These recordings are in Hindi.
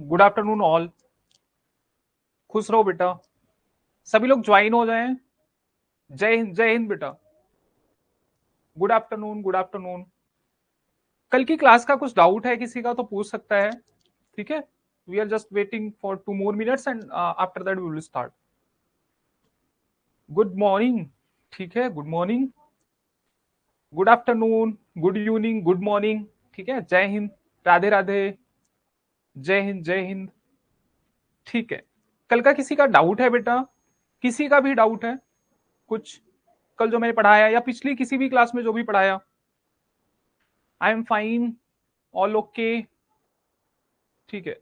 Good afternoon all. खुश रहो बेटा। सभी लोग ज्वाइन हो जाएं। जय हिंद, जय हिंद बेटा। Good afternoon, good afternoon. कल की क्लास का कुछ डाउट है किसी का तो पूछ सकता है। ठीक है, we are just waiting for 2 more minutes and after that we will start. Good morning. ठीक है, good morning, good afternoon, good evening, good morning. ठीक है, जय हिंद, राधे राधे, जय हिंद, जय हिंद। ठीक है, कल का किसी का डाउट है बेटा? किसी का भी डाउट है कुछ? कल जो मैंने पढ़ाया या पिछली किसी भी क्लास में जो भी पढ़ाया? I am fine, all okay. ठीक है,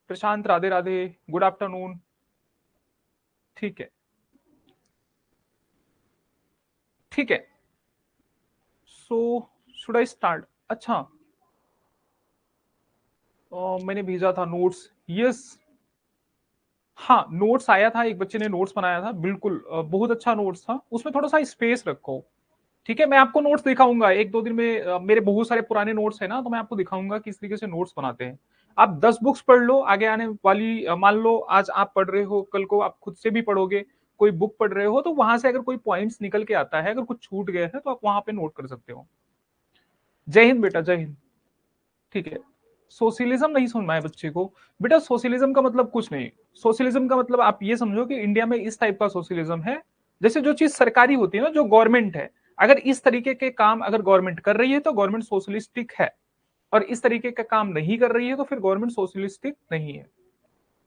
प्रशांत राधे राधे, गुड आफ्टरनून। ठीक है, ठीक है। So should I start? अच्छा, मैंने भेजा था नोट्स। यस, हाँ नोट्स आया था, एक बच्चे ने नोट्स बनाया था, बिल्कुल बहुत अच्छा नोट्स था। उसमें थोड़ा सा स्पेस रखो। ठीक है, मैं आपको नोट्स दिखाऊंगा एक दो दिन में। मेरे बहुत सारे पुराने नोट्स है ना, तो मैं आपको दिखाऊंगा किस तरीके से नोट्स बनाते हैं। आप 10 बुक्स पढ़ लो आगे आने वाली। मान लो आज आप पढ़ रहे हो, कल को आप खुद से भी पढ़ोगे, कोई बुक पढ़ रहे हो, तो वहां से अगर कोई पॉइंट्स निकल के आता है, अगर कुछ छूट गए हैं तो आप वहां पे नोट कर सकते हो। जय हिंद बेटा, जय हिंद। ठीक है, सोशलिज्म नहीं सुनना है बच्चे को। बेटा सोशलिज्म का मतलब कुछ नहीं। सोशलिज्म का मतलब आप ये समझो कि इंडिया में इस टाइप का सोशलिज्म है, जैसे जो चीज सरकारी होती है ना, जो गवर्नमेंट है, अगर इस तरीके के काम अगर गवर्नमेंट कर रही है तो गवर्नमेंट सोशलिस्टिक है, और इस तरीके का काम नहीं कर रही है तो फिर गवर्नमेंट सोशलिस्टिक नहीं है।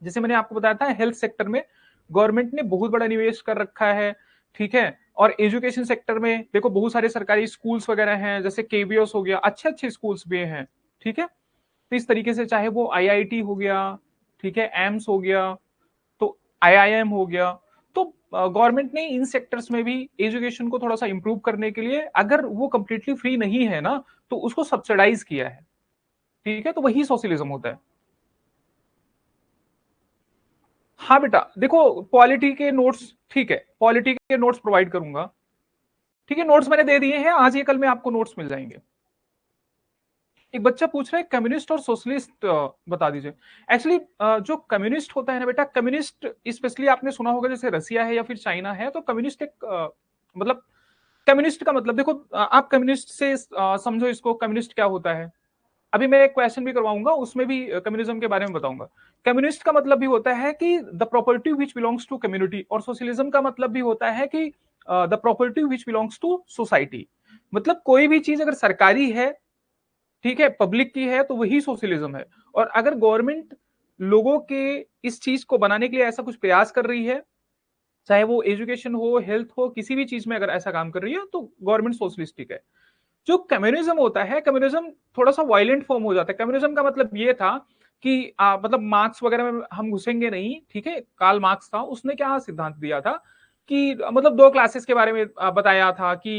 जैसे मैंने आपको बताया था, हेल्थ सेक्टर में गवर्नमेंट ने बहुत बड़ा निवेश कर रखा है। ठीक है, और एजुकेशन सेक्टर में देखो बहुत सारे सरकारी स्कूल्स वगैरह हैं, जैसे केवीएस हो गया, अच्छे अच्छे स्कूल्स भी हैं। ठीक है, तो इस तरीके से चाहे वो आईआईटी हो गया, ठीक है, एम्स हो गया, तो आईआईएम हो गया, तो गवर्नमेंट ने इन सेक्टर्स में भी एजुकेशन को थोड़ा सा इंप्रूव करने के लिए, अगर वो कंप्लीटली फ्री नहीं है ना, तो उसको सब्सिडाइज किया है। ठीक है, तो वही सोशलिज्म होता है। हाँ बेटा देखो, पॉलिटी के नोट्स, ठीक है, पॉलिटी के नोट्स प्रोवाइड करूंगा। ठीक है, नोट्स मैंने दे दिए हैं, आज या कल में आपको नोट्स मिल जाएंगे। एक बच्चा पूछ रहा है कम्युनिस्ट और सोशलिस्ट बता दीजिए। एक्चुअली जो कम्युनिस्ट होता है ना बेटा, कम्युनिस्ट स्पेशली आपने सुना होगा, जैसे रसिया है या फिर चाइना है, तो कम्युनिस्ट एक मतलब, कम्युनिस्ट का मतलब देखो, आप कम्युनिस्ट से समझो इसको, कम्युनिस्ट क्या होता है। अभी मैं एक क्वेश्चन भी करवाऊंगा, उसमें भी कम्युनिज्म के बारे में बताऊंगा। कम्युनिस्ट का मतलब भी होता है कि the property which belongs to community, और सोशलिज्म का मतलब भी होता है कि the property which belongs to society. मतलब कोई भी चीज अगर सरकारी है, ठीक है, पब्लिक की है, तो वही सोशलिज्म है। और अगर गवर्नमेंट लोगों के इस चीज को बनाने के लिए ऐसा कुछ प्रयास कर रही है, चाहे वो एजुकेशन हो, हेल्थ हो, किसी भी चीज में अगर ऐसा काम कर रही है, तो गवर्नमेंट सोशलिस्टिक है। जो कम्युनिज्म होता है, कम्युनिज्म थोड़ा सा वायलेंट फॉर्म हो जाता है। कम्युनिज्म का मतलब ये था कि मतलब मार्क्स वगैरह में हम घुसेंगे नहीं, ठीक है, कार्ल मार्क्स था, उसने क्या सिद्धांत दिया था कि मतलब दो क्लासेस के बारे में बताया था कि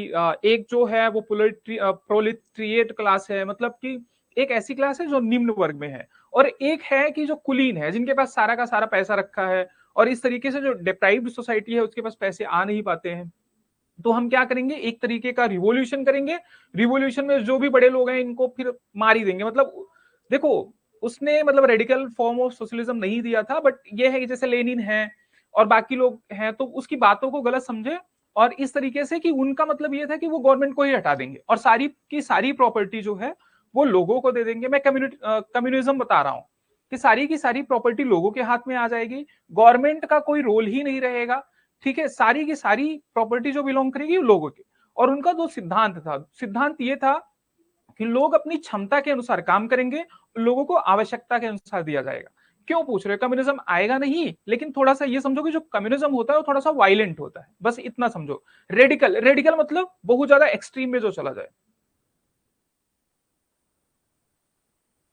एक जो है वो प्रोलिट्रिएट क्लास है, मतलब कि एक ऐसी क्लास है जो निम्न वर्ग में है, और एक है कि जो कुलीन है, जिनके पास सारा का सारा पैसा रखा है, और इस तरीके से जो डिप्राइव्ड सोसाइटी है उसके पास पैसे आ नहीं पाते हैं। तो हम क्या करेंगे, एक तरीके का रिवॉल्यूशन करेंगे। रिवॉल्यूशन में जो भी बड़े लोग हैं इनको फिर मार ही देंगे। मतलब देखो, उसने मतलब रेडिकल फॉर्म ऑफ सोशलिज्म नहीं दिया था, बट ये है कि जैसे लेनिन है और बाकी लोग हैं, तो उसकी बातों को गलत समझे, और इस तरीके से कि उनका मतलब ये था कि वो गवर्नमेंट को ही हटा देंगे और सारी की सारी प्रॉपर्टी जो है वो लोगों को दे देंगे। मैं कम्युनिज्म बता रहा हूं कि सारी की सारी प्रॉपर्टी लोगों के हाथ में आ जाएगी, गवर्नमेंट का कोई रोल ही नहीं रहेगा। ठीक है, सारी की सारी प्रॉपर्टी जो बिलोंग करेगी लोगों की। और उनका जो सिद्धांत था, सिद्धांत ये था कि लोग अपनी क्षमता के अनुसार काम करेंगे, लोगों को आवश्यकता के अनुसार दिया जाएगा। क्यों पूछ रहे हो? कम्युनिज्म आएगा नहीं, लेकिन थोड़ा सा ये समझो कि जो कम्युनिज्म होता है वो थोड़ा सा वायलेंट होता है, बस इतना समझो। रेडिकल, रेडिकल मतलब बहुत ज्यादा एक्सट्रीम में जो चला जाए।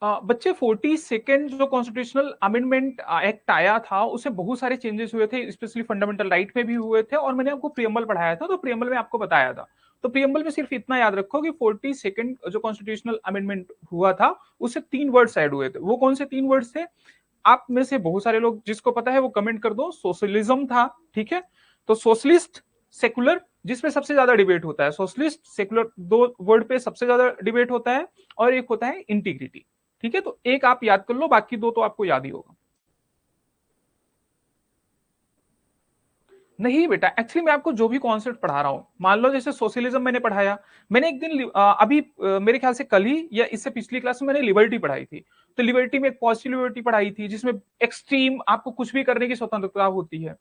बच्चे 42nd जो कॉन्स्टिट्यूशनल अमेंडमेंट एक्ट आया था, उससे बहुत सारे चेंजेस हुए थे, स्पेशली फंडामेंटल राइट पे भी हुए थे, और मैंने आपको प्रियम्बल पढ़ाया था, तो प्रियम्बल में आपको बताया था। तो प्रियम्बल में सिर्फ इतना याद रखो कि 42nd जो कॉन्स्टिट्यूशनल अमेंडमेंट हुआ था, उससे 3 वर्ड्स ऐड हुए थे। वो कौन से 3 वर्ड्स थे? आप में से बहुत सारे लोग जिसको पता है वो कमेंट कर दो। सोशलिज्म था, ठीक है, तो सोशलिस्ट, सेकुलर, जिसपे सबसे ज्यादा डिबेट होता है, सोशलिस्ट सेकुलर दो वर्ड पे सबसे ज्यादा डिबेट होता है, और एक होता है इंटीग्रिटी। ठीक है, तो एक आप याद कर लो, बाकी दो तो आपको याद ही होगा। नहीं बेटा, एक्चुअली मैं आपको जो भी कॉन्सेप्ट पढ़ा रहा हूँ, मान लो जैसे सोशलिज्म मैंने पढ़ाया, मैंने एक दिन अभी मेरे ख्याल से कल ही या इससे पिछली क्लास में मैंने लिबर्टी पढ़ाई थी। तो लिबर्टी में एक पॉजिटिव लिबर्टी पढ़ाई थी जिसमें एक्सट्रीम आपको कुछ भी करने की स्वतंत्रता होती है।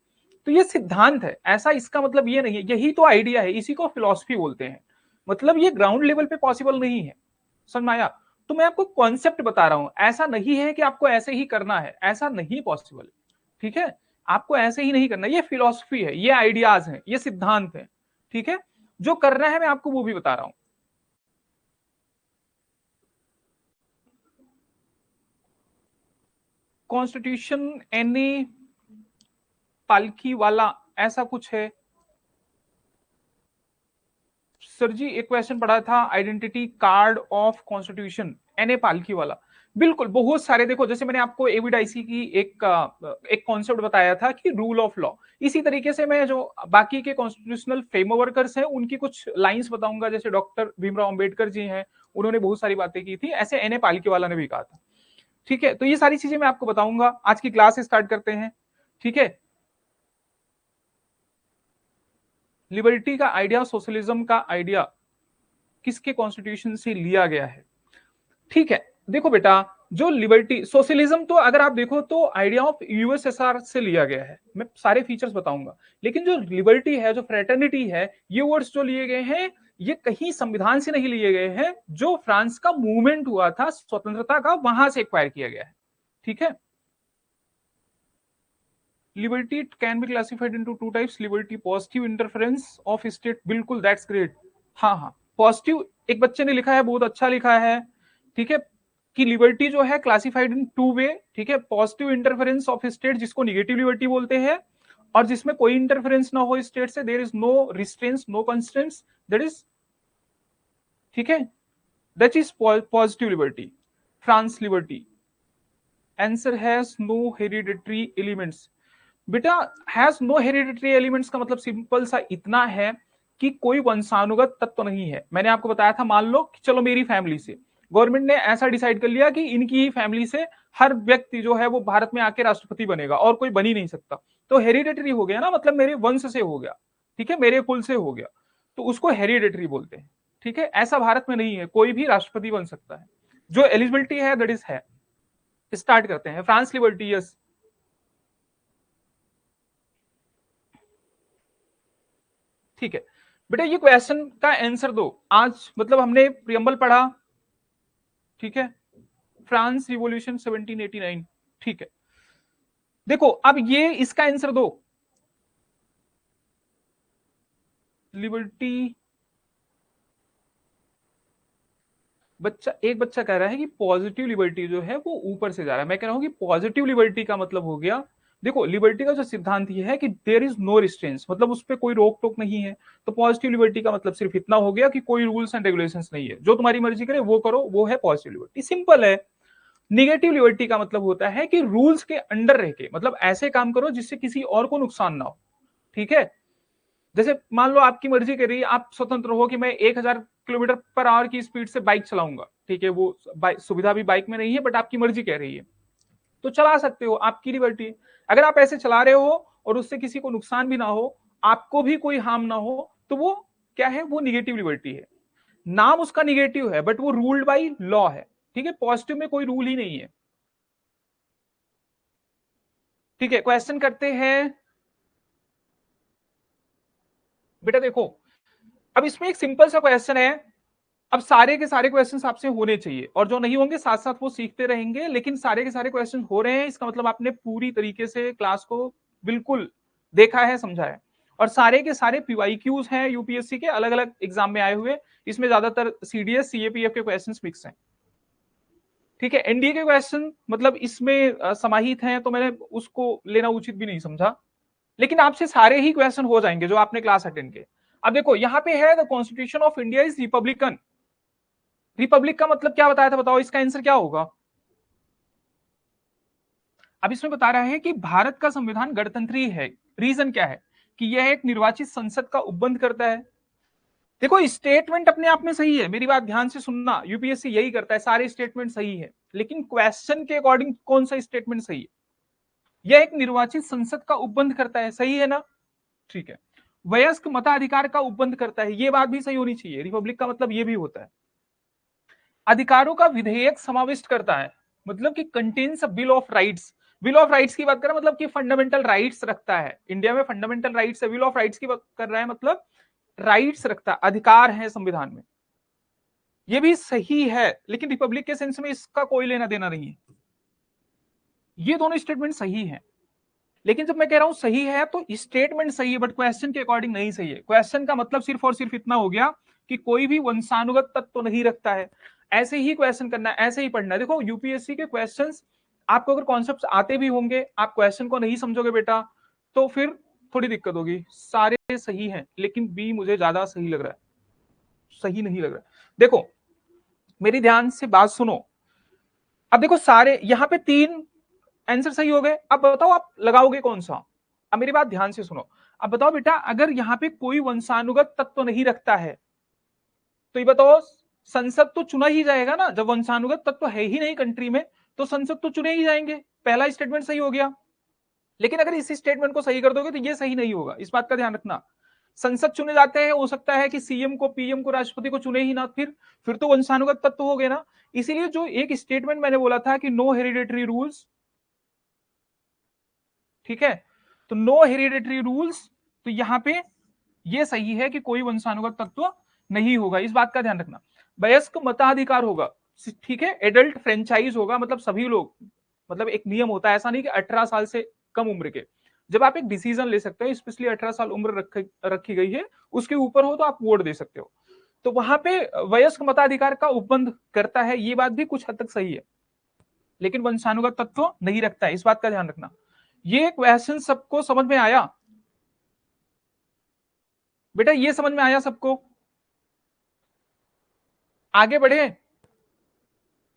तो ये सिद्धांत है, ऐसा इसका मतलब ये नहीं है, यही तो आइडिया है, इसी को फिलॉसफी बोलते हैं। मतलब ये ग्राउंड लेवल पे पॉसिबल नहीं है, समझ में आया? तो मैं आपको कॉन्सेप्ट बता रहा हूं, ऐसा नहीं है कि आपको ऐसे ही करना है, ऐसा नहीं पॉसिबल। ठीक है, आपको ऐसे ही नहीं करना, ये फिलॉसफी है, ये आइडियाज हैं, ये सिद्धांत है। ठीक है, जो करना है मैं आपको वो भी बता रहा हूं। कॉन्स्टिट्यूशन एनी पालकी वाला ऐसा कुछ है सर जी? एक क्वेश्चन पढ़ा था, identity card of constitution N A Palkhivala. बिल्कुल, बहुत सारे, देखो जैसे मैंने आपको एविडाइसी की एक कॉन्सेप्ट बताया था कि रूल ऑफ लॉ, इसी तरीके से मैं जो बाकी के कॉन्स्टिट्यूशनल फ्रेमवर्कर्स हैं उनकी कुछ लाइंस बताऊंगा। जैसे डॉक्टर भीमराव अंबेडकर जी हैं, उन्होंने बहुत सारी बातें की थी, ऐसे एन ए पालकी वाला ने भी कहा था। ठीक है, तो ये सारी चीजें मैं आपको बताऊंगा। आज की क्लास स्टार्ट करते हैं। ठीक है, लिबर्टी का आइडिया, सोशलिज्म का आइडिया किसके कॉन्स्टिट्यूशन से लिया गया है? ठीक है, देखो बेटा, जो लिबर्टी सोशलिज्म तो अगर आप देखो तो आइडिया ऑफ यूएसएसआर से लिया गया है, मैं सारे फीचर्स बताऊंगा। लेकिन जो लिबर्टी है, जो फ्रेटर्निटी है, ये वर्ड्स जो लिए गए हैं ये कहीं संविधान से नहीं लिए गए हैं, जो फ्रांस का मूवमेंट हुआ था स्वतंत्रता का, वहां से एक्वायर किया गया है। ठीक है, liberty can be classified into two types, liberty positive interference of state, बिल्कुल दैट्स ग्रेट। हाँ हाँ, पॉजिटिव, एक बच्चे ने लिखा है, बहुत अच्छा लिखा है। ठीक है, कि लिबर्टी जो है क्लासिफाइड इन टू वे। ठीक है, पॉजिटिव इंटरफेरेंस ऑफ स्टेट जिसको निगेटिव लिबर्टी बोलते हैं, और जिसमें कोई इंटरफेरेंस ना हो स्टेट से, there is no restraints, no constraints, that is, ठीक है, that is positive liberty. France liberty, answer has no hereditary elements. बेटा, हैज नो हेरिडिटरी एलिमेंट्स का मतलब सिंपल सा इतना है कि कोई वंशानुगत तत्व नहीं है। मैंने आपको बताया था, मान लो कि चलो मेरी फैमिली से गवर्नमेंट ने ऐसा डिसाइड कर लिया कि इनकी ही फैमिली से हर व्यक्ति जो है वो भारत में आके राष्ट्रपति बनेगा और कोई बन ही नहीं सकता, तो हेरिडिटरी हो गया ना, मतलब मेरे वंश से हो गया। ठीक है, मेरे कुल से हो गया, तो उसको हेरिडिटरी बोलते हैं। ठीक है, ऐसा भारत में नहीं है, कोई भी राष्ट्रपति बन सकता है। जो एलिजिबिलिटी है दैट इज है। स्टार्ट करते हैं। France liberty, yes. ठीक है बेटा, ये क्वेश्चन का आंसर दो। आज मतलब हमने प्रियम्बल पढ़ा, ठीक है, फ्रांस रिवॉल्यूशन 1789। ठीक है, देखो अब ये इसका आंसर दो। लिबर्टी, एक बच्चा कह रहा है कि पॉजिटिव लिबर्टी जो है वो ऊपर से जा रहा है। मैं कह रहा हूं कि पॉजिटिव लिबर्टी का मतलब हो गया, देखो लिबर्टी का जो सिद्धांत ये है कि देयर इज नो रिस्ट्रेंस, मतलब उस पर कोई रोक टोक नहीं है। तो पॉजिटिव लिबर्टी का मतलब सिर्फ इतना हो गया कि कोई रूल्स एंड रेगुलेशंस नहीं है, जो तुम्हारी मर्जी करे वो करो, वो है पॉजिटिव लिबर्टी, सिंपल है। निगेटिव लिबर्टी का मतलब होता है कि रूल्स के अंडर रह के, मतलब ऐसे काम करो जिससे किसी और को नुकसान ना हो। ठीक है, जैसे मान लो आपकी मर्जी कर रही है, आप स्वतंत्र हो कि मैं 1000 किलोमीटर पर आवर की स्पीड से बाइक चलाऊंगा। ठीक है, वो सुविधा भी बाइक में नहीं है, बट आपकी मर्जी कह रही है, तो चला सकते हो, आपकी लिबर्टी। अगर आप ऐसे चला रहे हो और उससे किसी को नुकसान भी ना हो, आपको भी कोई हार्म ना हो, तो वो क्या है, वो निगेटिव लिबर्टी है। नाम उसका निगेटिव है बट वो रूल्ड बाई लॉ है। ठीक है, पॉजिटिव में कोई रूल ही नहीं है। ठीक है, क्वेश्चन करते हैं बेटा। देखो अब इसमें एक सिंपल सा क्वेश्चन है, अब सारे के सारे क्वेश्चंस आपसे होने चाहिए, और जो नहीं होंगे साथ साथ वो सीखते रहेंगे, लेकिन सारे के सारे क्वेश्चन हो रहे हैं, इसका मतलब आपने पूरी तरीके से क्लास को बिल्कुल देखा है, समझा है। और सारे के सारे पीवाईक्यूज हैं यूपीएससी के, अलग अलग एग्जाम में आए हुए, इसमें ज्यादातर सीडीएस सीएपीएफ के क्वेश्चंस मिक्स हैं। ठीक है, एनडीए के क्वेश्चन मतलब इसमें समाहित हैं, तो मैंने उसको लेना उचित भी नहीं समझा, लेकिन आपसे सारे ही क्वेश्चन हो जाएंगे जो आपने क्लास अटेंड किए। अब देखो यहाँ पे है, the constitution of India is Republican. Republic का मतलब क्या बताया था, बताओ इसका आंसर क्या होगा? अब इसमें बता रहा है कि भारत का संविधान गणतंत्रीय है। रीजन क्या है? कि यह एक निर्वाचित संसद का उपबंध करता है। देखो स्टेटमेंट अपने आप में सही है, मेरी बात ध्यान से सुनना, यूपीएससी यही करता है, सारे स्टेटमेंट सही है, लेकिन क्वेश्चन के अकॉर्डिंग कौन सा स्टेटमेंट सही है? यह एक निर्वाचित संसद का उपबंध करता है, सही है ना? ठीक है, वयस्क मताधिकार का उपबंध करता है, ये बात भी सही होनी चाहिए। रिपब्लिक का मतलब ये भी होता है। अधिकारों का विधेयक समाविष्ट करता है, मतलब कि contains a bill of rights. Bill of rights की बात कर रहा है, मतलब कि फंडामेंटल राइट्स रखता है। इंडिया में फंडामेंटल राइट्स है, बिल ऑफ राइट्स की बात कर रहा है, मतलब राइट्स रखता है, अधिकार है संविधान में। ये भी सही है, लेकिन रिपब्लिक के सेंस में इसका कोई लेना देना नहीं है। ये दोनों स्टेटमेंट सही है, लेकिन जब मैं कह रहा हूं सही है तो स्टेटमेंट सही है, बट क्वेश्चन के अकॉर्डिंग नहीं सही है। क्वेश्चन का मतलब सिर्फ और सिर्फ इतना हो गया कि कोई भी वंशानुगत तत्व तो नहीं रखता है, ऐसे ही क्वेश्चन करना है, ऐसे ही पढ़ना है। देखो यूपीएससी के क्वेश्चंस आपको अगर कॉन्सेप्ट आते भी होंगे, आप क्वेश्चन को नहीं समझोगे बेटा, तो फिर थोड़ी दिक्कत होगी। सारे सही हैं, लेकिन बी मुझे ज्यादा सही लग रहा है, सही नहीं लग रहा है। देखो मेरी ध्यान से बात सुनो। अब देखो सारे यहां पे 3 आंसर सही हो गए। अब बताओ आप लगाओगे कौन सा? अब मेरी बात ध्यान से सुनो। अब बताओ बेटा, अगर यहाँ पे कोई वंशानुगत तत्व तो नहीं रखता है, तो ये बताओ संसद तो चुना ही जाएगा ना। जब वंशानुगत तत्व तो है ही नहीं कंट्री में, तो संसद तो चुने ही जाएंगे। पहला स्टेटमेंट सही हो गया। लेकिन अगर इसी स्टेटमेंट को सही कर दोगे तो ये सही नहीं होगा, इस बात का ध्यान रखना। संसद चुने जाते हैं, हो सकता है कि सीएम को, पीएम को, राष्ट्रपति को चुने ही ना, फिर तो वंशानुगत तत्व हो गए ना। इसीलिए जो एक स्टेटमेंट मैंने बोला था कि नो हेरिडेटरी रूल्स, ठीक है, तो नो हेरिडेटरी रूल्स, तो यहां पे ये सही है कि कोई वंशानुगत तत्व नहीं होगा, इस बात का ध्यान रखना। वयस्क मताधिकार होगा, ठीक है। एडल्ट फ्रेंचाइज होगा, मतलब सभी लोग, मतलब एक नियम होता है, ऐसा नहीं कि 18 साल से कम उम्र के, जब आप एक डिसीजन ले सकते हो, स्पेशली 18 साल उम्र रखी गई है, उसके ऊपर हो तो आप वोट दे सकते हो। तो वहां पे वयस्क मताधिकार का उपबंध करता है, ये बात भी कुछ हद तक सही है, लेकिन वंशानुगत तत्व नहीं रखता है, इस बात का ध्यान रखना। ये क्वेश्चन सबको समझ में आया बेटा? ये समझ में आया सबको? आगे बढ़े?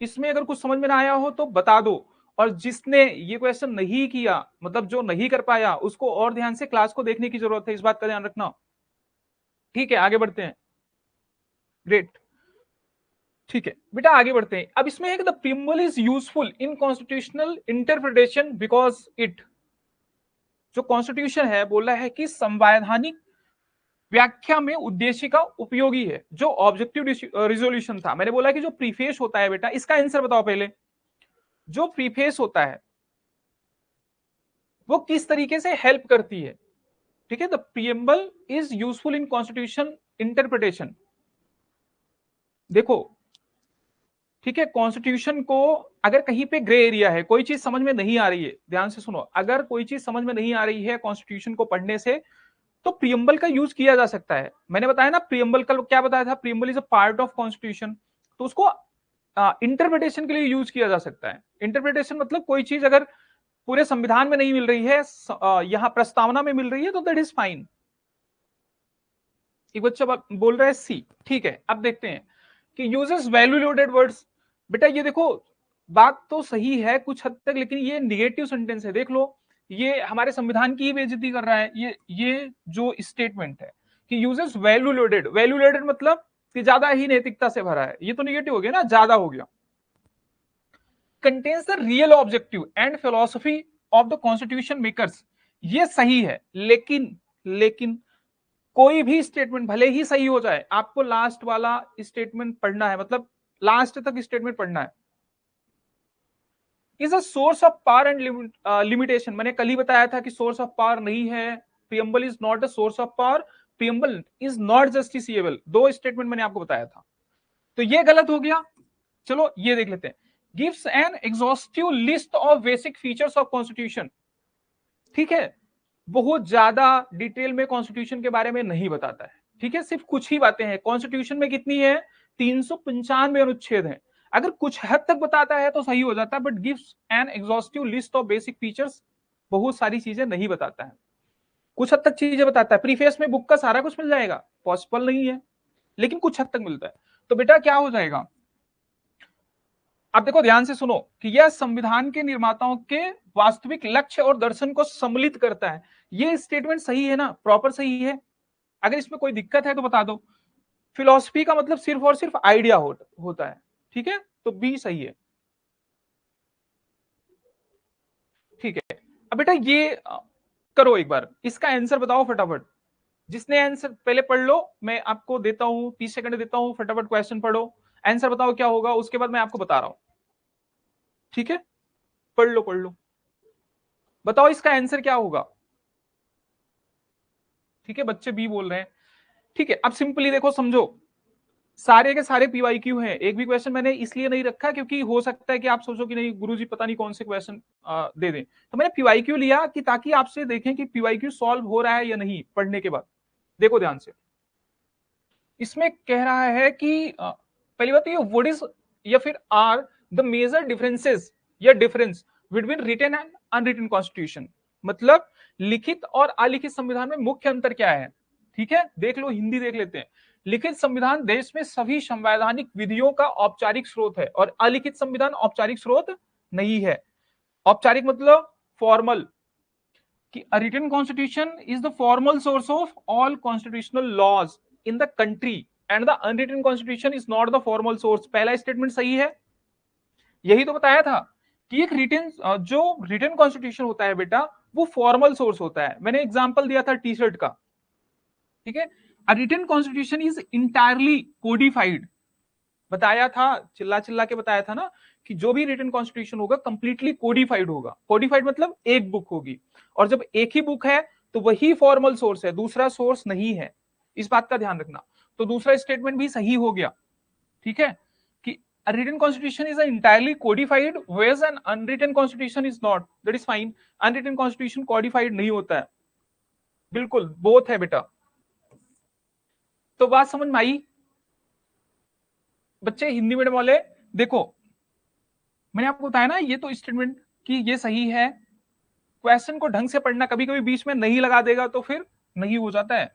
इसमें अगर कुछ समझ में ना आया हो तो बता दो। और जिसने ये क्वेश्चन नहीं किया, मतलब जो नहीं कर पाया, उसको और ध्यान से क्लास को देखने की जरूरत है, इस बात का ध्यान रखना। ठीक है, आगे बढ़ते हैं। ग्रेट, ठीक है बेटा, आगे बढ़ते हैं। अब इसमें है कि the preamble is useful in constitutional interpretation because it, जो कॉन्स्टिट्यूशन है बोल रहा है कि संवैधानिक व्याख्या में उद्देश्य का उपयोगी है। जो ऑब्जेक्टिव रिजोल्यूशन था, मैंने बोला कि जो प्रीफेस होता है बेटा, इसका आंसर बताओ पहले। जो प्रीफेस होता है वो किस तरीके से हेल्प करती है? ठीक है, the preamble is useful in constitution interpretation. देखो, ठीक है, कॉन्स्टिट्यूशन को अगर कहीं पे ग्रे एरिया है, कोई चीज समझ में नहीं आ रही है, ध्यान से सुनो, अगर कोई चीज समझ में नहीं आ रही है कॉन्स्टिट्यूशन को पढ़ने से, तो प्रीएम्बल का यूज किया जा सकता है। मैंने बताया ना, प्रीएम्बल का क्या बताया था, preamble is a part of constitution, तो उसको इंटरप्रिटेशन के लिए यूज किया जा सकता है। इंटरप्रिटेशन मतलब कोई चीज अगर पूरे संविधान में नहीं मिल रही है, यहां प्रस्तावना में मिल रही है, तो दैट इज फाइन। एक बच्चा बोल रहा है सी, ठीक है। अब देखते हैं कि यूजेस वैल्यू लोडेड वर्ड्स। बेटा ये देखो, बात तो सही है कुछ हद तक, लेकिन ये निगेटिव सेंटेंस है, देख लो, ये हमारे संविधान की बेइज्जती कर रहा है। ये जो स्टेटमेंट है कि uses value loaded, value loaded मतलब कि ज्यादा ही नैतिकता से भरा है, ये तो निगेटिव हो गया ना, ज्यादा हो गया। Contains the real objective and philosophy of the constitution makers, ये सही है, लेकिन कोई भी स्टेटमेंट भले ही सही हो जाए, आपको लास्ट वाला स्टेटमेंट पढ़ना है, मतलब लास्ट तक स्टेटमेंट पढ़ना है। Is a source of power and limitation, मैंने कल ही बताया था कि सोर्स ऑफ पावर नहीं है, preamble is not a source of power, preamble is not justiciable, दो स्टेटमेंट मैंने आपको बताया था, तो ये गलत हो गया। चलो ये देख लेते हैं। Gives an exhaustive list of basic features of constitution, ठीक है, बहुत ज्यादा डिटेल में कॉन्स्टिट्यूशन के बारे में नहीं बताता है, ठीक है, सिर्फ कुछ ही बातें हैं। कॉन्स्टिट्यूशन में कितनी है, 395 अनुच्छेद हैं। अगर कुछ हद तक बताता है तो सही हो जाता है, but gives an exhaustive list of basic features, बहुत सारी चीजें नहीं बताता है, कुछ हद तक चीजें बताता है। प्रीफेस में बुक का सारा कुछ मिल जाएगा, पॉसिबल नहीं है, लेकिन कुछ हद तक मिलता है। तो बेटा क्या हो जाएगा, अब देखो ध्यान से सुनो कि यह संविधान के निर्माताओं के वास्तविक लक्ष्य और दर्शन को सम्मिलित करता है। ये स्टेटमेंट सही है ना, प्रॉपर सही है? अगर इसमें कोई दिक्कत है तो बता दो। फिलॉसफी का मतलब सिर्फ और सिर्फ आइडिया होता है, ठीक है, तो बी सही है। ठीक है, अब बेटा ये करो एक बार, इसका आंसर बताओ फटाफट। जिसने आंसर पहले पढ़ लो, मैं आपको देता हूं 30 सेकंड देता हूं, फटाफट क्वेश्चन पढ़ो, आंसर बताओ क्या होगा, उसके बाद मैं आपको बता रहा हूं। ठीक है, पढ़ लो पढ़ लो, बताओ इसका आंसर क्या होगा। ठीक है, बच्चे बी बोल रहे हैं। ठीक है, अब सिंपली देखो समझो, सारे के सारे पीवाईक्यू हैं, एक भी क्वेश्चन मैंने इसलिए नहीं रखा क्योंकि हो सकता है कि आप सोचो कि नहीं गुरुजी पता नहीं कौन से क्वेश्चन दे दें, तो मैंने पीवाईक्यू लिया कि ताकि आपसे देखें कि पीवाईक्यू सॉल्व हो रहा है या नहीं पढ़ने के बाद। देखो ध्यान से, इसमें कह रहा है कि पहली बात तो ये व्हाट इज या फिर आर द मेजर डिफरेंसेस या difference between written and unwritten constitution, मतलब लिखित और अलिखित संविधान में मुख्य अंतर क्या है। ठीक है, देख लो, हिंदी देख लेते हैं। लिखित संविधान देश में सभी संवैधानिक विधियों का औपचारिक स्रोत है और अलिखित संविधान औपचारिक स्रोत नहीं है। औपचारिक मतलब फॉर्मल, कि a written constitution is the formal source of all constitutional laws in the country and the unwritten constitution is not the formal source। पहला स्टेटमेंट सही है, यही तो बताया था कि एक रिटन जो रिटन कॉन्स्टिट्यूशन होता है बेटा वो फॉर्मल सोर्स होता है। मैंने एग्जांपल दिया था टी शर्ट का। ठीक है, a written constitution is entirely codified, बताया था, चिल्ला चिल्ला के बताया था ना कि जो भी रिटन कॉन्स्टिट्यूशन होगा कंप्लीटली कोडिफाइड होगा। कोडिफाइड मतलब एक बुक होगी, और जब एक ही बुक है तो वही फॉर्मल सोर्स है, दूसरा सोर्स नहीं है, इस बात का ध्यान रखना। तो दूसरा स्टेटमेंट भी सही हो गया। ठीक है, कि a written constitution is entirely codified whereas an unwritten constitution is not, that is fine। unwritten constitution codified नहीं होता है, बिल्कुल बोथ है बेटा। तो बात समझ में आई बच्चे हिंदी मीडियम वाले? देखो मैंने आपको बताया ना, ये तो स्टेटमेंट कि ये सही है, क्वेश्चन को ढंग से पढ़ना, कभी कभी बीच में नहीं लगा देगा तो फिर नहीं हो जाता है।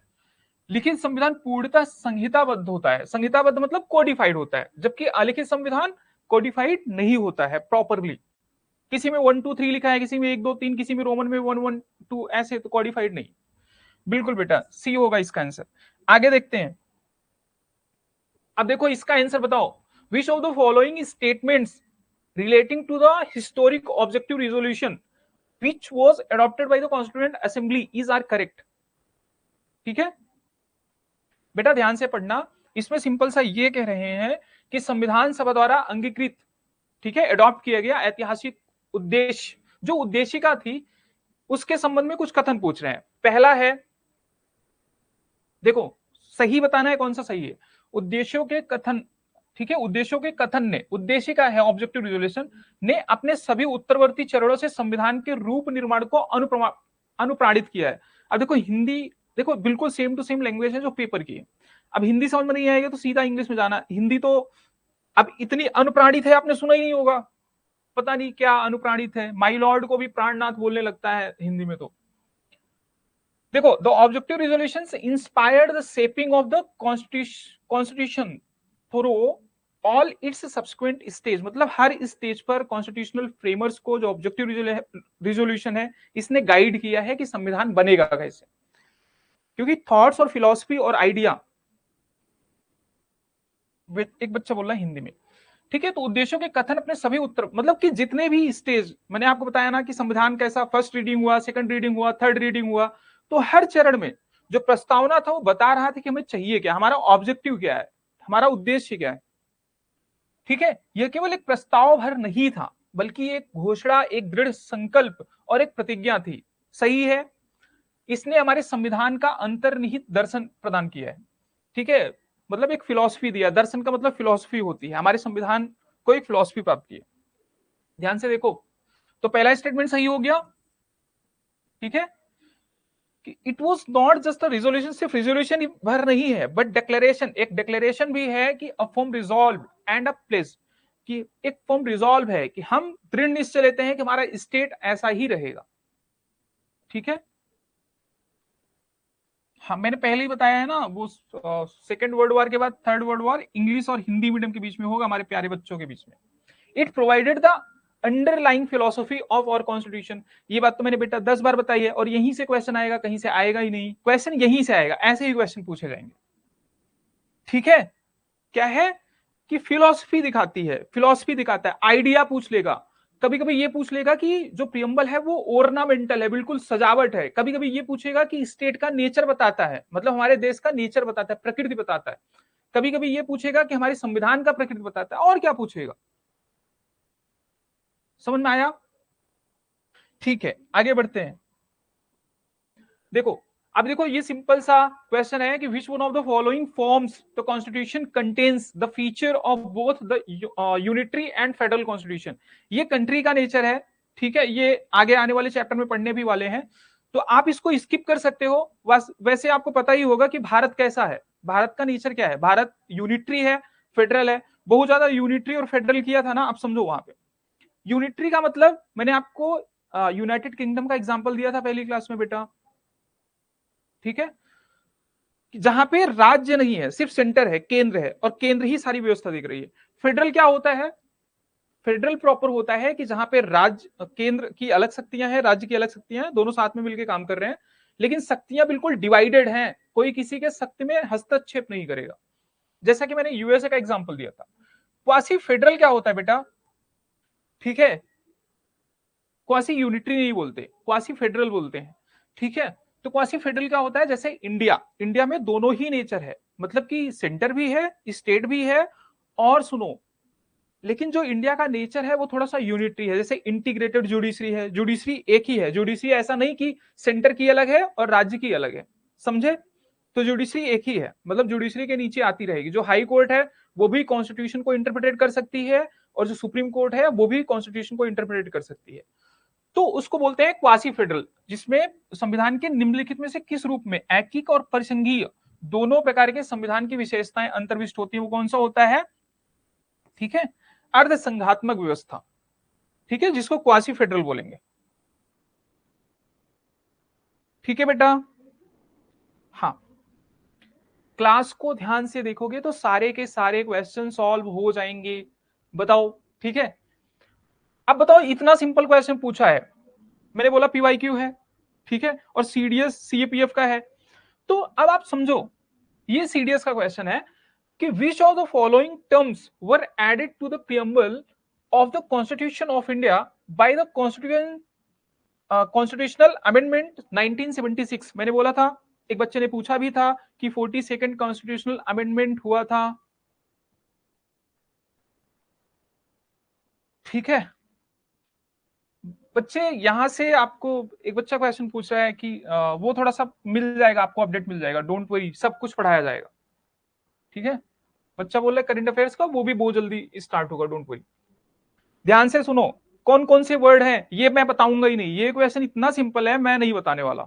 लिखित संविधान पूर्णतः संहिताबद्ध होता है, संहिताबद्ध मतलब कोडिफाइड होता है, जबकि अलिखित संविधान कोडिफाइड नहीं होता है प्रॉपरली। किसी में 1 2 3 लिखा है, किसी में 1 2 3, किसी में रोमन में 1 1 2, ऐसे तो कोडिफाइड नहीं। बिल्कुल बेटा सी होगा इसका आंसर। आगे देखते हैं, अब देखो इसका आंसर बताओ। Which of the following statements relating to the historic objective resolution which was adopted by the constituent assembly is are correct। ठीक है बेटा, ध्यान से पढ़ना, इसमें सिंपल सा ये कह रहे हैं कि संविधान सभा द्वारा अंगीकृत, ठीक है, अडॉप्ट किया गया ऐतिहासिक उद्देश्य, जो उद्देशिका थी उसके संबंध में कुछ कथन पूछ रहे हैं। पहला है, देखो सही बताना है कौन सा सही है, उद्देश्यों के कथन। ठीक है, उद्देश्यों के कथन ने, उद्देशिका है ऑब्जेक्टिव रिजोल्यूशन, ने अपने सभी उत्तरवर्ती चरणों से संविधान के रूप निर्माण को अनुप्राणित किया है। अब देखो हिंदी, देखो बिल्कुल सेम टू सेम लैंग्वेज है जो पेपर की है। अब हिंदी समझ में नहीं आएगा तो सीधा इंग्लिश में जाना, हिंदी तो अब इतनी अनुप्राणित है आपने सुना ही नहीं होगा, पता नहीं क्या अनुप्राणित है, माई लॉर्ड को भी प्राणनाथ बोलने लगता है हिंदी में। तो देखो, the objective resolutions inspired the shaping of the constitution through all it's subsequent stage, मतलब हर स्टेज पर कॉन्स्टिट्यूशनल फ्रेमर्स को जो ऑब्जेक्टिव रिजोल्यूशन है इसने गाइड किया है कि संविधान बनेगा कैसे। क्योंकि थॉट्स और फिलॉसफी और आइडिया, एक बच्चा बोल रहा है हिंदी में। ठीक है, तो उद्देश्यों के कथन अपने सभी उत्तर, मतलब कि जितने भी स्टेज मैंने आपको बताया ना कि संविधान कैसा, फर्स्ट रीडिंग हुआ, सेकंड रीडिंग हुआ, थर्ड रीडिंग हुआ, तो हर चरण में जो प्रस्तावना था वो बता रहा था कि हमें चाहिए क्या, हमारा ऑब्जेक्टिव क्या है, हमारा उद्देश्य क्या है। ठीक है, यह केवल एक प्रस्ताव भर नहीं था बल्कि एक घोषणा, एक दृढ़ संकल्प और एक प्रतिज्ञा थी। सही है, इसने हमारे संविधान का अंतर्निहित दर्शन प्रदान किया है। ठीक है, मतलब एक फिलॉसफी दिया, दर्शन का मतलब फिलॉसफी होती है, हमारे संविधान को एक फिलॉसफी प्राप्त की है। ध्यान से देखो, तो पहला स्टेटमेंट सही हो गया। ठीक है, it was not just a resolution, सिर्फ रिजोल्यूशन भर नहीं है बट डिक्लेरेशन, एक डिक्लेरेशन भी है कि a firm resolve and a place, कि एक फर्म रिजॉल्व है कि हम दृढ़ निश्चय लेते हैं कि हमारा स्टेट ऐसा ही रहेगा। ठीक है, हाँ मैंने पहले ही बताया है ना, वो सेकेंड वर्ल्ड वॉर के बाद थर्ड वर्ल्ड वॉर इंग्लिश और हिंदी मीडियम के बीच में होगा, हमारे प्यारे बच्चों के बीच में। It provided the underlying philosophy of our constitution, ये बात तो मैंने बेटा 10 बार बताई है, और यहीं से क्वेश्चन आएगा, कहीं से आएगा ही नहीं, क्वेश्चन यहीं से आएगा, ऐसे ही क्वेश्चन पूछे जाएंगे। ठीक है, क्या है कि फिलोसफी दिखाती है, फिलोसफी दिखाता है, आइडिया पूछ लेगा कभी कभी ये पूछ लेगा कि जो प्रियम्बल है वो ओर्नामेंटल है, बिल्कुल सजावट है। कभी कभी ये पूछेगा कि स्टेट का नेचर बताता है, मतलब हमारे देश का नेचर बताता है, प्रकृति बताता है। कभी कभी ये पूछेगा कि हमारे संविधान का प्रकृति बताता है, और क्या पूछेगा। समझ में आया? ठीक है, आगे बढ़ते हैं। देखो, अब देखो ये सिंपल सा क्वेश्चन है कि which one of the following forms the constitution contains the feature of both the unitary and federal constitution. ये कंट्री का नेचर है, ठीक है, ये आगे आने वाले चैप्टर में पढ़ने भी वाले हैं, तो आप इसको स्किप कर सकते हो। वैसे आपको पता ही होगा कि भारत कैसा है, भारत का नेचर क्या है। भारत यूनिटरी है, फेडरल है। बहुत ज्यादा यूनिटरी और फेडरल किया था ना, आप समझो। वहां पे यूनिटरी का मतलब मैंने आपको यूनाइटेड किंगडम का एग्जांपल दिया था पहली क्लास में बेटा, ठीक है, जहां पे राज्य नहीं है, सिर्फ सेंटर है, केंद्र है, और केंद्र ही सारी व्यवस्था देख रही है। फेडरल क्या होता है? फेडरल प्रॉपर होता है कि जहां पे राज्य, केंद्र की अलग शक्तियां हैं, राज्य की अलग शक्तियां हैं, दोनों साथ में मिलकर काम कर रहे हैं, लेकिन शक्तियां बिल्कुल डिवाइडेड हैं, कोई किसी के शक्ति में हस्तक्षेप नहीं करेगा। जैसा कि मैंने यूएसए का एग्जाम्पल दिया था। क्वासी फेडरल क्या होता है बेटा? ठीक है, क्वासी यूनिटरी नहीं बोलते, क्वासी फेडरल बोलते हैं, ठीक है। तो क्वासी फेडरल क्या होता है? जैसे इंडिया, इंडिया में दोनों ही नेचर है, मतलब कि सेंटर भी है, स्टेट भी है, और सुनो, लेकिन जो इंडिया का नेचर है वो थोड़ा सा यूनिटरी है। जैसे इंटीग्रेटेड जुडिशरी है, जुडिशरी एक ही है, जुडिशरी ऐसा नहीं कि सेंटर की अलग है और राज्य की अलग है, समझे? तो जुडिशरी एक ही है, मतलब जुडिशरी के नीचे आती रहेगी। जो हाई कोर्ट है वो भी कॉन्स्टिट्यूशन को इंटरप्रेट कर सकती है, और जो सुप्रीम कोर्ट है वो भी कॉन्स्टिट्यूशन को इंटरप्रेट कर सकती है। तो उसको बोलते हैं क्वासी फेडरल, जिसमें संविधान के निम्नलिखित में से किस रूप में ऐकिक और परिसंघीय दोनों प्रकार के संविधान की विशेषताएं अंतर्विष्ट होती है, वो कौन सा होता है? ठीक है, अर्ध संघात्मक व्यवस्था, ठीक है, जिसको क्वासी फेडरल बोलेंगे। ठीक है बेटा? हाँ, क्लास को ध्यान से देखोगे तो सारे के सारे क्वेश्चन सॉल्व हो जाएंगे। बताओ, ठीक है। अब बताओ, इतना सिंपल क्वेश्चन पूछा है, मैंने बोला पीवाईक्यू है, ठीक है, और सीडीएस सीएपीएफ का है। तो अब आप समझो, ये सीडीएस का क्वेश्चन है कि which of the following terms were added to the preamble of the constitution of India by the constitutional amendment 1976। मैंने बोला था, एक बच्चे ने पूछा भी था कि 42nd कॉन्स्टिट्यूशनल अमेंडमेंट हुआ था, ठीक है। बच्चे यहां से आपको एक बच्चा क्वेश्चन पूछ रहा है कि वो थोड़ा सा मिल जाएगा आपको, अपडेट मिल जाएगा, डोंट वरी, सब कुछ पढ़ाया जाएगा, ठीक है। बच्चा बोल रहा है करंट अफेयर्स का, वो भी बहुत जल्दी स्टार्ट होगा, डोंट वरी। ध्यान से सुनो, कौन कौन से वर्ड हैं ये मैं बताऊंगा ही नहीं, ये क्वेश्चन इतना सिंपल है, मैं नहीं बताने वाला,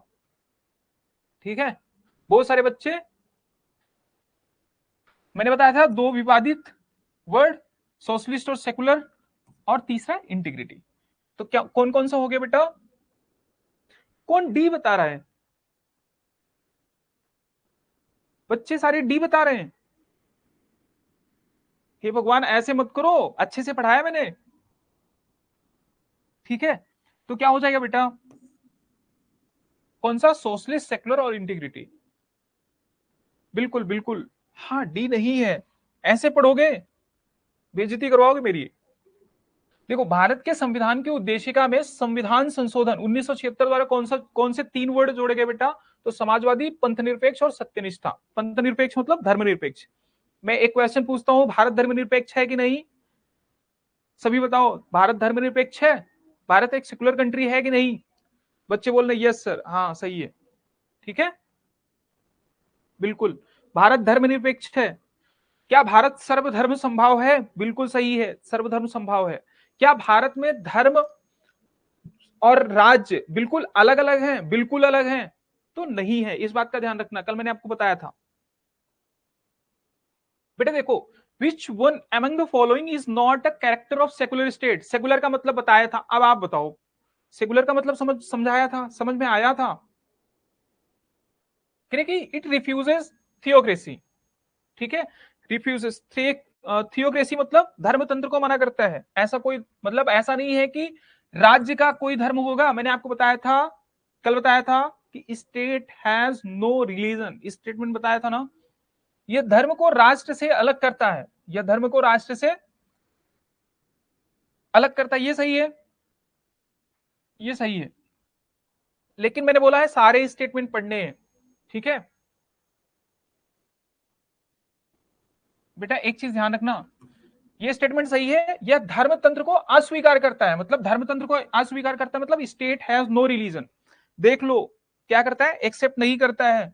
ठीक है। बहुत सारे बच्चे, मैंने बताया था दो विवादित वर्ड, सोशलिस्ट और सेकुलर, और तीसरा इंटीग्रिटी। तो क्या कौन कौन सा हो गया बेटा? कौन डी बता रहा है? बच्चे सारे डी बता रहे हैं। हे भगवान, ऐसे मत करो, अच्छे से पढ़ाया मैंने, ठीक है। तो क्या हो जाएगा बेटा? कौन सा? सोशलिस्ट, सेकुलर और इंटीग्रिटी। बिल्कुल बिल्कुल, हाँ, डी नहीं है। ऐसे पढ़ोगे बेइज्जती करवाओगे मेरी। देखो, भारत के संविधान की उद्देशिका में संविधान संशोधन 1976 द्वारा कौन से तीन वर्ड जोड़े गए बेटा? तो समाजवादी, पंथनिरपेक्ष और सत्यनिष्ठा। पंथनिरपेक्ष मतलब धर्मनिरपेक्ष। मैं एक क्वेश्चन पूछता हूं, भारत धर्मनिरपेक्ष है कि नहीं? सभी बताओ, भारत धर्मनिरपेक्ष है? भारत एक सेकुलर कंट्री है कि नहीं? बच्चे बोल रहे यस सर, हाँ सही है, ठीक है, बिल्कुल, भारत धर्मनिरपेक्ष है। क्या भारत सर्वधर्म संभाव है? बिल्कुल सही है, सर्वधर्म संभाव है। क्या भारत में धर्म और राज्य बिल्कुल अलग अलग हैं? बिल्कुल अलग हैं, तो नहीं है, इस बात का ध्यान रखना, कल मैंने आपको बताया था। बेटा देखो, which one among the following is not a character of secular state? Secular का मतलब बताया था, अब आप बताओ, सेकुलर का मतलब समझाया था, समझ में आया था कि इट रिफ्यूजेस थियोक्रेसी, ठीक है, रिफ्यूजेस थियोक्रेसी मतलब धर्मतंत्र को मना करता है। ऐसा कोई मतलब ऐसा नहीं है कि राज्य का कोई धर्म होगा। मैंने आपको बताया था, कल बताया था कि state has no religion, statement बताया था ना, यह धर्म को राष्ट्र से अलग करता है, यह धर्म को राष्ट्र से अलग करता है, ये सही है। ये सही है, लेकिन मैंने बोला है सारे स्टेटमेंट पढ़ने हैं, ठीक है बेटा। एक चीज ध्यान रखना, ये स्टेटमेंट सही है, यह धर्मतंत्र को अस्वीकार करता है, मतलब धर्मतंत्र को अस्वीकार करता है मतलब स्टेट हैज नो रिलीजन। देख लो क्या करता है, एक्सेप्ट नहीं करता है।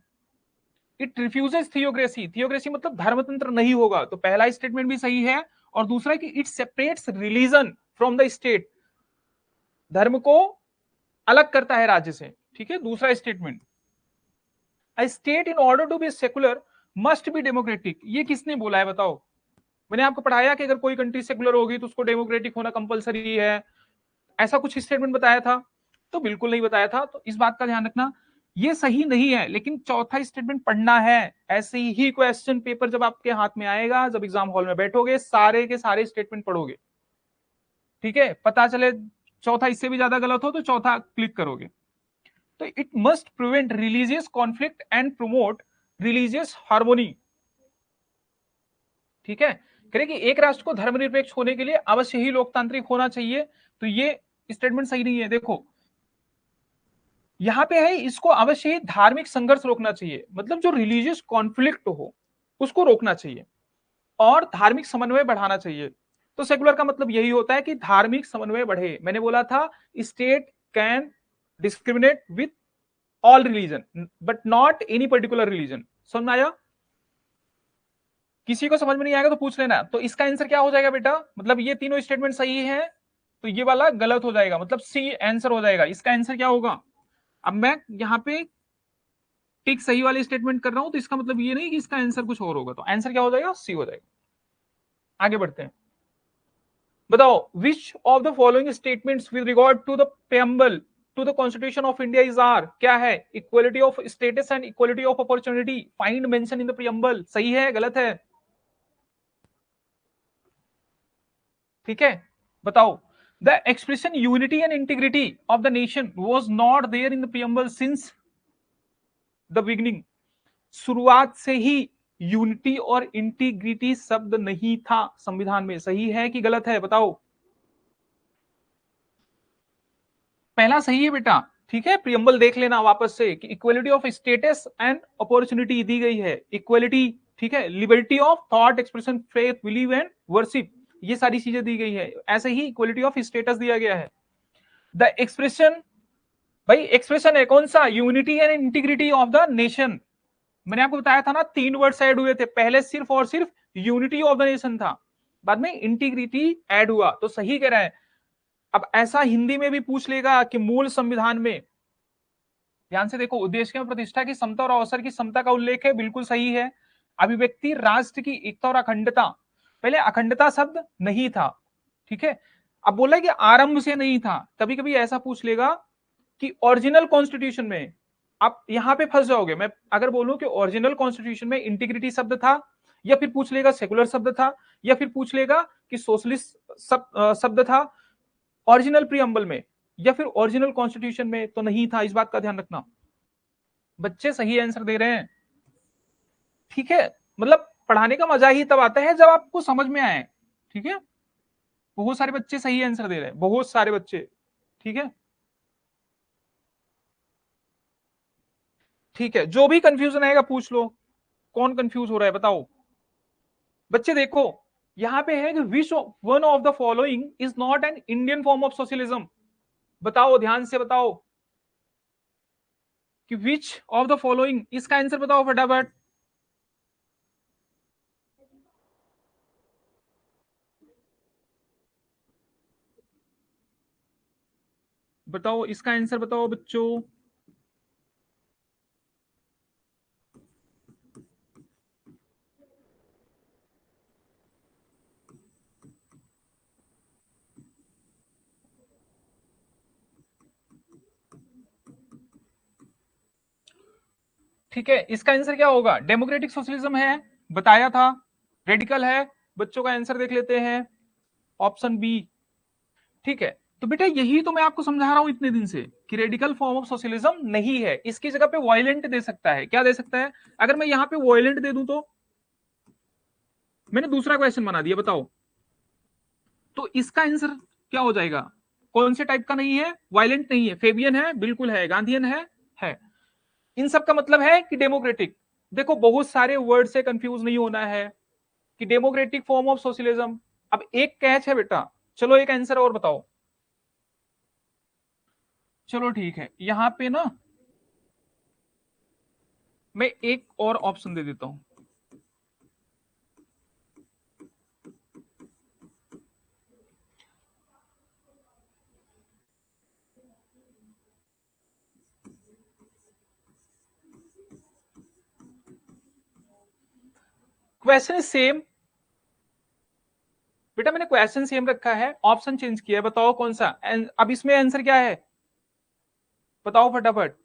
इट रिफ्यूजेस थियोक्रेसी, थियोक्रेसी मतलब धर्मतंत्र नहीं होगा, तो पहला स्टेटमेंट भी सही है। और दूसरा कि it separates religion from the state, धर्म को अलग करता है राज्य से, ठीक है दूसरा statement. A state in order to be secular must be democratic, ये किसने बोला है बताओ? मैंने आपको पढ़ाया कि अगर कोई कंट्री सेकुलर होगी तो उसको डेमोक्रेटिक होना कंपलसरी है, ऐसा कुछ स्टेटमेंट बताया था? तो बिल्कुल नहीं बताया था, तो इस बात का ध्यान रखना, ये सही नहीं है। लेकिन चौथा स्टेटमेंट पढ़ना है, ऐसे ही क्वेश्चन पेपर जब आपके हाथ में आएगा, जब एग्जाम हॉल में बैठोगे, सारे के सारे स्टेटमेंट पढ़ोगे, ठीक है, पता चले चौथा इससे भी ज्यादा गलत हो तो चौथा क्लिक करोगे। तो it must prevent religious conflict and promote religious harmony, ठीक है। कह रहे कि एक राष्ट्र को धर्मनिरपेक्ष होने के लिए अवश्य ही लोकतांत्रिक होना चाहिए, तो ये स्टेटमेंट सही नहीं है। देखो यहां पे है, इसको अवश्य ही धार्मिक संघर्ष रोकना चाहिए, मतलब जो रिलीजियस कॉन्फ्लिक्ट हो उसको रोकना चाहिए और धार्मिक समन्वय बढ़ाना चाहिए। तो सेकुलर का मतलब यही होता है कि धार्मिक समन्वय बढ़े। मैंने बोला था state can discriminate with all religion but not any particular religion. समझ में आया? किसी को समझ में नहीं आएगा तो पूछ लेना। तो इसका आंसर क्या हो जाएगा बेटा, मतलब ये तीनों स्टेटमेंट सही है तो ये वाला गलत हो जाएगा, मतलब सी आंसर हो जाएगा। इसका आंसर क्या होगा? अब मैं यहाँ पे टिक सही वाले स्टेटमेंट कर रहा हूं तो इसका मतलब ये नहीं कि इसका आंसर कुछ और होगा, तो आंसर क्या हो जाएगा? सी हो जाएगा। आगे बढ़ते हैं, बताओ which of the following statements with regard to the preamble to the constitution of India is are, क्या है? Equality of status and equality of opportunity find mention in the preamble, सही है गलत है? ठीक है बताओ। The expression unity and integrity of the nation was not there in the preamble since the beginning, शुरुआत से ही यूनिटी और इंटीग्रिटी शब्द नहीं था संविधान में, सही है कि गलत है बताओ? पहला सही है बेटा, ठीक है। प्रियम्बल देख लेना वापस से कि equality of status and opportunity दी गई है, इक्वलिटी, ठीक है, liberty of thought expression faith believe and worship, ये सारी चीजें दी गई है। ऐसे ही इक्वलिटी ऑफ स्टेटस दिया गया है। द एक्सप्रेशन, भाई एक्सप्रेशन है कौन सा? Unity and integrity of the nation. मैंने आपको बताया था ना, तीन वर्ड्स ऐड हुए थे, पहले सिर्फ और सिर्फ यूनिटी ऑफ द नेशन था, बाद में इंटीग्रिटी ऐड हुआ, तो सही कह रहा है। अब ऐसा हिंदी में भी पूछ लेगा कि मूल संविधान में, ध्यान से देखो, उद्देश्य में प्रतिष्ठा की समता और अवसर की समता का उल्लेख है, बिल्कुल सही है। अभिव्यक्ति राष्ट्र की एकता और अखंडता, पहले अखंडता शब्द नहीं था, ठीक है। अब बोला कि आरंभ से नहीं था, कभी कभी ऐसा पूछ लेगा कि ओरिजिनल कॉन्स्टिट्यूशन में, आप यहां पे फंस जाओगे। मैं अगर बोलूं कि ओरिजिनल कॉन्स्टिट्यूशन में इंटीग्रिटी शब्द था, या फिर पूछ लेगा सेकुलर शब्द था, या फिर पूछ लेगा कि सोशलिस्ट शब्द था ओरिजिनल प्रीअम्बल में, या फिर ओरिजिनल कॉन्स्टिट्यूशन में, तो नहीं था, इस बात का ध्यान रखना। बच्चे सही आंसर दे रहे हैं, ठीक है। मतलब पढ़ाने का मजा ही तब आता है जब आपको समझ में आए, ठीक है। बहुत सारे बच्चे सही आंसर दे रहे हैं, बहुत सारे बच्चे, ठीक है। ठीक है, जो भी कंफ्यूजन आएगा पूछ लो, कौन कंफ्यूज हो रहा है बताओ? बच्चे देखो यहां पे है कि which one of the following is not an Indian form of socialism, बताओ ध्यान से बताओ कि विच ऑफ द फॉलोइंग, इसका आंसर बताओ फटाफट। बताओ इसका आंसर बताओ बच्चों। ठीक है, इसका आंसर क्या होगा? डेमोक्रेटिक सोशलिज्म है, बताया था। रेडिकल है, बच्चों का आंसर देख लेते हैं, ऑप्शन बी, ठीक है। तो बेटा यही तो मैं आपको समझा रहा हूं इतने दिन से कि रेडिकल फॉर्म ऑफ सोशलिज्म नहीं है, इसकी जगह पे वायलेंट दे सकता है। क्या दे सकता है? अगर मैं यहां पे वायलेंट दे दूं तो मैंने दूसरा क्वेश्चन बना दिया, बताओ तो इसका आंसर क्या हो जाएगा? कौन से टाइप का नहीं है? वायलेंट नहीं है। फेबियन है, बिल्कुल है। गांधीयन है। इन सब का मतलब है कि डेमोक्रेटिक। देखो बहुत सारे वर्ड से कंफ्यूज नहीं होना है कि डेमोक्रेटिक फॉर्म ऑफ सोशलिज्म। अब एक कैच है बेटा, चलो एक आंसर और बताओ। चलो ठीक है, यहां पे ना मैं एक और ऑप्शन दे देता हूं। क्वेश्चन सेम बेटा, मैंने क्वेश्चन सेम रखा है, ऑप्शन चेंज किया है। बताओ कौन सा। अब इसमें आंसर क्या है बताओ फटाफट।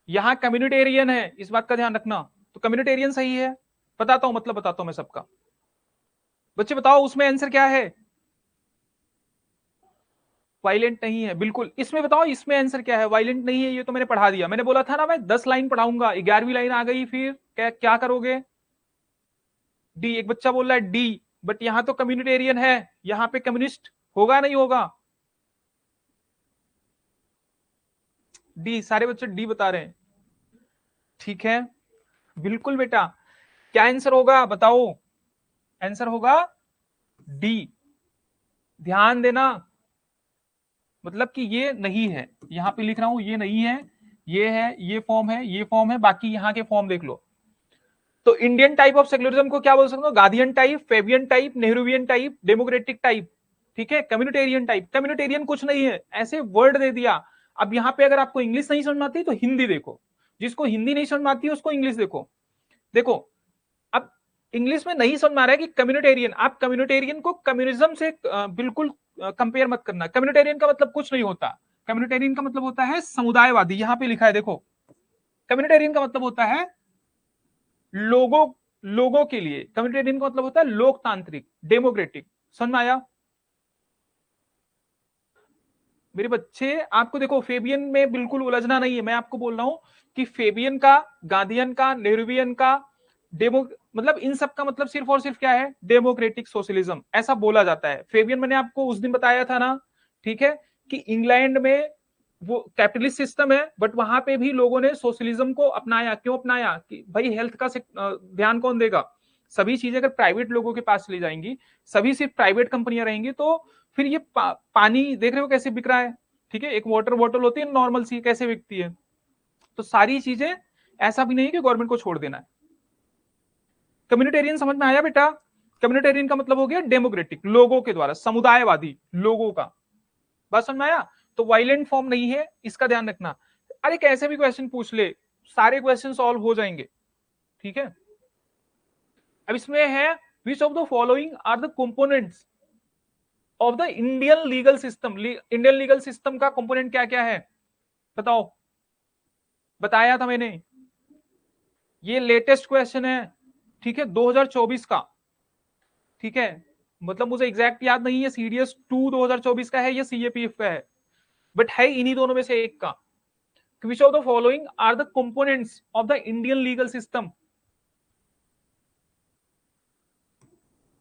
यहां कम्युनिटेरियन है, इस बात का ध्यान रखना। तो कम्युनिटेरियन सही है। बताता हूं, मतलब बताता हूं मैं सबका। बच्चे बताओ उसमें आंसर क्या है। वायलेंट नहीं है, बिल्कुल। इसमें बताओ इसमें आंसर क्या है। वायलेंट नहीं है, ये तो मैंने पढ़ा दिया। मैंने बोला था ना मैं 10 लाइन पढ़ाऊंगा, 11वीं लाइन आ गई, फिर क्या करोगे। डी, एक बच्चा बोल रहा है डी, बट यहां तो कम्युनिटेरियन है, यहां पे कम्युनिस्ट होगा नहीं होगा। डी, सारे बच्चे डी बता रहे हैं। ठीक है, बिल्कुल बेटा। क्या आंसर होगा बताओ। आंसर होगा डी। ध्यान देना, मतलब कि ये नहीं है। यहां पे लिख रहा हूं ये नहीं है, ये है, ये फॉर्म है, ये फॉर्म है, बाकी यहां के फॉर्म देख लो। तो इंडियन टाइप ऑफ सेक्युलरिज्म को क्या बोल सकते हो? Gandhian type, Fabian type, Nehruvian type, democratic type. ठीक है, कम्युनिटेरियन टाइप। कम्युनिटेरियन कुछ नहीं है, ऐसे वर्ड दे दिया। अब यहाँ पे अगर आपको इंग्लिश नहीं समझ में आती तो हिंदी देखो, जिसको हिंदी नहीं समझ में आती है उसको इंग्लिश देखो। देखो अब इंग्लिश में नहीं समझ में आ रहा है कि कम्युनिटेरियन, आप कम्युनिटेरियन को कम्युनिज्म से बिल्कुल कंपेयर मत करना। कम्युनिटेरियन का मतलब कुछ नहीं होता। कम्युनिटेरियन का मतलब होता है समुदायवादी। यहां पे लिखा है देखो, कम्युनिटेरियन का मतलब होता है लोगों लोगों के लिए। कम्युनिटेरियन का मतलब होता है लोकतांत्रिक, डेमोक्रेटिक। समझ में आया मेरे बच्चे? आपको देखो फेबियन में बिल्कुल उलझना नहीं है। मैं आपको बोल रहा हूं कि फेबियन का, गांधीयन का, नेहरूवियन का, डेमो मतलब इन सब का मतलब सिर्फ और सिर्फ क्या है? डेमोक्रेटिक सोशलिज्म, ऐसा बोला जाता है। फेबियन मैंने आपको उस दिन बताया था ना, ठीक है, कि इंग्लैंड में वो कैपिटलिस्ट सिस्टम है, बट वहां पे भी लोगों ने सोशलिज्म को अपनाया। क्यों अपनाया? कि भाई हेल्थ का ध्यान कौन देगा? सभी चीजें अगर प्राइवेट लोगों के पास चली जाएंगी, सभी सिर्फ प्राइवेट कंपनियां रहेंगी, तो फिर ये पानी देख रहे हो कैसे बिक रहा है। ठीक है, एक वाटर बॉटल होती है नॉर्मल सी, कैसे बिकती है। तो सारी चीजें, ऐसा भी नहीं है कि गवर्नमेंट को छोड़ देना है। कम्युनिटेरियन समझ में आया बेटा? कम्युनिटेरियन का मतलब हो गया डेमोक्रेटिक, लोगों के द्वारा, समुदायवादी, लोगों का। बात समझ में आया? तो वायलेंट फॉर्म नहीं है, इसका ध्यान रखना। अरे कैसे भी क्वेश्चन पूछ ले, सारे क्वेश्चन सॉल्व हो जाएंगे। ठीक है, अब इसमें है which of the following are the components of the Indian legal system. Indian legal system का कंपोनेंट क्या क्या है बताओ। बताया था मैंने, ये लेटेस्ट क्वेश्चन है। ठीक है, 2024 का। ठीक है, मतलब मुझे एग्जैक्ट याद नहीं है सीडीएस 2 2024 का है या सीएपीएफ का है, बट है इन्हीं दोनों में से एक का। Which of the following are the components of the Indian legal system.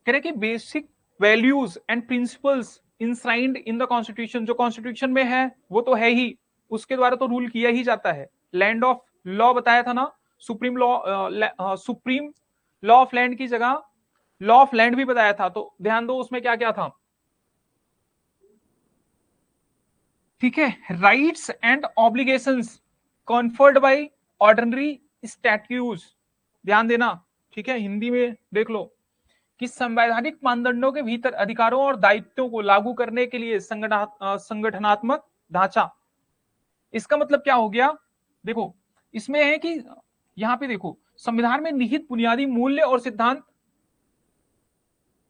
कह रहे कि basic values and principles enshrined in the constitution. जो कॉन्स्टिट्यूशन में है वो तो है ही, उसके द्वारा तो रूल किया ही जाता है। लैंड ऑफ लॉ बताया था ना, supreme law, supreme law of land की जगह लॉ ऑफ लैंड भी बताया था। तो ध्यान दो उसमें क्या क्या था। ठीक है, rights and obligations conferred by ordinary statutes. ध्यान देना, ठीक है, हिंदी में देख लो कि संवैधानिक मानदंडों के भीतर अधिकारों और दायित्वों को लागू करने के लिए संगठनात्मक ढांचा। इसका मतलब क्या हो गया? देखो इसमें है कि यहां पे देखो, संविधान में निहित बुनियादी मूल्य और सिद्धांत।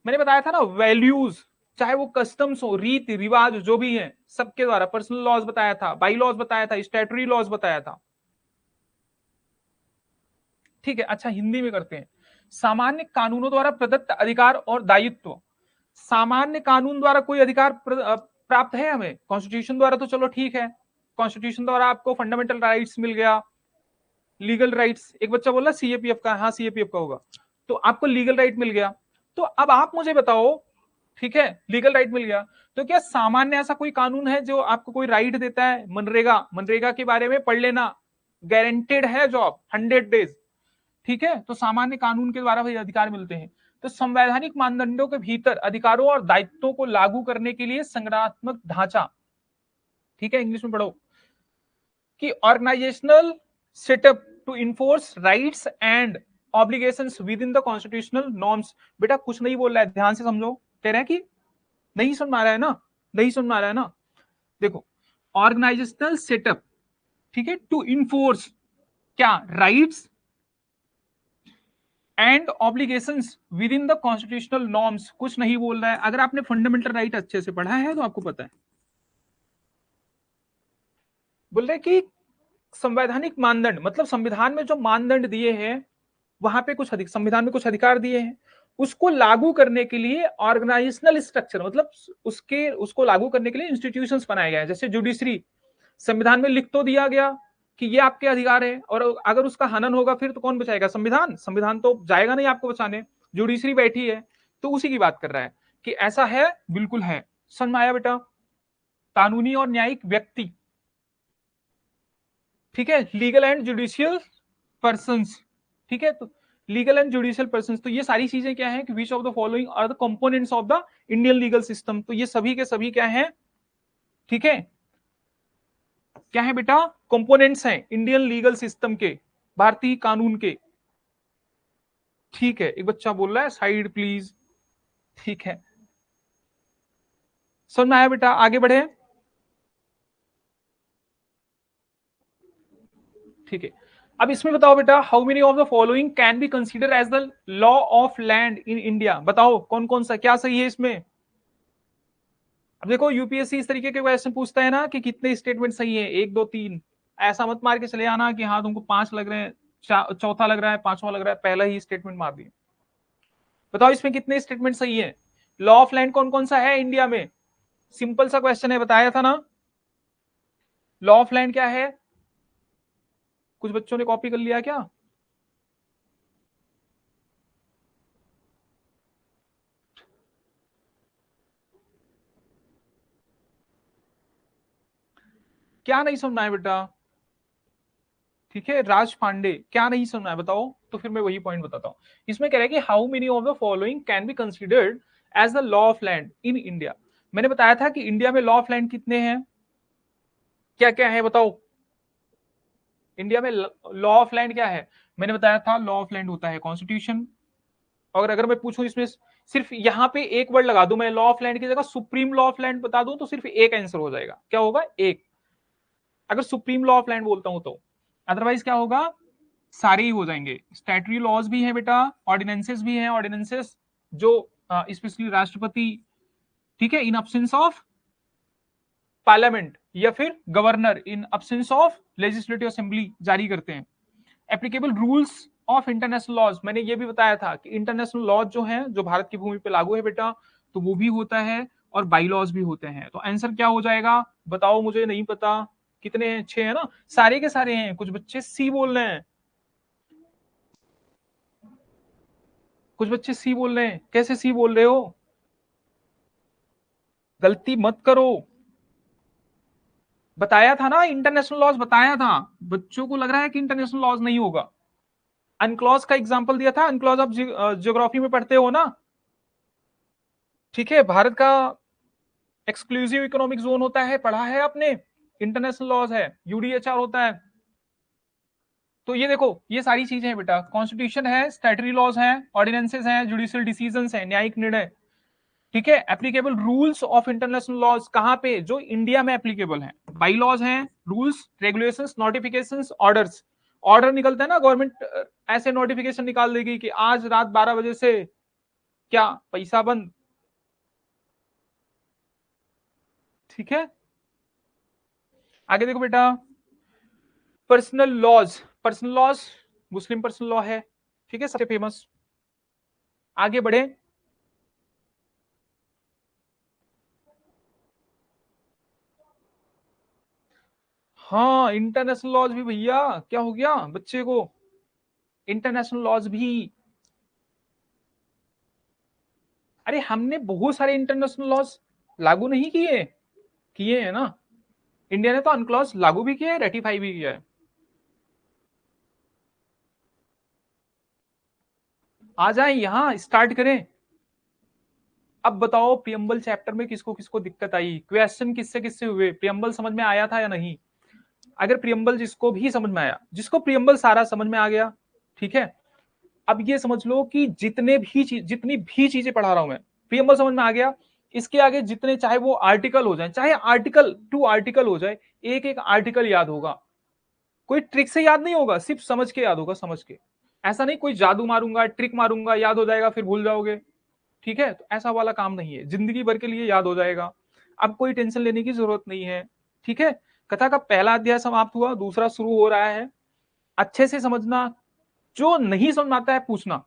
मैंने बताया था ना वैल्यूज, चाहे वो कस्टम्स हो, रीति रिवाज जो भी है, सबके द्वारा। पर्सनल लॉज बताया था, बाई लॉज बताया था, स्टैट्यूटरी लॉज बताया था। ठीक है, अच्छा हिंदी में करते हैं। सामान्य कानूनों द्वारा प्रदत्त अधिकार और दायित्व। सामान्य कानून द्वारा कोई अधिकार प्राप्त है हमें? कॉन्स्टिट्यूशन द्वारा तो चलो ठीक है, कॉन्स्टिट्यूशन द्वारा आपको फंडामेंटल राइट्स मिल गया, लीगल राइट्स। एक बच्चा बोला सीएपीएफ का, हाँ सीएपीएफ का होगा, तो आपको लीगल राइट मिल गया। तो अब आप मुझे बताओ ठीक है, लीगल राइट मिल गया। तो क्या सामान्य ऐसा कोई कानून है जो आपको कोई राइट देता है? मनरेगा, मनरेगा के बारे में पढ़ लेना, गारंटेड है जॉब 100 डेज। ठीक है, तो सामान्य कानून के द्वारा भाई अधिकार मिलते हैं। तो संवैधानिक मानदंडों के भीतर अधिकारों और दायित्वों को लागू करने के लिए संगठनात्मक ढांचा, ठीक है, इंग्लिश में पढ़ो, कि organisational setup to enforce rights and obligations within the constitutional norms. बेटा कुछ नहीं बोल रहा है, ध्यान से समझो, कह रहे हैं कि नहीं समझ में आ रहा है ना, नहीं समझ में आ रहा है ना। देखो, ऑर्गेनाइजेशनल सेटअप, ठीक है, टू इन्फोर्स क्या, rights and obligations within the constitutional norms, कुछ नहीं बोल रहा है। अगर आपने फंडामेंटल राइट अच्छे से पढ़ा है तो आपको पता है। बोल रहे कि संवैधानिक मानदंड मतलब संविधान में जो मानदंड दिए हैं, वहां पे कुछ अधिक संविधान में कुछ अधिकार दिए हैं, उसको लागू करने के लिए ऑर्गेनाइजेशनल स्ट्रक्चर मतलब उसको लागू करने के लिए इंस्टीट्यूशंस बनाए गए हैं। जैसे जुडिशरी, संविधान में लिख तो दिया गया कि ये आपके अधिकार है, और अगर उसका हनन होगा फिर तो कौन बचाएगा? संविधान, संविधान तो जाएगा नहीं आपको बचाने, जुडिशरी बैठी है। तो उसी की बात कर रहा है कि ऐसा है, बिल्कुल है। समझ में आया बेटा? कानूनी और न्यायिक व्यक्ति, ठीक है, लीगल एंड जुडिशियल पर्संस, ठीक है, तो लीगल एंड जुडिशियल पर्संस, तो ये सारी चीजें क्या है कि which of the following are the components of the Indian legal system. तो ये सभी के सभी क्या है, ठीक है, क्या है बेटा? कंपोनेंट्स हैं इंडियन लीगल सिस्टम के, भारतीय कानून के। ठीक है, एक बच्चा बोल रहा है साइड प्लीज। ठीक है, समझ में आया बेटा? आगे बढ़े। ठीक है, अब इसमें बताओ बेटा, how many of the following can be consider as the law of land in India? बताओ कौन कौन सा क्या सही है इसमें। अब देखो, यूपीएससी इस तरीके के क्वेश्चन पूछता है ना कि कितने स्टेटमेंट सही है, एक दो तीन, ऐसा मत मार के चले आना कि हाँ तुमको पांच लग रहे हैं, चौथा लग रहा है, पांचवा लग रहा है, पहला ही स्टेटमेंट मार दिए। बताओ इसमें कितने स्टेटमेंट सही है। लॉ ऑफ लैंड कौन कौन सा है इंडिया में? सिंपल सा क्वेश्चन है, बताया था ना। लॉ ऑफ लैंड क्या है? कुछ बच्चों ने कॉपी कर लिया क्या? क्या नहीं सुनना है बेटा? ठीक है, राज पांडे, क्या नहीं सुनना है बताओ, तो फिर मैं वही पॉइंट बताता हूं। इसमें कह रहा है कि how many of the following can be considered as the law of land in India. मैंने बताया था कि इंडिया में लॉ ऑफ लैंड कितने हैं, क्या क्या है बताओ। इंडिया में लॉ ऑफ लैंड क्या है? मैंने बताया था लॉ ऑफ लैंड होता है कॉन्स्टिट्यूशन। और अगर मैं पूछूं इसमें सिर्फ यहां पे एक वर्ड लगा दूं, मैं लॉ ऑफ लैंड की जगह सुप्रीम लॉ ऑफ लैंड बता दूं, तो सिर्फ एक आंसर हो जाएगा। क्या होगा? एक, अगर सुप्रीम लॉ ऑफ लैंड बोलता हूं तो। अदरवाइज क्या होगा? सारे ही हो जाएंगे। स्टैट्यूटरी लॉज भी है बेटा, ऑर्डिनेंसेस भी हैं, ऑर्डिनेंसेस जो स्पेशली राष्ट्रपति, ठीक है, इन अब्सेंस ऑफ पार्लियामेंट या फिर governor in absence of legislative assembly जारी करते हैं। Applicable rules of international laws, मैंने ये भी बताया था कि इंटरनेशनल लॉज जो है जो भारत की भूमि पे लागू है बेटा, तो वो भी होता है, और बाई लॉज भी होते हैं। तो आंसर क्या हो जाएगा बताओ, मुझे नहीं पता। कितने हैं? 6 है ना, सारे के सारे हैं। कुछ बच्चे सी बोल रहे हैं, कुछ बच्चे सी बोल रहे हैं। कैसे सी बोल रहे हो? गलती मत करो। बताया था ना इंटरनेशनल लॉज, बताया था। बच्चों को लग रहा है कि इंटरनेशनल लॉज नहीं होगा। अनक्लॉज का एग्जांपल दिया था, अनक्लॉज आप ज्योग्राफी में पढ़ते हो ना। ठीक है, भारत का एक्सक्लूसिव इकोनॉमिक जोन होता है, पढ़ा है आपने। इंटरनेशनल लॉज है, यूडीएचआर होता है। तो ये देखो, ये सारी चीजें हैं बेटा, कॉन्स्टिट्यूशन है, स्टैट्यूटरी लॉज है, ऑर्डिनेंसेस हैं, जुडिशियल डिसीजंस हैं, न्यायिक निर्णय। ठीक है, applicable rules of international laws कहां पे? जो इंडिया में एप्लीकेबल है। बाई लॉज हैं, rules, regulations, notifications, orders. Order निकलता है ना, गवर्नमेंट ऐसे नोटिफिकेशन निकाल देगी कि आज रात 12 बजे से क्या पैसा बंद। ठीक है, आगे देखो बेटा, पर्सनल लॉज, पर्सनल लॉज मुस्लिम पर्सनल लॉ है, ठीक है, सबसे फेमस। आगे बढ़े। हाँ, इंटरनेशनल लॉज भी भैया, क्या हो गया बच्चे को? इंटरनेशनल लॉज भी अरे हमने बहुत सारे इंटरनेशनल लॉज लागू नहीं किए, किए हैं ना। इंडिया ने तो अनक्लॉज लागू भी किया है, रेटिफाई भी किया है। आ जाए यहां स्टार्ट करें। अब बताओ प्रियम्बल चैप्टर में किसको किसको दिक्कत आई, क्वेश्चन किससे किससे हुए, प्रियम्बल समझ में आया था या नहीं। अगर प्रियम्बल जिसको भी समझ में आया, जिसको प्रियम्बल सारा समझ में आ गया, ठीक है, अब ये समझ लो कि जितनी भी चीजें पढ़ा रहा हूं मैं, प्रियम्बल समझ में आ गया, इसके आगे जितने चाहे वो आर्टिकल हो जाए, चाहे आर्टिकल टू आर्टिकल हो जाए, एक एक आर्टिकल याद होगा। कोई ट्रिक से याद नहीं होगा, सिर्फ समझ के याद होगा, समझ के। ऐसा नहीं कोई जादू मारूंगा ट्रिक मारूंगा याद हो जाएगा फिर भूल जाओगे, ठीक है, तो ऐसा वाला काम नहीं है, जिंदगी भर के लिए याद हो जाएगा। अब कोई टेंशन लेने की जरूरत नहीं है, ठीक है। कथा का पहला अध्याय समाप्त हुआ, दूसरा शुरू हो रहा है। अच्छे से समझना, जो नहीं समझ में आता है पूछना।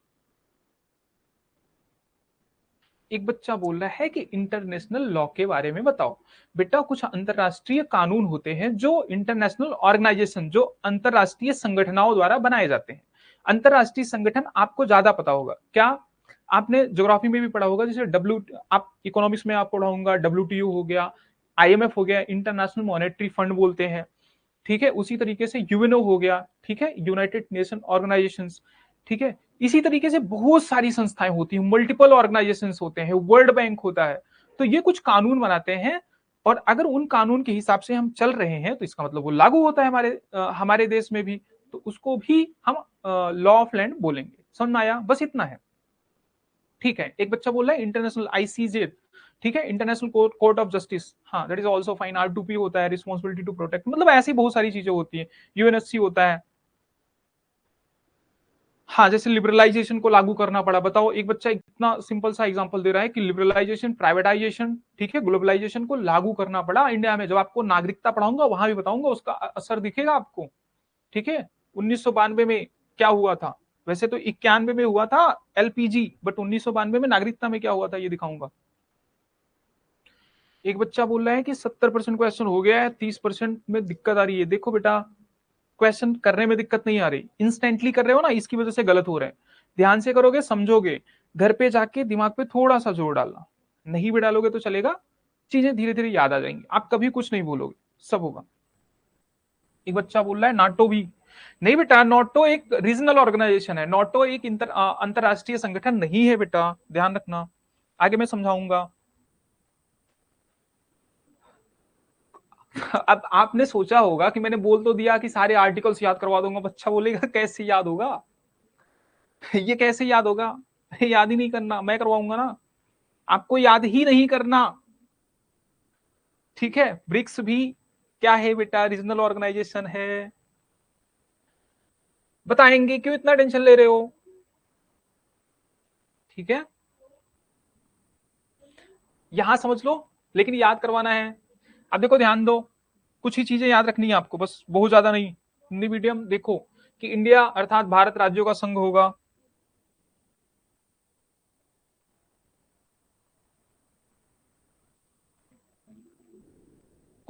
एक बच्चा बोल रहा है कि इंटरनेशनल लॉ के बारे में बताओ। बेटा कुछ अंतरराष्ट्रीय कानून होते हैं जो इंटरनेशनल ऑर्गेनाइजेशन, जो अंतरराष्ट्रीय संगठनों द्वारा बनाए जाते हैं। अंतरराष्ट्रीय संगठन आपको ज्यादा पता होगा क्या, आपने ज्योग्राफी में भी पढ़ा होगा, जैसे डब्ल्यू, आप इकोनॉमिक्स में आप पढ़ाऊंगा, WTO हो गया, IMF हो गया, इंटरनेशनल मॉनेटरी फंड बोलते हैं, ठीक है। उसी तरीके से यूएनओ हो गया, ठीक है, यूनाइटेड नेशन ऑर्गेनाइजेशन, ठीक है। इसी तरीके से बहुत सारी संस्थाएं होती हैं, मल्टीपल ऑर्गेनाइजेशंस होते हैं, वर्ल्ड बैंक होता है। तो ये कुछ कानून बनाते हैं, और अगर उन कानून के हिसाब से हम चल रहे हैं तो इसका मतलब वो लागू होता है हमारे देश में भी, तो उसको भी हम लॉ ऑफ लैंड बोलेंगे। समझ में आया, बस इतना है, ठीक है। एक बच्चा बोल रहा है इंटरनेशनल ICJ, ठीक है, इंटरनेशनल कोर्ट ऑफ जस्टिस, हाँ that is also fine. R2P होता है, रिस्पॉन्सिबिलिटी टू प्रोटेक्ट, मतलब ऐसी बहुत सारी चीजें होती है। UNSC होता है। हाँ, जैसे लिबरलाइजेशन को लागू करना पड़ा, बताओ एक बच्चा इतना सिंपल सा एग्जांपल दे रहा है कि लिबरलाइजेशन, प्राइवेटाइजेशन, ठीक है, ग्लोबलाइजेशन को लागू करना पड़ा इंडिया में। जब आपको नागरिकता पढ़ाऊंगा वहां भी बताऊंगा, उसका असर दिखेगा आपको, ठीक है। 1992 में क्या हुआ था, वैसे तो 91 में हुआ था LPG, बट 1992 में नागरिकता में क्या हुआ था ये दिखाऊंगा। एक बच्चा बोल रहा है कि 70% क्वेश्चन हो गया है, 30% में दिक्कत आ रही है। देखो बेटा, क्वेश्चन करने में दिक्कत नहीं आ रही, इंस्टेंटली कर रहे हो ना, इसकी वजह से गलत हो रहा है। ध्यान से करोगे, समझोगे, घर पे जाके दिमाग पे थोड़ा सा जोर डालना, नहीं भी डालोगे तो चलेगा, चीजें धीरे धीरे याद आ जाएंगी, आप कभी कुछ नहीं भूलोगे, सब होगा। एक बच्चा बोल रहा है नाटो भी, नहीं बेटा, नाटो एक रीजनल ऑर्गेनाइजेशन है, नाटो एक अंतरराष्ट्रीय संगठन नहीं है बेटा, ध्यान रखना, आगे मैं समझाऊंगा। अब आपने सोचा होगा कि मैंने बोल तो दिया कि सारे आर्टिकल्स याद करवा दूंगा, बच्चा बोलेगा कैसे याद होगा, ये कैसे याद होगा, याद ही नहीं करना, मैं करवाऊंगा ना, आपको याद ही नहीं करना, ठीक है। ब्रिक्स भी क्या है बेटा, रीजनल ऑर्गेनाइजेशन है, बताएंगे, क्यों इतना टेंशन ले रहे हो, ठीक है। यहां समझ लो, लेकिन याद करवाना है। अब देखो ध्यान दो, कुछ ही चीजें याद रखनी है आपको, बस बहुत ज्यादा नहीं। हिंदी मीडियम देखो कि इंडिया अर्थात भारत राज्यों का संघ होगा,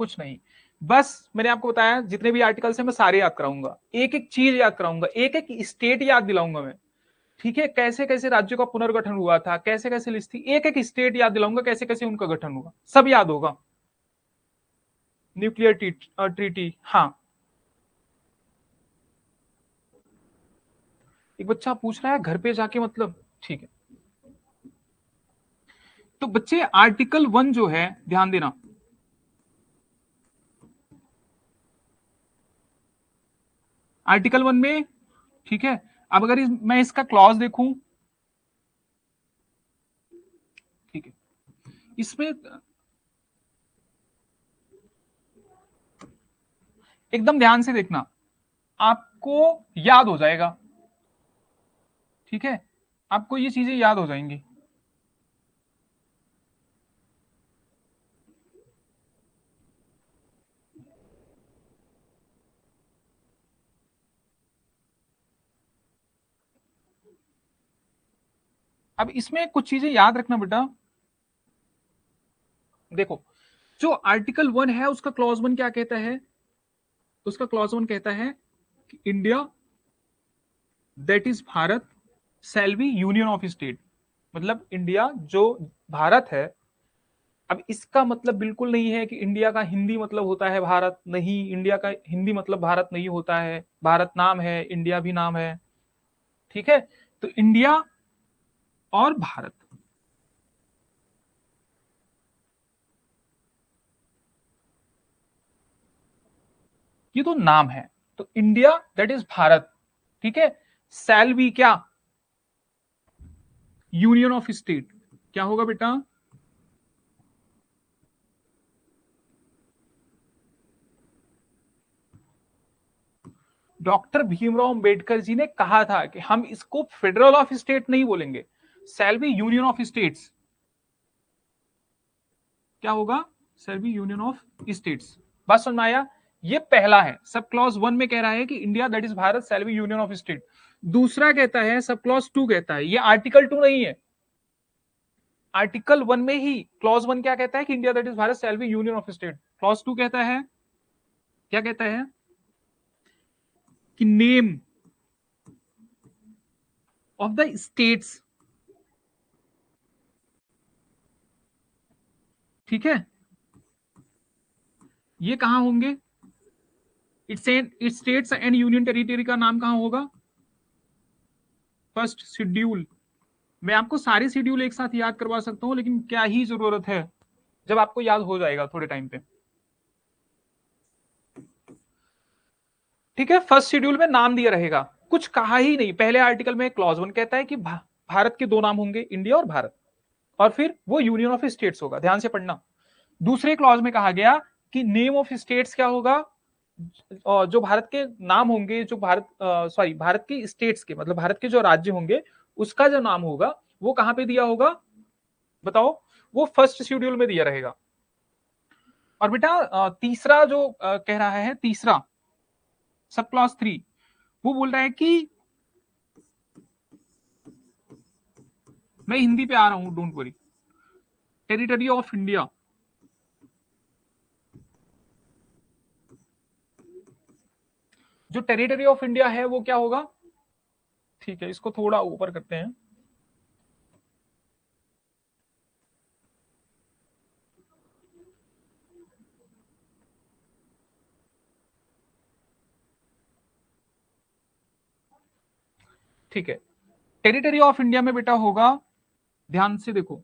कुछ नहीं, बस मैंने आपको बताया जितने भी आर्टिकल्स हैं मैं सारे याद कराऊंगा, एक एक चीज याद कराऊंगा, एक एक स्टेट याद दिलाऊंगा मैं, ठीक है। कैसे कैसे राज्यों का पुनर्गठन हुआ था, कैसे कैसे लिस्ट थी, एक एक स्टेट याद दिलाऊंगा, कैसे कैसे उनका गठन हुआ, सब याद होगा। न्यूक्लियर ट्रीटी, हाँ। एक बच्चा पूछ रहा है घर पे जाके मतलब, ठीक है। तो बच्चे आर्टिकल 1 जो है, ध्यान देना, आर्टिकल 1 में, ठीक है। अब अगर मैं इसका क्लॉज देखूं, ठीक है, इसमें एकदम ध्यान से देखना, आपको याद हो जाएगा, ठीक है, आपको ये चीजें याद हो जाएंगी। अब इसमें कुछ चीजें याद रखना बेटा, देखो, जो आर्टिकल 1 है उसका क्लॉज 1 क्या कहता है, उसका क्लॉज 1 कहता है कि India, that is Bharat, shall be union of state, मतलब इंडिया जो भारत है, अब इसका मतलब बिल्कुल नहीं है कि इंडिया का हिंदी मतलब होता है भारत, नहीं, इंडिया का हिंदी मतलब भारत नहीं होता है। भारत नाम है, इंडिया भी नाम है, ठीक है। तो इंडिया और भारत, ये तो नाम है। तो इंडिया दैट इज भारत, ठीक है। शैल बी क्या, यूनियन ऑफ स्टेट, क्या होगा बेटा, डॉक्टर भीमराव अंबेडकर जी ने कहा था कि हम इसको फेडरल ऑफ स्टेट नहीं बोलेंगे, शैल बी यूनियन ऑफ स्टेट्स। क्या होगा, शैल बी यूनियन ऑफ स्टेट्स। बात समझ में आया। ये पहला है, सब क्लॉज 1 में कह रहा है कि India that is Bharat shall be union of state. दूसरा कहता है, सब क्लॉज 2 कहता है, ये आर्टिकल 2 नहीं है, आर्टिकल 1 में ही क्लॉज 1 क्या कहता है कि India that is Bharat shall be union of state. Clause 2 कहता है, क्या कहता है कि नेम ऑफ द स्टेट्स, ठीक है, ये कहां होंगे, it's states and union territory का नाम कहां होगा, फर्स्ट शेड्यूल। मैं आपको सारे शेड्यूल एक साथ याद करवा सकता हूं, लेकिन क्या ही जरूरत है, जब आपको याद हो जाएगा थोड़े टाइम पे, ठीक है। फर्स्ट शेड्यूल में नाम दिया रहेगा, कुछ कहा ही नहीं। पहले आर्टिकल में क्लॉज 1 कहता है कि भारत के दो नाम होंगे, इंडिया और भारत, और फिर वो यूनियन ऑफ स्टेट्स होगा, ध्यान से पढ़ना। दूसरे क्लॉज में कहा गया कि नेम ऑफ स्टेट्स क्या होगा, जो भारत के नाम होंगे, जो भारत सॉरी भारत के स्टेट्स के, मतलब भारत के जो राज्य होंगे, उसका जो नाम होगा वो कहां पे दिया होगा, बताओ, वो फर्स्ट शेड्यूल में दिया रहेगा। और बेटा तीसरा जो कह रहा है, तीसरा सब क्लॉज 3, वो बोल रहा है कि मैं हिंदी पे आ रहा हूं, don't worry, territory of India, जो टेरिटरी ऑफ इंडिया है वो क्या होगा, ठीक है, इसको थोड़ा ऊपर करते हैं, ठीक है। टेरिटरी ऑफ इंडिया में बेटा होगा, ध्यान से देखो,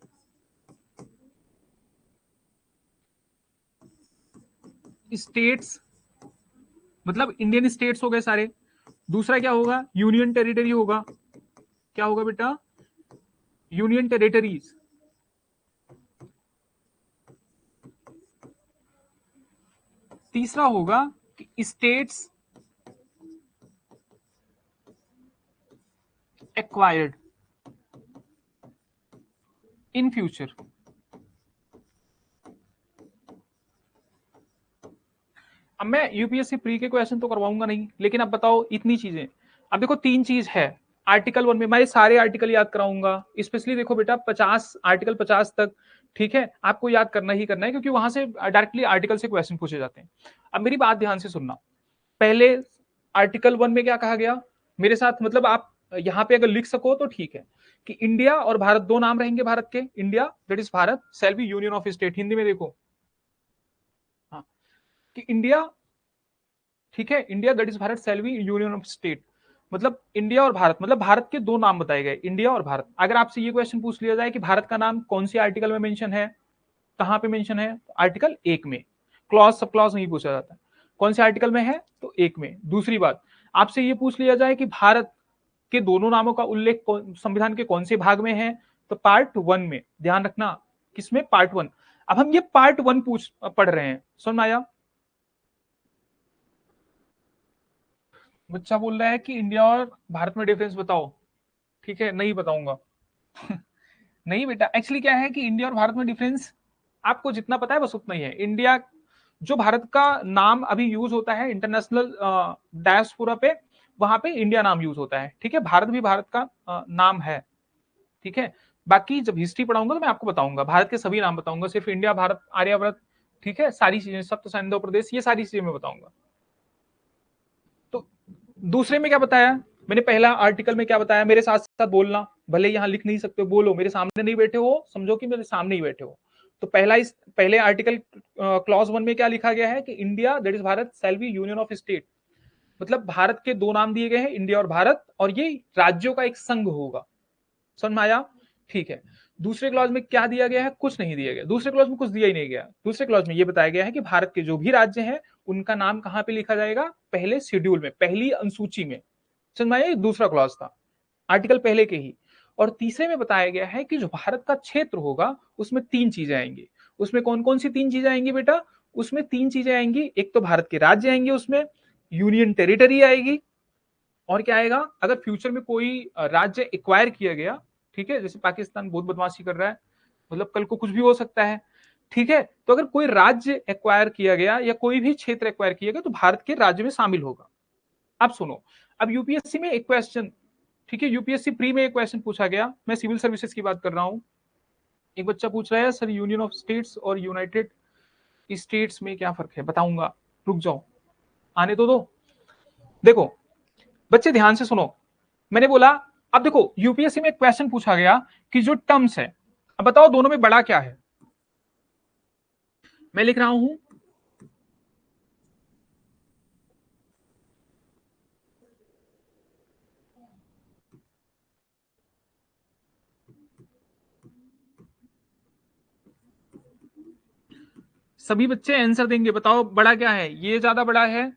स्टेट्स, मतलब इंडियन स्टेट्स हो गए सारे। दूसरा क्या होगा, यूनियन टेरिटरी होगा, क्या होगा बेटा, यूनियन टेरिटरीज। तीसरा होगा कि स्टेट्स एक्वायर्ड इन फ्यूचर। अब मैं यूपीएससी प्री के क्वेश्चन तो करवाऊंगा नहीं, लेकिन अब बताओ इतनी चीजें, अब देखो तीन चीज है आर्टिकल 1 में, मैं सारे आर्टिकल याद कराऊंगा, स्पेशली देखो बेटा 50 आर्टिकल 50 तक, ठीक है, आपको याद करना ही करना है, क्योंकि वहां से डायरेक्टली आर्टिकल से क्वेश्चन पूछे जाते हैं। अब मेरी बात ध्यान से सुनना, पहले आर्टिकल 1 में क्या कहा गया, मेरे साथ, मतलब आप यहाँ पे अगर लिख सको तो ठीक है, कि इंडिया और भारत दो नाम रहेंगे भारत के, India that is Bharat shall be union of state, Hindi में देखो, हाँ, कि इंडिया, ठीक है, India that is Bharat shall be union of state, मतलब इंडिया और भारत, मतलब भारत के दो नाम बताए गए, इंडिया और भारत। अगर आपसे ये क्वेश्चन पूछ लिया जाए कि भारत का नाम कौन सी आर्टिकल में मेंशन है, कहां पे मेंशन है, आर्टिकल 1 में, क्लॉज सब क्लॉज नहीं पूछा जाता, कौन से आर्टिकल में है, तो 1 में। दूसरी बात, आपसे ये पूछ लिया जाए कि भारत के दोनों नामों का उल्लेख संविधान के कौन से भाग में है, तो पार्ट 1 में, ध्यान रखना, किसमें, पार्ट 1। अब हम ये पार्ट 1 पूछ पढ़ रहे हैं, समझ में आया। बच्चा बोल रहा है कि इंडिया और भारत में डिफरेंस बताओ, ठीक है, नहीं बताऊंगा। नहीं बेटा, एक्चुअली क्या है कि इंडिया और भारत में डिफरेंस आपको जितना पता है बस उतना ही है। इंडिया, जो भारत का नाम अभी यूज होता है इंटरनेशनल डायस्पोरा पे, वहां पे इंडिया नाम यूज होता है, ठीक है, भारत भी भारत का नाम है, ठीक है। बाकी जब हिस्ट्री पढ़ाऊंगा तो मैं आपको बताऊंगा, भारत के सभी नाम बताऊंगा, सिर्फ इंडिया, भारत, आर्यव्रत, ठीक है, सारी चीजें, सप्त सैन्य प्रदेश, ये सारी चीजें मैं बताऊंगा। तो दूसरे में क्या बताया, मैंने पहला आर्टिकल में क्या बताया, मेरे साथ साथ बोलना, भले यहाँ लिख नहीं सकते हो, बोलो, मेरे सामने नहीं बैठे हो, समझो कि मेरे सामने ही बैठे हो। तो पहला, इस पहले आर्टिकल क्लॉज 1 में क्या लिखा गया है कि India that is Bharat shall be union of state, मतलब भारत के दो नाम दिए गए हैं, इंडिया और भारत, और ये राज्यों का एक संघ होगा। समझ में आया? ठीक है। दूसरे क्लॉज में क्या दिया गया है? कुछ नहीं दिया गया, दूसरे क्लॉज में कुछ दिया ही नहीं गया। दूसरे क्लॉज में ये बताया गया है कि भारत के जो भी राज्य हैं उनका नाम कहां पे लिखा जाएगा? पहले शेड्यूल में, पहली अनुसूची में। समझ में आया? दूसरा क्लॉज था, आर्टिकल पहले के ही। और तीसरे में बताया गया है कि जो भारत का क्षेत्र होगा उसमें तीन चीजें आएंगी। उसमें कौन कौन सी तीन चीजें आएंगी बेटा? उसमें तीन चीजें आएंगी, एक तो भारत के राज्य आएंगे, उसमें यूनियन टेरिटरी आएगी, और क्या आएगा? अगर फ्यूचर में कोई राज्य एक्वायर किया गया, ठीक है, जैसे पाकिस्तान बहुत बदमाशी कर रहा है, मतलब कल को कुछ भी हो सकता है, ठीक है, तो अगर कोई राज्य एक्वायर किया गया या कोई भी क्षेत्र एक्वायर किया गया तो भारत के राज्य में शामिल होगा। अब सुनो, अब यूपीएससी में एक क्वेश्चन, ठीक है, यूपीएससी प्री में एक क्वेश्चन पूछा गया, मैं सिविल सर्विसेज की बात कर रहा हूं। एक बच्चा पूछ रहा है सर यूनियन ऑफ स्टेट्स और यूनाइटेड स्टेट्स में क्या फर्क है? बताऊंगा, रुक जाओ, आने तो दो। देखो बच्चे ध्यान से सुनो, मैंने बोला, अब देखो यूपीएससी में एक क्वेश्चन पूछा गया कि जो टर्म्स है, अब बताओ दोनों में बड़ा क्या है? मैं लिख रहा हूं, सभी बच्चे आंसर देंगे, बताओ बड़ा क्या है? ये ज्यादा बड़ा है,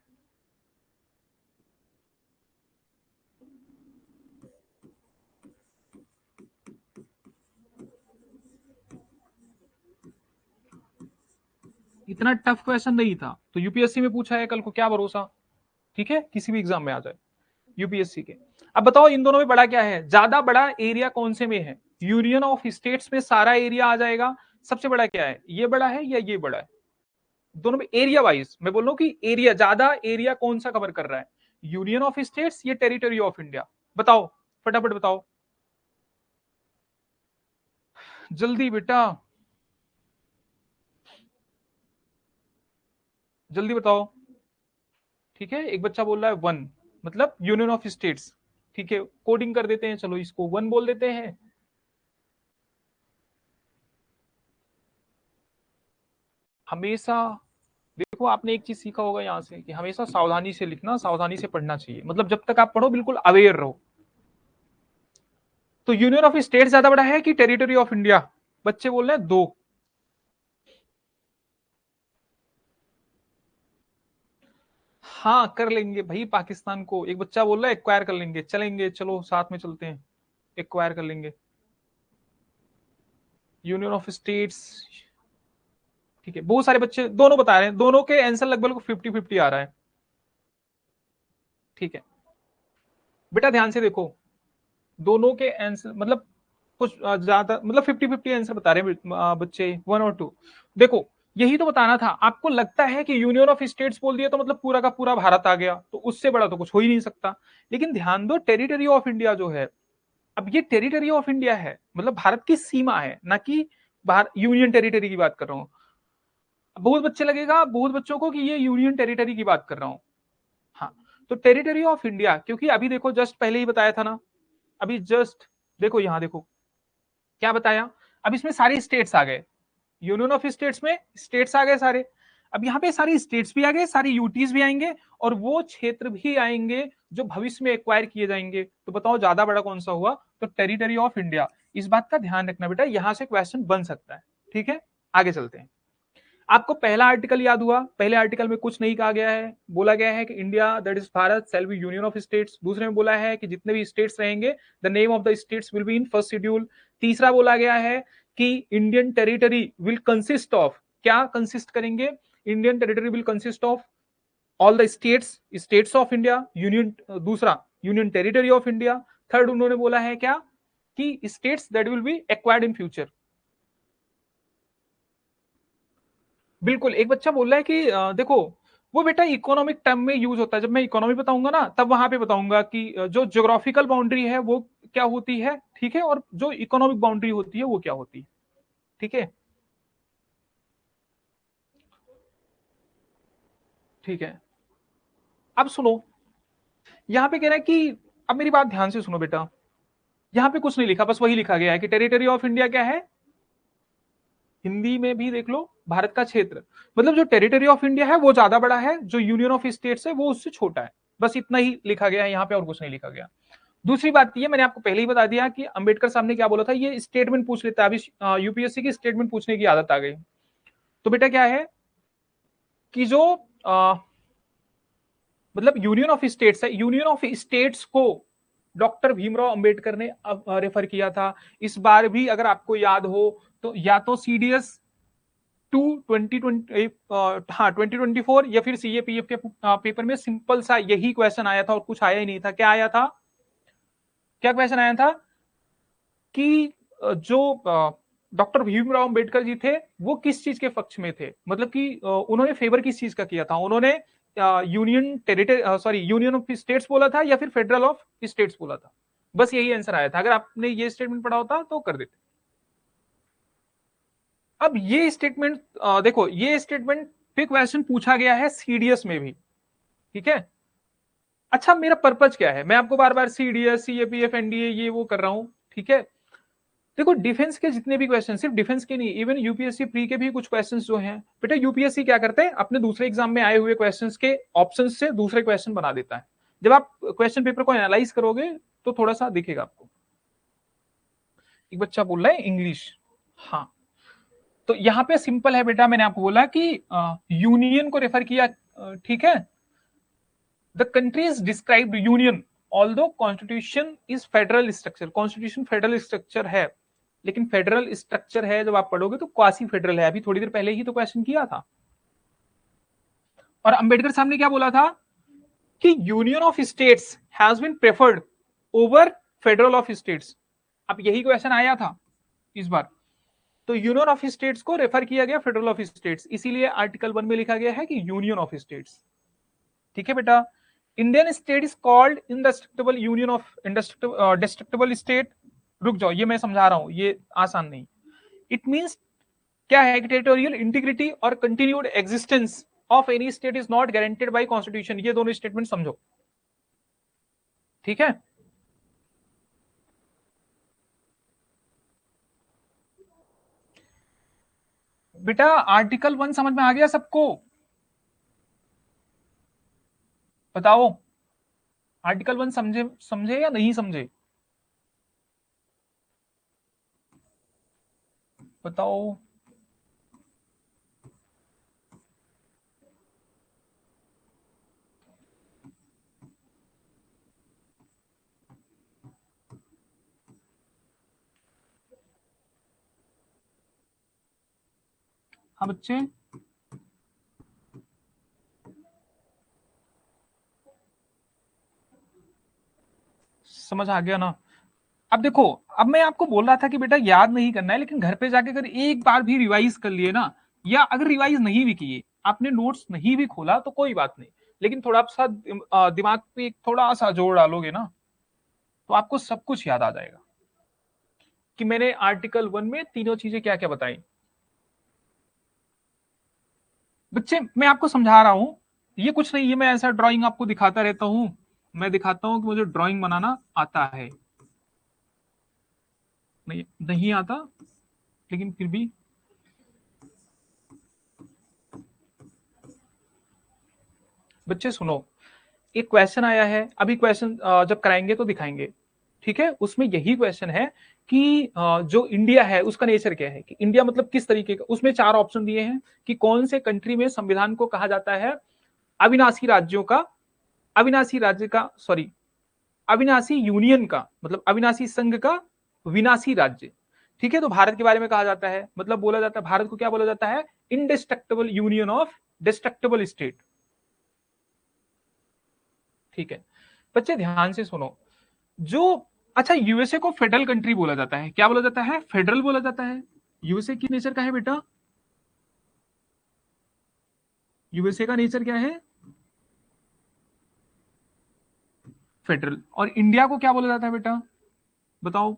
इतना टफ क्वेश्चन नहीं था, तो यूपीएससी में पूछा है, कल को क्या भरोसा, ठीक है, किसी भी एग्जाम में आ जाए यूपीएससी के। अब बताओ इन दोनों में बड़ा क्या है? ज्यादा बड़ा एरिया कौन से में है? यूनियन ऑफ स्टेट्स में सारा एरिया आ जाएगा। सबसे बड़ा क्या है? ये बड़ा है या ये बड़ा है? दोनों में एरिया वाइज मैं बोल रहा हूं कि एरिया, ज्यादा एरिया कौन सा कवर कर रहा है? यूनियन ऑफ स्टेट्स या टेरिटरी ऑफ इंडिया? बताओ, फटाफट बताओ, जल्दी बेटा, जल्दी बताओ। ठीक है, एक बच्चा बोल रहा है वन, मतलब यूनियन ऑफ स्टेट्स। ठीक है, कोडिंग कर देते हैं, चलो इसको वन बोल देते हैं। हमेशा देखो, आपने एक चीज सीखा होगा यहां से कि हमेशा सावधानी से लिखना, सावधानी से पढ़ना चाहिए, मतलब जब तक आप पढ़ो बिल्कुल अवेयर रहो। तो यूनियन ऑफ स्टेट ज्यादा बड़ा है कि टेरिटरी ऑफ इंडिया? बच्चे बोल रहे हैं दो। हाँ कर लेंगे भाई पाकिस्तान को, एक बच्चा बोल रहा है एक्वायर कर लेंगे, चलेंगे, चलो साथ में चलते हैं, एक्वायर कर लेंगे यूनियन ऑफ स्टेट्स। ठीक है, बहुत सारे बच्चे दोनों बता रहे हैं, दोनों के आंसर लगभग 50-50 आ रहा है। ठीक है बेटा, ध्यान से देखो, दोनों के आंसर मतलब कुछ ज्यादा, मतलब 50-50 आंसर बता रहे हैं बच्चे, वन और टू। देखो यही तो बताना था आपको, लगता है कि यूनियन ऑफ स्टेट्स बोल दिया तो मतलब पूरा का पूरा भारत आ गया, तो उससे बड़ा तो कुछ हो ही नहीं सकता। लेकिन ध्यान दो, टेरिटरी ऑफ इंडिया जो है, अब ये टेरिटरी ऑफ इंडिया है, मतलब भारत की सीमा है, ना कि बाहर यूनियन टेरिटरी की बात कर रहा हूं। बहुत बच्चे लगेगा, बहुत बच्चों को कि ये यूनियन टेरिटरी की बात कर रहा हूं। हाँ, तो टेरिटरी ऑफ इंडिया, क्योंकि अभी देखो जस्ट पहले ही बताया था ना, अभी जस्ट देखो, यहां देखो क्या बताया, अब इसमें सारे स्टेट्स आ गए, यूनियन ऑफ स्टेट्स में स्टेट्स आ गए सारे। अब यहाँ पे सारी स्टेट्स भी आ गए, सारी यूटीज भी आएंगे, और वो क्षेत्र भी आएंगे जो भविष्य में एक्वायर किए जाएंगे। तो बताओ ज्यादा बड़ा कौन सा हुआ? तो टेरिटरी ऑफ इंडिया। इस बात का ध्यान रखना बेटा, यहां से क्वेश्चन बन सकता है। ठीक है, आगे चलते हैं। आपको पहला आर्टिकल याद हुआ, पहले आर्टिकल में कुछ नहीं कहा गया है, बोला गया है कि India that is Bharat shall be union of states. दूसरे में बोला है कि जितने भी स्टेट्स रहेंगे the name of the states will be in first schedule. तीसरा बोला गया है कि Indian territory will consist of, क्या कंसिस्ट करेंगे? Indian territory will consist of all the states, states of India, union, दूसरा union territory of India. Third उन्होंने बोला है क्या? कि states that will be acquired in future. बिल्कुल, एक बच्चा बोल रहा है कि देखो वो बेटा इकोनॉमिक टर्म में यूज होता है, जब मैं इकोनॉमी बताऊंगा ना तब वहां पे बताऊंगा कि जो ज्योग्राफिकल बाउंड्री है वो क्या होती है, ठीक है, और जो इकोनॉमिक बाउंड्री होती है वो क्या होती है। ठीक है, ठीक है, अब सुनो, यहाँ पे कह रहा है कि अब मेरी बात ध्यान से सुनो बेटा, यहां पे कुछ नहीं लिखा, बस वही लिखा गया है कि टेरिटरी ऑफ इंडिया क्या है, हिंदी में भी देख लो, भारत का क्षेत्र। मतलब जो टेरिटरी ऑफ इंडिया है वो ज्यादा बड़ा है, जो यूनियन ऑफ स्टेट्स है वो उससे छोटा है, बस इतना ही लिखा गया है यहाँ पे और कुछ नहीं लिखा गया। दूसरी बात ये मैंने आपको पहले ही बता दिया कि अंबेडकर साहब ने क्या बोला था, ये स्टेटमेंट पूछ लेता है, अभी यूपीएससी की स्टेटमेंट पूछने की आदत आ गई। तो बेटा क्या है कि जो मतलब यूनियन ऑफ स्टेट्स है, यूनियन ऑफ स्टेट्स को डॉक्टर भीमराव अंबेडकर ने रेफर किया था। इस बार भी अगर आपको याद हो तो या तो सीडीएस 2020 हाँ 2024 या फिर सीएपीएफ के पेपर में सिंपल सा यही क्वेश्चन आया था और कुछ आया ही नहीं था। क्या आया था, क्या क्वेश्चन आया था कि जो डॉक्टर भीमराव अंबेडकर जी थे वो किस चीज के पक्ष में थे, मतलब कि उन्होंने फेवर किस चीज का किया था, उन्होंने union territory sorry union of states बोला था या फिर फेडरल ऑफ स्टेट्स बोला था। बस यही आंसर आया था, अगर आपने ये स्टेटमेंट पढ़ा होता तो कर देते। अब ये स्टेटमेंट देखो, ये स्टेटमेंट पे क्वेश्चन पूछा गया है सीडीएस में भी, ठीक है। अच्छा मेरा पर्पज क्या है, मैं आपको बार बार सीडीएस सीएपीएफ एनडीए ये वो कर रहा हूं, ठीक है। देखो डिफेंस के जितने भी क्वेश्चन, सिर्फ डिफेंस के नहीं, इवन यूपीएससी प्री के भी कुछ क्वेश्चंस जो हैं बेटा, यूपीएससी क्या करते हैं अपने दूसरे एग्जाम में आए हुए क्वेश्चंस के ऑप्शंस से दूसरे क्वेश्चन बना देता है। जब आप क्वेश्चन पेपर को एनालाइज करोगे तो थोड़ा सा दिखेगा आपको। एक बच्चा बोल रहा है इंग्लिश, हाँ तो यहाँ पे सिंपल है बेटा, मैंने आपको बोला कि यूनियन को रेफर किया, ठीक है। The country is described union although constitution is federal structure, constitution federal structure है, लेकिन फेडरल स्ट्रक्चर है जब आप पढ़ोगे तो क्वासी फेडरल है। अभी थोड़ी देर पहले ही तो क्वेश्चन किया था। और अंबेडकर साहब ने क्या बोला था कि union of states has been preferred over federal of states. अब यही क्वेश्चन आया था इस बार, तो यूनियन ऑफ स्टेट्स को रेफर किया गया फेडरल ऑफ स्टेट्स, इसीलिए आर्टिकल 1 में लिखा गया है कि यूनियन ऑफ स्टेट्स, ठीक है बेटा। Indian state is called indestructible union of destructible state. रुक जाओ, ये मैं समझा रहा हूं, ये आसान नहीं। इट मींस क्या है कि टेरिटोरियल इंटीग्रिटी और continued existence of any state is not guaranteed bye constitution. ये दोनों स्टेटमेंट समझो, ठीक है। बेटा आर्टिकल 1 समझ में आ गया सबको, बताओ आर्टिकल 1 समझे समझे या नहीं समझे, बताओ। हाँ बच्चे, समझ आ गया ना। अब देखो, अब मैं आपको बोल रहा था कि बेटा याद नहीं करना है, लेकिन घर पे जाके अगर एक बार भी रिवाइज कर लिए ना, या अगर रिवाइज नहीं भी किए, आपने नोट्स नहीं भी खोला तो कोई बात नहीं, लेकिन थोड़ा सा दिमाग पे थोड़ा सा जोर डालोगे ना तो आपको सब कुछ याद आ जाएगा कि मैंने आर्टिकल 1 में तीनों चीजें क्या क्या बताई। बच्चे मैं आपको समझा रहा हूं, ये कुछ नहीं, ये मैं ऐसा ड्राइंग आपको दिखाता रहता हूं, मैं दिखाता हूं कि मुझे ड्राइंग बनाना आता है, नहीं नहीं आता, लेकिन फिर भी बच्चे सुनो, एक क्वेश्चन आया है, अभी क्वेश्चन जब कराएंगे तो दिखाएंगे, ठीक है। उसमें यही क्वेश्चन है कि जो इंडिया है उसका नेचर क्या है, कि इंडिया मतलब किस तरीके का, उसमें 4 ऑप्शन दिए हैं कि कौन से कंट्री में संविधान को कहा जाता है अविनाशी राज्यों का, अविनाशी राज्य का, सॉरी अविनाशी यूनियन का, मतलब अविनाशी संघ का विनाशी राज्य, ठीक है। तो भारत के बारे में कहा जाता है, मतलब बोला जाता है भारत को क्या बोला जाता है, indestructible union of destructible state, ठीक है। बच्चे ध्यान से सुनो, जो अच्छा यूएसए को फेडरल कंट्री बोला जाता है, क्या बोला जाता है, फेडरल बोला जाता है। यूएसए की नेचर क्या है बेटा, यूएसए का नेचर क्या है, फेडरल। और इंडिया को क्या बोला जाता है बेटा, बताओ।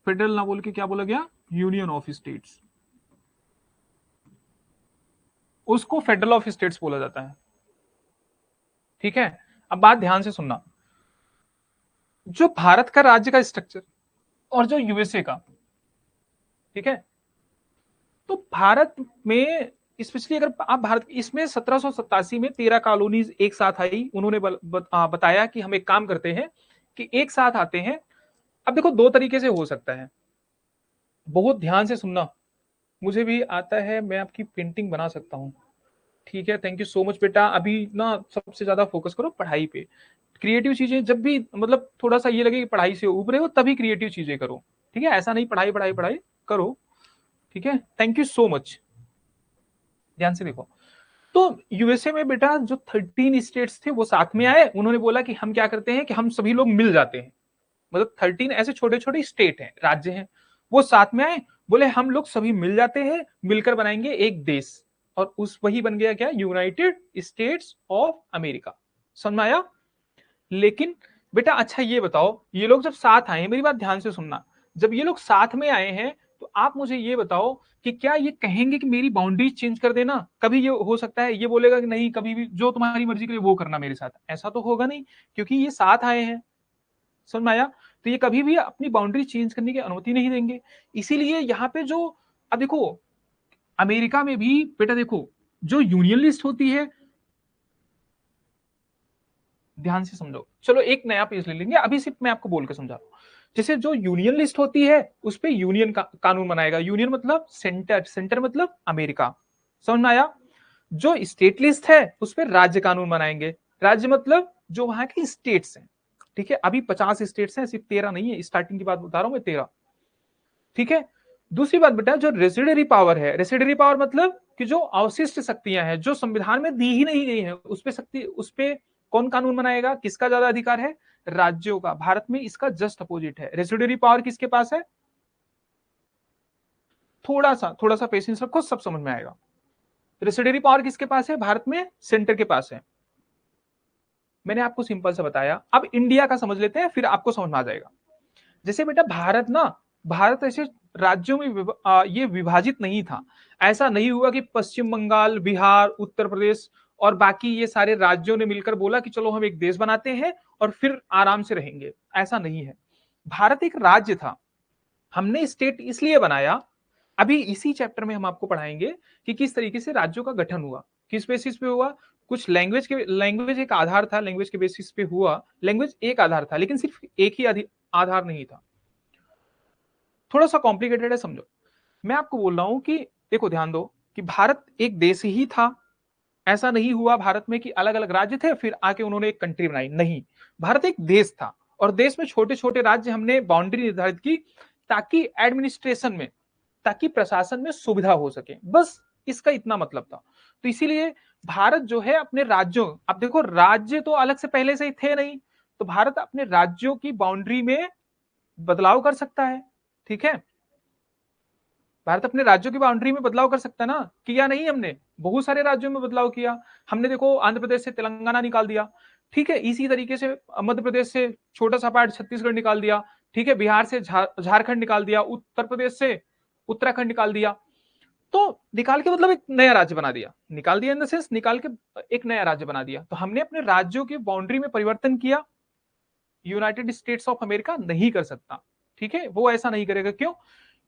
फेडरल ना बोल के क्या बोला गया, यूनियन ऑफ स्टेट्स, उसको फेडरल ऑफ स्टेट्स बोला जाता है, ठीक है। अब बात ध्यान से सुनना, जो भारत का राज्य का स्ट्रक्चर और जो यूएसए का, ठीक है, तो भारत में स्पेशली अगर आप भारत, इसमें 1787 में 13 कॉलोनीज एक साथ आई। उन्होंने बताया कि हम एक काम करते हैं कि एक साथ आते हैं। अब देखो दो तरीके से हो सकता है, बहुत ध्यान से सुनना। मुझे भी आता है, मैं आपकी पेंटिंग बना सकता हूँ। ठीक है, थैंक यू सो मच बेटा। अभी ना सबसे ज्यादा फोकस करो पढ़ाई पे। क्रिएटिव चीजें जब भी मतलब थोड़ा सा ये लगे कि पढ़ाई से उभरे हो, तभी क्रिएटिव चीजें करो। ठीक है, ऐसा नहीं पढ़ाई पढ़ाई पढ़ाई करो। ठीक है, थैंक यू सो मच। ध्यान से देखो, तो यूएसए में बेटा जो 13 स्टेट्स थे वो साथ में आए। उन्होंने बोला कि हम क्या करते हैं कि हम सभी लोग मिल जाते हैं। मतलब 13 ऐसे छोटे छोटे स्टेट हैं, राज्य हैं, वो साथ में आए। बोले हम लोग सभी मिल जाते हैं, मिलकर बनाएंगे एक देश। और उस वही बन गया क्या, यूनाइटेड स्टेट्स ऑफ अमेरिका। समझ में आया? लेकिन बेटा अच्छा ये बताओ, ये लोग जब साथ आए, मेरी बात ध्यान से सुनना, जब ये लोग साथ में आए हैं तो आप मुझे ये बताओ कि क्या ये कहेंगे कि मेरी बाउंड्रीज चेंज कर देना? कभी ये हो सकता है ये बोलेगा कि नहीं, कभी भी जो तुम्हारी मर्जी करे वो करना मेरे साथ? ऐसा तो होगा नहीं, क्योंकि ये साथ आए हैं। समझ में आया? तो ये कभी भी अपनी बाउंड्री चेंज करने की अनुमति नहीं देंगे। इसीलिए यहाँ पे जो, अब देखो अमेरिका में भी बेटा देखो, जो यूनियन लिस्ट होती है, ध्यान से समझो, चलो एक नया पेज ले लेंगे, अभी सिर्फ मैं आपको बोल के समझा रहा हूं। जैसे जो यूनियन लिस्ट होती है उस पे यूनियन का कानून बनाएगा। यूनियन मतलब सेंटर, सेंटर मतलब अमेरिका। समझ में आया? जो स्टेट लिस्ट है उस पर राज्य कानून बनाएंगे। राज्य मतलब जो वहां के स्टेट्स हैं। ठीक है, अभी 50 स्टेट्स हैं, सिर्फ 13 नहीं है, स्टार्टिंग की बात बता रहा हूं मैं, 13। ठीक है, दूसरी बात बेटा, जो रेसिडरी पावर है, रेसिडरी पावर मतलब कि जो अवशिष्ट शक्तियां हैं जो संविधान में दी ही नहीं गई हैं, उस पे शक्ति, उस पे कौन कानून बनाएगा? किसका ज्यादा अधिकार है? राज्यों का। भारत में इसका जस्ट अपोजिट है, रेसिडरी पावर किसके पास है? थोड़ा सा पेशेंस रखो, सब समझ में आएगा। रेसिडरी पावर किसके पास है भारत में? सेंटर के पास है। मैंने आपको सिंपल से बताया, अब इंडिया का समझ लेते हैं, फिर आपको समझ में आ जाएगा। जैसे बेटा भारत ना, भारत ऐसे राज्यों में ये विभाजित नहीं था। ऐसा नहीं हुआ कि पश्चिम बंगाल, बिहार, उत्तर प्रदेश और बाकी ये सारे राज्यों ने मिलकर बोला कि चलो हम एक देश बनाते हैं और फिर आराम से रहेंगे। ऐसा नहीं है। भारत एक राज्य था, हमने स्टेट इसलिए बनाया। अभी इसी चैप्टर में हम आपको पढ़ाएंगे कि किस तरीके से राज्यों का गठन हुआ, किस बेसिस पे हुआ। कुछ लैंग्वेज एक आधार था, लैंग्वेज के बेसिस पे हुआ। लैंग्वेज एक आधार था, लेकिन सिर्फ एक ही आधार नहीं था। थोड़ा सा कॉम्प्लिकेटेड है, समझो। मैं आपको बोल रहा हूं कि देखो ध्यान दो कि भारत एक देश ही था। ऐसा नहीं हुआ भारत में कि अलग अलग राज्य थे फिर आके उन्होंने एक कंट्री बनाई, नहीं। भारत एक देश था और देश में छोटे छोटे राज्य हमने बाउंड्री निर्धारित की, ताकि एडमिनिस्ट्रेशन में, ताकि प्रशासन में सुविधा हो सके, बस इसका इतना मतलब था। तो इसीलिए भारत जो है अपने राज्यों, अब देखो राज्य तो अलग से पहले से ही थे नहीं, तो भारत अपने राज्यों की बाउंड्री में बदलाव कर सकता है। ठीक है, भारत अपने राज्यों की बाउंड्री में बदलाव कर सकता है ना? किया नहीं हमने? बहुत सारे राज्यों में बदलाव किया हमने। देखो आंध्र प्रदेश से तेलंगाना निकाल दिया। ठीक है, इसी तरीके से मध्य प्रदेश से छोटा सा पार्ट छत्तीसगढ़ निकाल दिया। ठीक है, बिहार से झारखंड निकाल दिया, उत्तर प्रदेश से उत्तराखंड निकाल दिया। तो निकाल के मतलब एक नया राज्य बना दिया, निकाल दिया इन द सेंस निकाल के एक नया राज्य बना दिया। तो हमने अपने राज्यों की बाउंड्री में परिवर्तन किया। यूनाइटेड स्टेट्स ऑफ अमेरिका नहीं कर सकता। ठीक है, वो ऐसा नहीं करेगा। क्यों?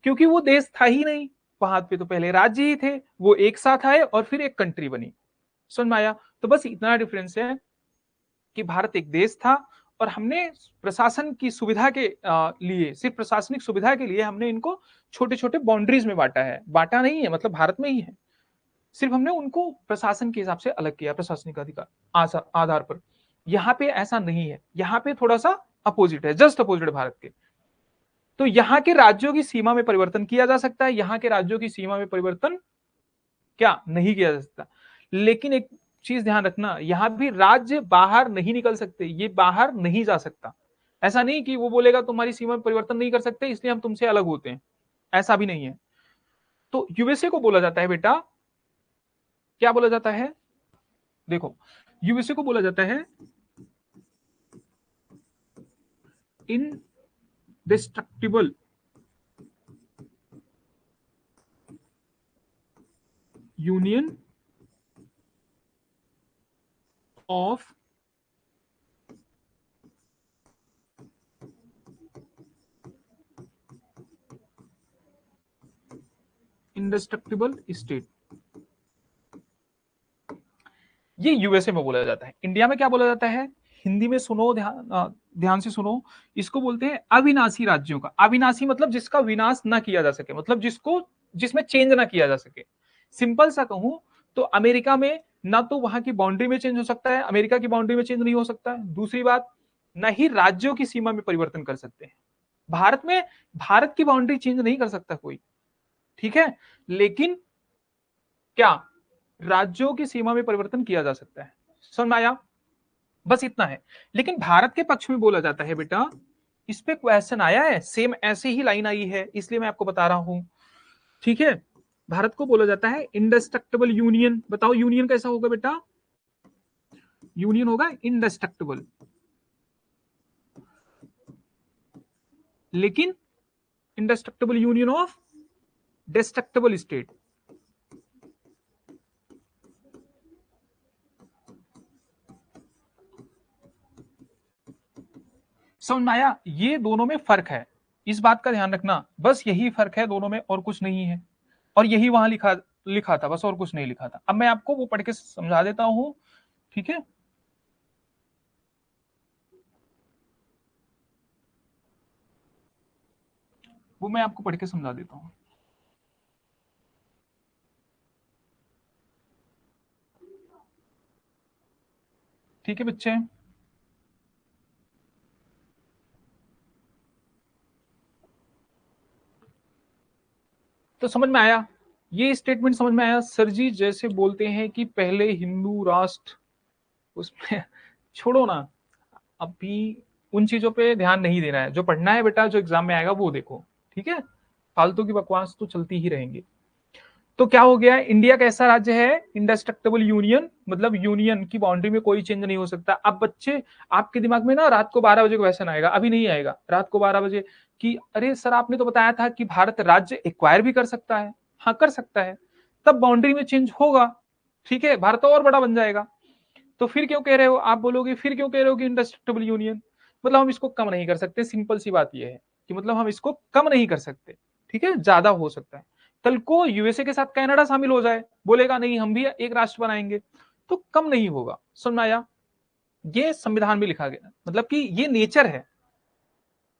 क्योंकि वो देश था ही नहीं, वहां पे तो पहले राज्य ही थे, वो एक साथ आए और फिर एक कंट्री बनी। समझ में आया? तो बस इतना डिफरेंस है कि भारत एक देश था और हमने प्रशासन की सुविधा के लिए, सिर्फ प्रशासनिक सुविधा के लिए हमने इनको छोटे छोटे बाउंड्रीज में बांटा है। बांटा नहीं है मतलब भारत में ही है, सिर्फ हमने उनको प्रशासन के हिसाब से अलग किया, प्रशासनिक अधिकार आधार पर। यहाँ पे ऐसा नहीं है, यहाँ पे थोड़ा सा अपोजिट है, जस्ट अपोजिट भारत के। तो यहाँ के राज्यों की सीमा में परिवर्तन किया जा सकता है, यहाँ के राज्यों की सीमा में परिवर्तन क्या नहीं किया जा सकता। लेकिन एक चीज ध्यान रखना, यहां भी राज्य बाहर नहीं निकल सकते, ये बाहर नहीं जा सकता। ऐसा नहीं कि वो बोलेगा तुम्हारी सीमा में परिवर्तन नहीं कर सकते इसलिए हम तुमसे अलग होते हैं, ऐसा भी नहीं है। तो यूएसए को बोला जाता है बेटा, क्या बोला जाता है? देखो, यूएसए को बोला जाता है इनडिस्ट्रक्टिबल यूनियन ऑफ इंडेस्ट्रक्टिबल स्टेट, ये यूएसए में बोला जाता है। इंडिया में क्या बोला जाता है? हिंदी में सुनो, ध्यान से सुनो, इसको बोलते हैं अविनाशी राज्यों का। अविनाशी मतलब जिसका विनाश ना किया जा सके, मतलब जिसमें चेंज ना किया जा सके। सिंपल सा कहूं तो अमेरिका में ना तो वहां की बाउंड्री में चेंज हो सकता है, अमेरिका की बाउंड्री में चेंज नहीं हो सकता है। दूसरी बात, न ही राज्यों की सीमा में परिवर्तन कर सकते हैं। भारत में भारत की बाउंड्री चेंज नहीं कर सकता कोई, ठीक है, लेकिन क्या राज्यों की सीमा में परिवर्तन किया जा सकता है। समझ में आया? बस इतना है। लेकिन भारत के पक्ष में बोला जाता है बेटा, इस पे क्वेश्चन आया है, सेम ऐसे ही लाइन आई है, इसलिए मैं आपको बता रहा हूं, ठीक है। भारत को बोला जाता है इंडेस्ट्रक्टिबल यूनियन। बताओ यूनियन कैसा होगा बेटा? यूनियन होगा इंडेस्ट्रक्टिबल, लेकिन इंडेस्ट्रक्टिबल यूनियन ऑफ डिस्ट्रक्टिबल स्टेट। समझ में आया? ये दोनों में फर्क है, इस बात का ध्यान रखना, बस यही फर्क है दोनों में, और कुछ नहीं है। और यही वहां लिखा लिखा था, बस और कुछ नहीं लिखा था। अब मैं आपको वो पढ़ के समझा देता हूं, ठीक है। वो मैं आपको पढ़ के समझा देता हूं। ठीक है बच्चे, तो समझ में आया? ये स्टेटमेंट समझ में आया? सर जी जैसे बोलते हैं कि पहले हिंदू राष्ट्र, उसमें छोड़ो ना, अभी उन चीजों पे ध्यान नहीं देना है। जो पढ़ना है बेटा, जो एग्जाम में आएगा वो देखो, ठीक है। फालतू की बकवास तो चलती ही रहेंगी। तो क्या हो गया? इंडिया कैसा राज्य है? इंडेस्ट्रक्टिबल यूनियन, मतलब यूनियन की बाउंड्री में कोई चेंज नहीं हो सकता। अब बच्चे, आपके दिमाग में ना रात को 12 बजे क्वेश्चन आएगा, अभी नहीं आएगा, रात को 12 बजे, कि अरे सर आपने तो बताया था कि भारत राज्य एक्वायर भी कर सकता है। हाँ कर सकता है, तब बाउंड्री में चेंज होगा, ठीक है, भारत और बड़ा बन जाएगा। तो फिर क्यों कह रहे हो, आप बोलोगे फिर क्यों कह रहे हो कि इंडेस्ट्रक्टिबल यूनियन, मतलब हम इसको कम नहीं कर सकते। सिंपल सी बात यह है कि मतलब हम इसको कम नहीं कर सकते, ठीक है, ज्यादा हो सकता है। कल को यूएसए के साथ कनाडा शामिल हो जाए, बोलेगा नहीं हम भी एक राष्ट्र बनाएंगे, तो कम नहीं होगा। समझ में आया? ये संविधान में लिखा गया, मतलब कि ये नेचर है,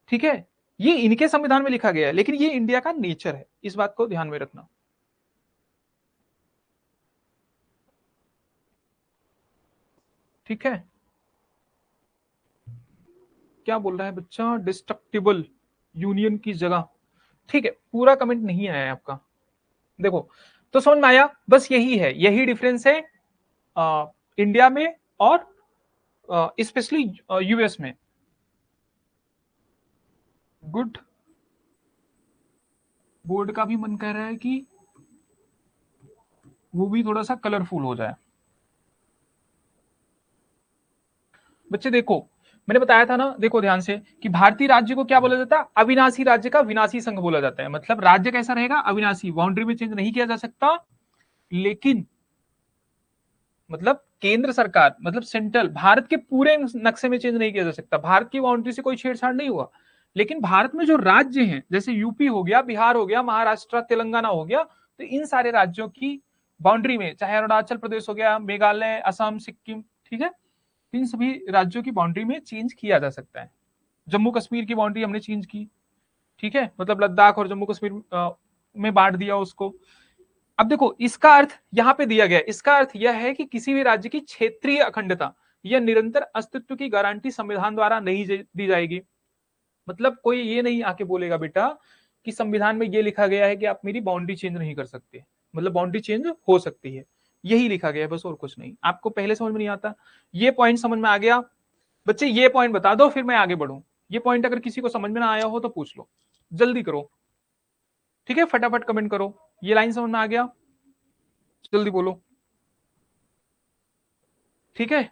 ठीक है। ये इनके संविधान में लिखा गया है, लेकिन ये इंडिया का नेचर है, इस बात को ध्यान में रखना, ठीक है। क्या बोल रहा है बच्चा? डिस्ट्रक्टिबल यूनियन की जगह, ठीक है, पूरा कमेंट नहीं आया है आपका, देखो। तो समझ में आया? बस यही है, यही डिफरेंस है इंडिया में और स्पेशली यूएस में। गुड, बोर्ड का भी मन कर रहा है कि वो भी थोड़ा सा कलरफुल हो जाए। बच्चे देखो, मैंने बताया था ना, देखो ध्यान से, कि भारतीय राज्य को क्या बोला जाता है? अविनाशी राज्य का विनाशी संघ बोला जाता है। मतलब राज्य कैसा रहेगा? अविनाशी, बाउंड्री में चेंज नहीं किया जा सकता, लेकिन मतलब केंद्र सरकार, मतलब सेंट्रल भारत के पूरे नक्शे में चेंज नहीं किया जा सकता, भारत की बाउंड्री से कोई छेड़छाड़ नहीं हुआ। लेकिन भारत में जो राज्य हैं, जैसे यूपी हो गया, बिहार हो गया, महाराष्ट्र, तेलंगाना हो गया, तो इन सारे राज्यों की बाउंड्री में, चाहे अरुणाचल प्रदेश हो गया, मेघालय, असम, सिक्किम, ठीक है, इन सभी राज्यों की बाउंड्री में चेंज किया जा सकता है। जम्मू कश्मीर की बाउंड्री हमने चेंज की, ठीक है, मतलब लद्दाख और जम्मू कश्मीर में बांट दिया उसको। अब देखो इसका अर्थ यहां पे दिया गया, इसका अर्थ यह है कि किसी भी राज्य की क्षेत्रीय अखंडता या निरंतर अस्तित्व की गारंटी संविधान द्वारा नहीं दी जाएगी। मतलब कोई ये नहीं आके बोलेगा बेटा कि संविधान में ये लिखा गया है कि आप मेरी बाउंड्री चेंज नहीं कर सकते, मतलब बाउंड्री चेंज हो सकती है, यही लिखा गया है, बस और कुछ नहीं। आपको पहले समझ में नहीं आता, ये पॉइंट समझ में आ गया? बच्चे ये पॉइंट बता दो, फिर मैं आगे बढ़ूं। ये पॉइंट अगर किसी को समझ में ना आया हो तो पूछ लो, जल्दी करो, ठीक है, फटाफट कमेंट करो। ये लाइन समझ में आ गया? जल्दी बोलो, ठीक है।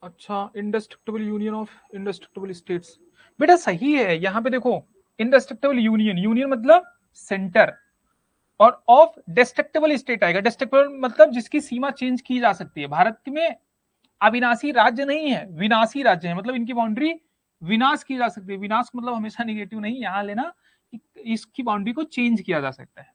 अच्छा, इंडेस्ट्रक्टिबल यूनियन ऑफ इंडेस्ट्रक्टिबल स्टेट्स, बेटा सही है। यहां पे देखो, इंडेस्ट्रक्टिबल यूनियन, यूनियन मतलब सेंटर, और ऑफ डिस्ट्रक्टिबल स्टेट आएगा। डिस्ट्रक्टिबल मतलब जिसकी सीमा चेंज की जा सकती है। भारत में अविनाशी राज्य नहीं है, विनाशी राज्य है, मतलब इनकी बाउंड्री विनाश की जा सकती है। विनाश मतलब हमेशा निगेटिव नहीं, यहां लेना इसकी बाउंड्री को चेंज किया जा सकता है।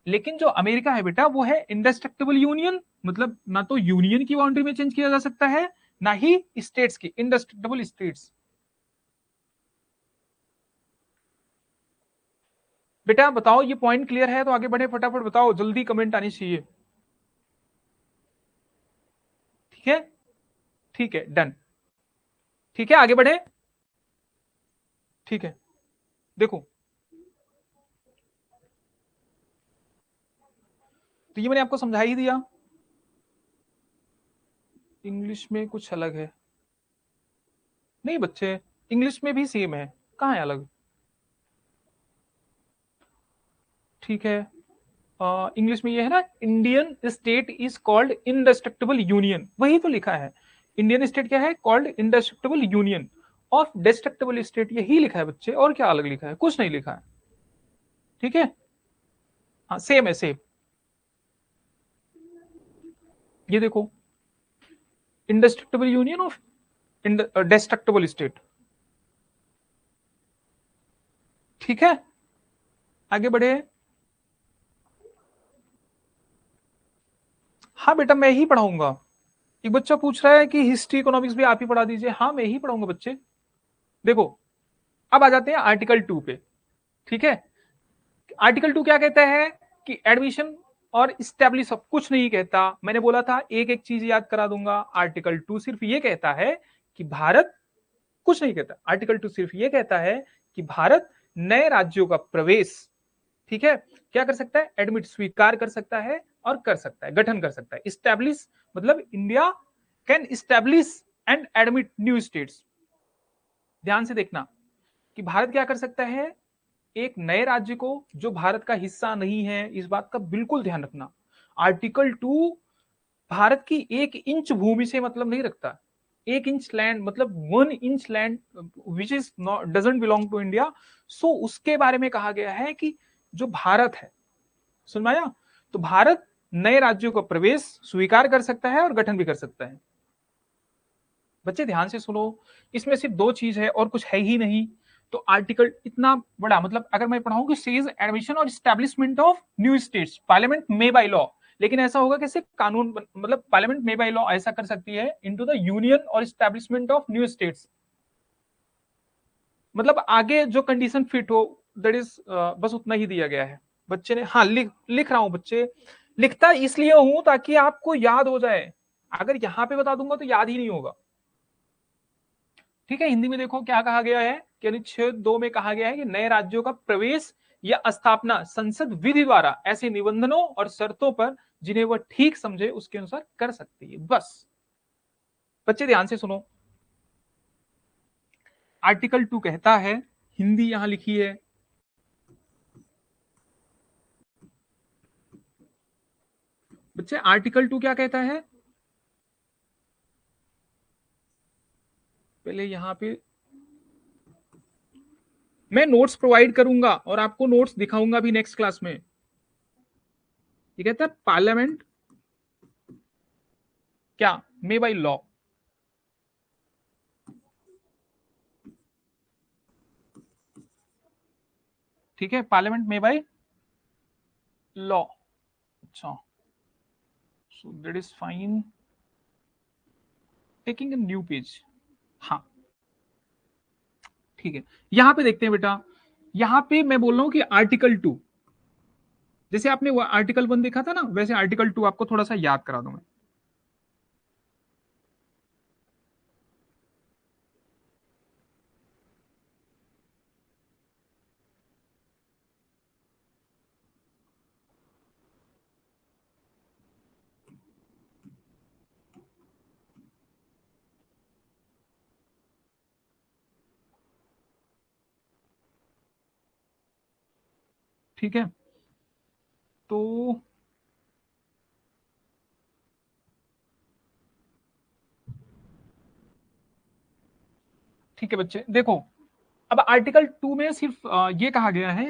लेकिन जो अमेरिका है बेटा वो है इंडेस्ट्रक्टिबल यूनियन, मतलब ना तो यूनियन की बाउंड्री में चेंज किया जा सकता है ना ही स्टेट्स की, इंडेस्ट्रक्टिबल स्टेट्स। बेटा बताओ ये पॉइंट क्लियर है तो आगे बढ़े, फटाफट बताओ, जल्दी कमेंट आनी चाहिए। ठीक है, ठीक है, डन। ठीक है, आगे बढ़े। ठीक है, देखो तो ये मैंने आपको समझा ही दिया। इंग्लिश में कुछ अलग है? नहीं बच्चे, इंग्लिश में भी सेम है, कहाँ है अलग? ठीक है, इंग्लिश में ये है ना, Indian state is called indestructible union, वही तो लिखा है। इंडियन स्टेट क्या है? Called indestructible union of destructible state, यही लिखा है बच्चे, और क्या अलग लिखा है? कुछ नहीं लिखा है। ठीक है, हाँ सेम है, सेम। ये देखो, इंडेस्ट्रक्टिबल यूनियन ऑफ डेस्ट्रक्टिबल स्टेट। ठीक है, आगे बढ़े। हाँ बेटा मैं ही पढ़ाऊंगा। एक बच्चा पूछ रहा है कि हिस्ट्री इकोनॉमिक्स भी आप ही पढ़ा दीजिए, हाँ मैं ही पढ़ाऊंगा बच्चे। देखो अब आ जाते हैं आर्टिकल 2 पे। ठीक है, आर्टिकल 2 क्या कहता है कि एडमिशन और स्टैब्लिश, सब कुछ नहीं कहता। मैंने बोला था एक एक चीज याद करा दूंगा। आर्टिकल 2 सिर्फ ये कहता है कि भारत, कुछ नहीं कहता। आर्टिकल 2 सिर्फ ये कहता है कि भारत नए राज्यों का प्रवेश, ठीक है, क्या कर सकता है? एडमिट, स्वीकार कर सकता है और कर सकता है, गठन कर सकता है। स्टैब्लिश मतलब India can establish and admit new states. ध्यान से देखना कि भारत क्या कर सकता है, एक नए राज्य को जो भारत का हिस्सा नहीं है, इस बात का बिल्कुल ध्यान रखना। आर्टिकल 2 भारत की 1 इंच भूमि से मतलब नहीं रखता। 1 इंच लैंड मतलब 1 inch land which is not doesn't belong to India, so उसके बारे में कहा गया है कि जो भारत है, सुन पाया? तो भारत नए राज्यों का प्रवेश स्वीकार कर सकता है और गठन भी कर सकता है। बच्चे ध्यान से सुनो, इसमें सिर्फ 2 चीज है और कुछ है ही नहीं। तो आर्टिकल इतना बड़ा, मतलब अगर मैं पढ़ाऊं कि सेज एडमिशन और establishment of new states, parliament may by law, लेकिन ऐसा होगा कि सिर्फ कानून मतलब पार्लियामेंट मे बाय लॉ ऐसा कर सकती है इनटू द यूनियन और स्टैब्लिशमेंट ऑफ न्यू स्टेट्स, मतलब आगे जो कंडीशन फिट हो, दैट इज बस उतना ही दिया गया है। बच्चे ने, हाँ लिख रहा हूं बच्चे, लिखता इसलिए हूं ताकि आपको याद हो जाए। अगर यहां पे बता दूंगा तो याद ही नहीं होगा। ठीक है, हिंदी में देखो क्या कहा गया है कि अनुच्छेद 2 में कहा गया है कि नए राज्यों का प्रवेश या स्थापना संसद विधि द्वारा ऐसे निबंधनों और शर्तों पर जिन्हें वह ठीक समझे उसके अनुसार कर सकती है। बस बच्चे ध्यान से सुनो, आर्टिकल 2 कहता है, हिंदी यहां लिखी है, बच्चे आर्टिकल 2 क्या कहता है? पहले यहां पे मैं नोट्स प्रोवाइड करूंगा और आपको नोट्स दिखाऊंगा भी नेक्स्ट क्लास में। ये कहता है पार्लियामेंट क्या, मे बाय लॉ। ठीक है, पार्लियामेंट मे बाय लॉ। अच्छा, so that is fine, taking a new page. हाँ ठीक है, यहां पे देखते हैं बेटा, यहां पे मैं बोल रहा हूं कि आर्टिकल 2, जैसे आपने वो आर्टिकल 1 देखा था ना, वैसे आर्टिकल 2 आपको थोड़ा सा याद करा दूं मैं। ठीक है, तो ठीक है बच्चे देखो, अब आर्टिकल 2 में सिर्फ ये कहा गया है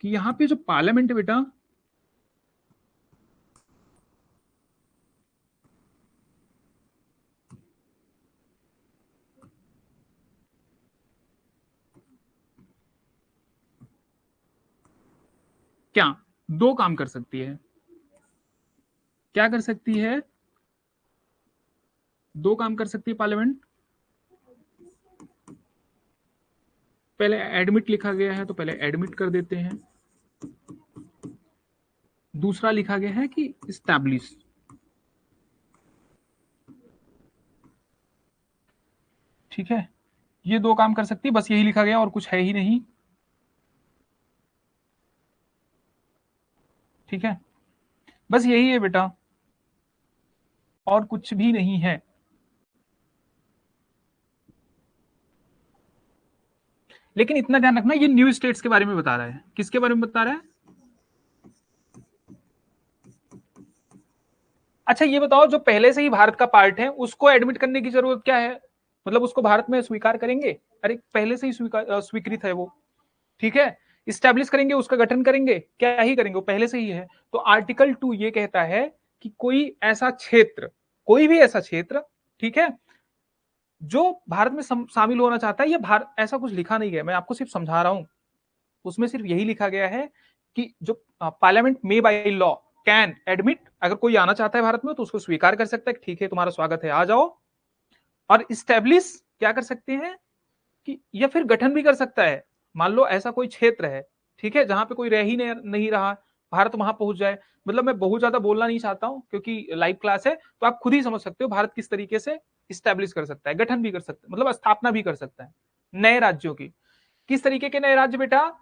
कि यहाँ पे जो पार्लियामेंट है बेटा, क्या दो काम कर सकती है? क्या कर सकती है? दो काम कर सकती है पार्लियामेंट। पहले एडमिट लिखा गया है तो पहले एडमिट कर देते हैं। दूसरा लिखा गया है कि इस्टैब्लिश। ठीक है, ये दो काम कर सकती है, बस यही लिखा गया और कुछ है ही नहीं। ठीक है, बस यही है बेटा, और कुछ भी नहीं है। लेकिन इतना ध्यान रखना, ये न्यू स्टेट्स के बारे में बता रहा है। किसके बारे में बता रहा है? अच्छा ये बताओ, जो पहले से ही भारत का पार्ट है उसको एडमिट करने की जरूरत क्या है? मतलब उसको भारत में स्वीकार करेंगे? अरे पहले से ही स्वीकृत है वो। ठीक है, इस्टेब्लिश करेंगे, उसका गठन करेंगे, क्या ही करेंगे, वो पहले से ही है। तो आर्टिकल 2 ये कहता है कि कोई ऐसा क्षेत्र, कोई भी ऐसा क्षेत्र, ठीक है, जो भारत में शामिल होना चाहता है, ये भारत, ऐसा कुछ लिखा नहीं है, मैं आपको सिर्फ समझा रहा हूं। उसमें सिर्फ यही लिखा गया है कि जो पार्लियामेंट में बाई लॉ कैन एडमिट, अगर कोई आना चाहता है भारत में तो उसको स्वीकार कर सकता है, ठीक है तुम्हारा स्वागत है, आ जाओ। और इस्टेब्लिश क्या कर सकते हैं कि, या फिर गठन भी कर सकता है। मान लो ऐसा कोई क्षेत्र है, ठीक है, जहां पे कोई रह ही नहीं रहा, भारत वहां पहुंच जाए। मतलब मैं बहुत ज्यादा बोलना नहीं चाहता हूं क्योंकि लाइव क्लास है, तो आप खुद ही समझ सकते हो भारत किस तरीके से इस्टेब्लिश कर सकता है, गठन भी कर सकता है, मतलब स्थापना भी कर सकता है नए राज्यों की। किस तरीके के नए राज्य बेटा?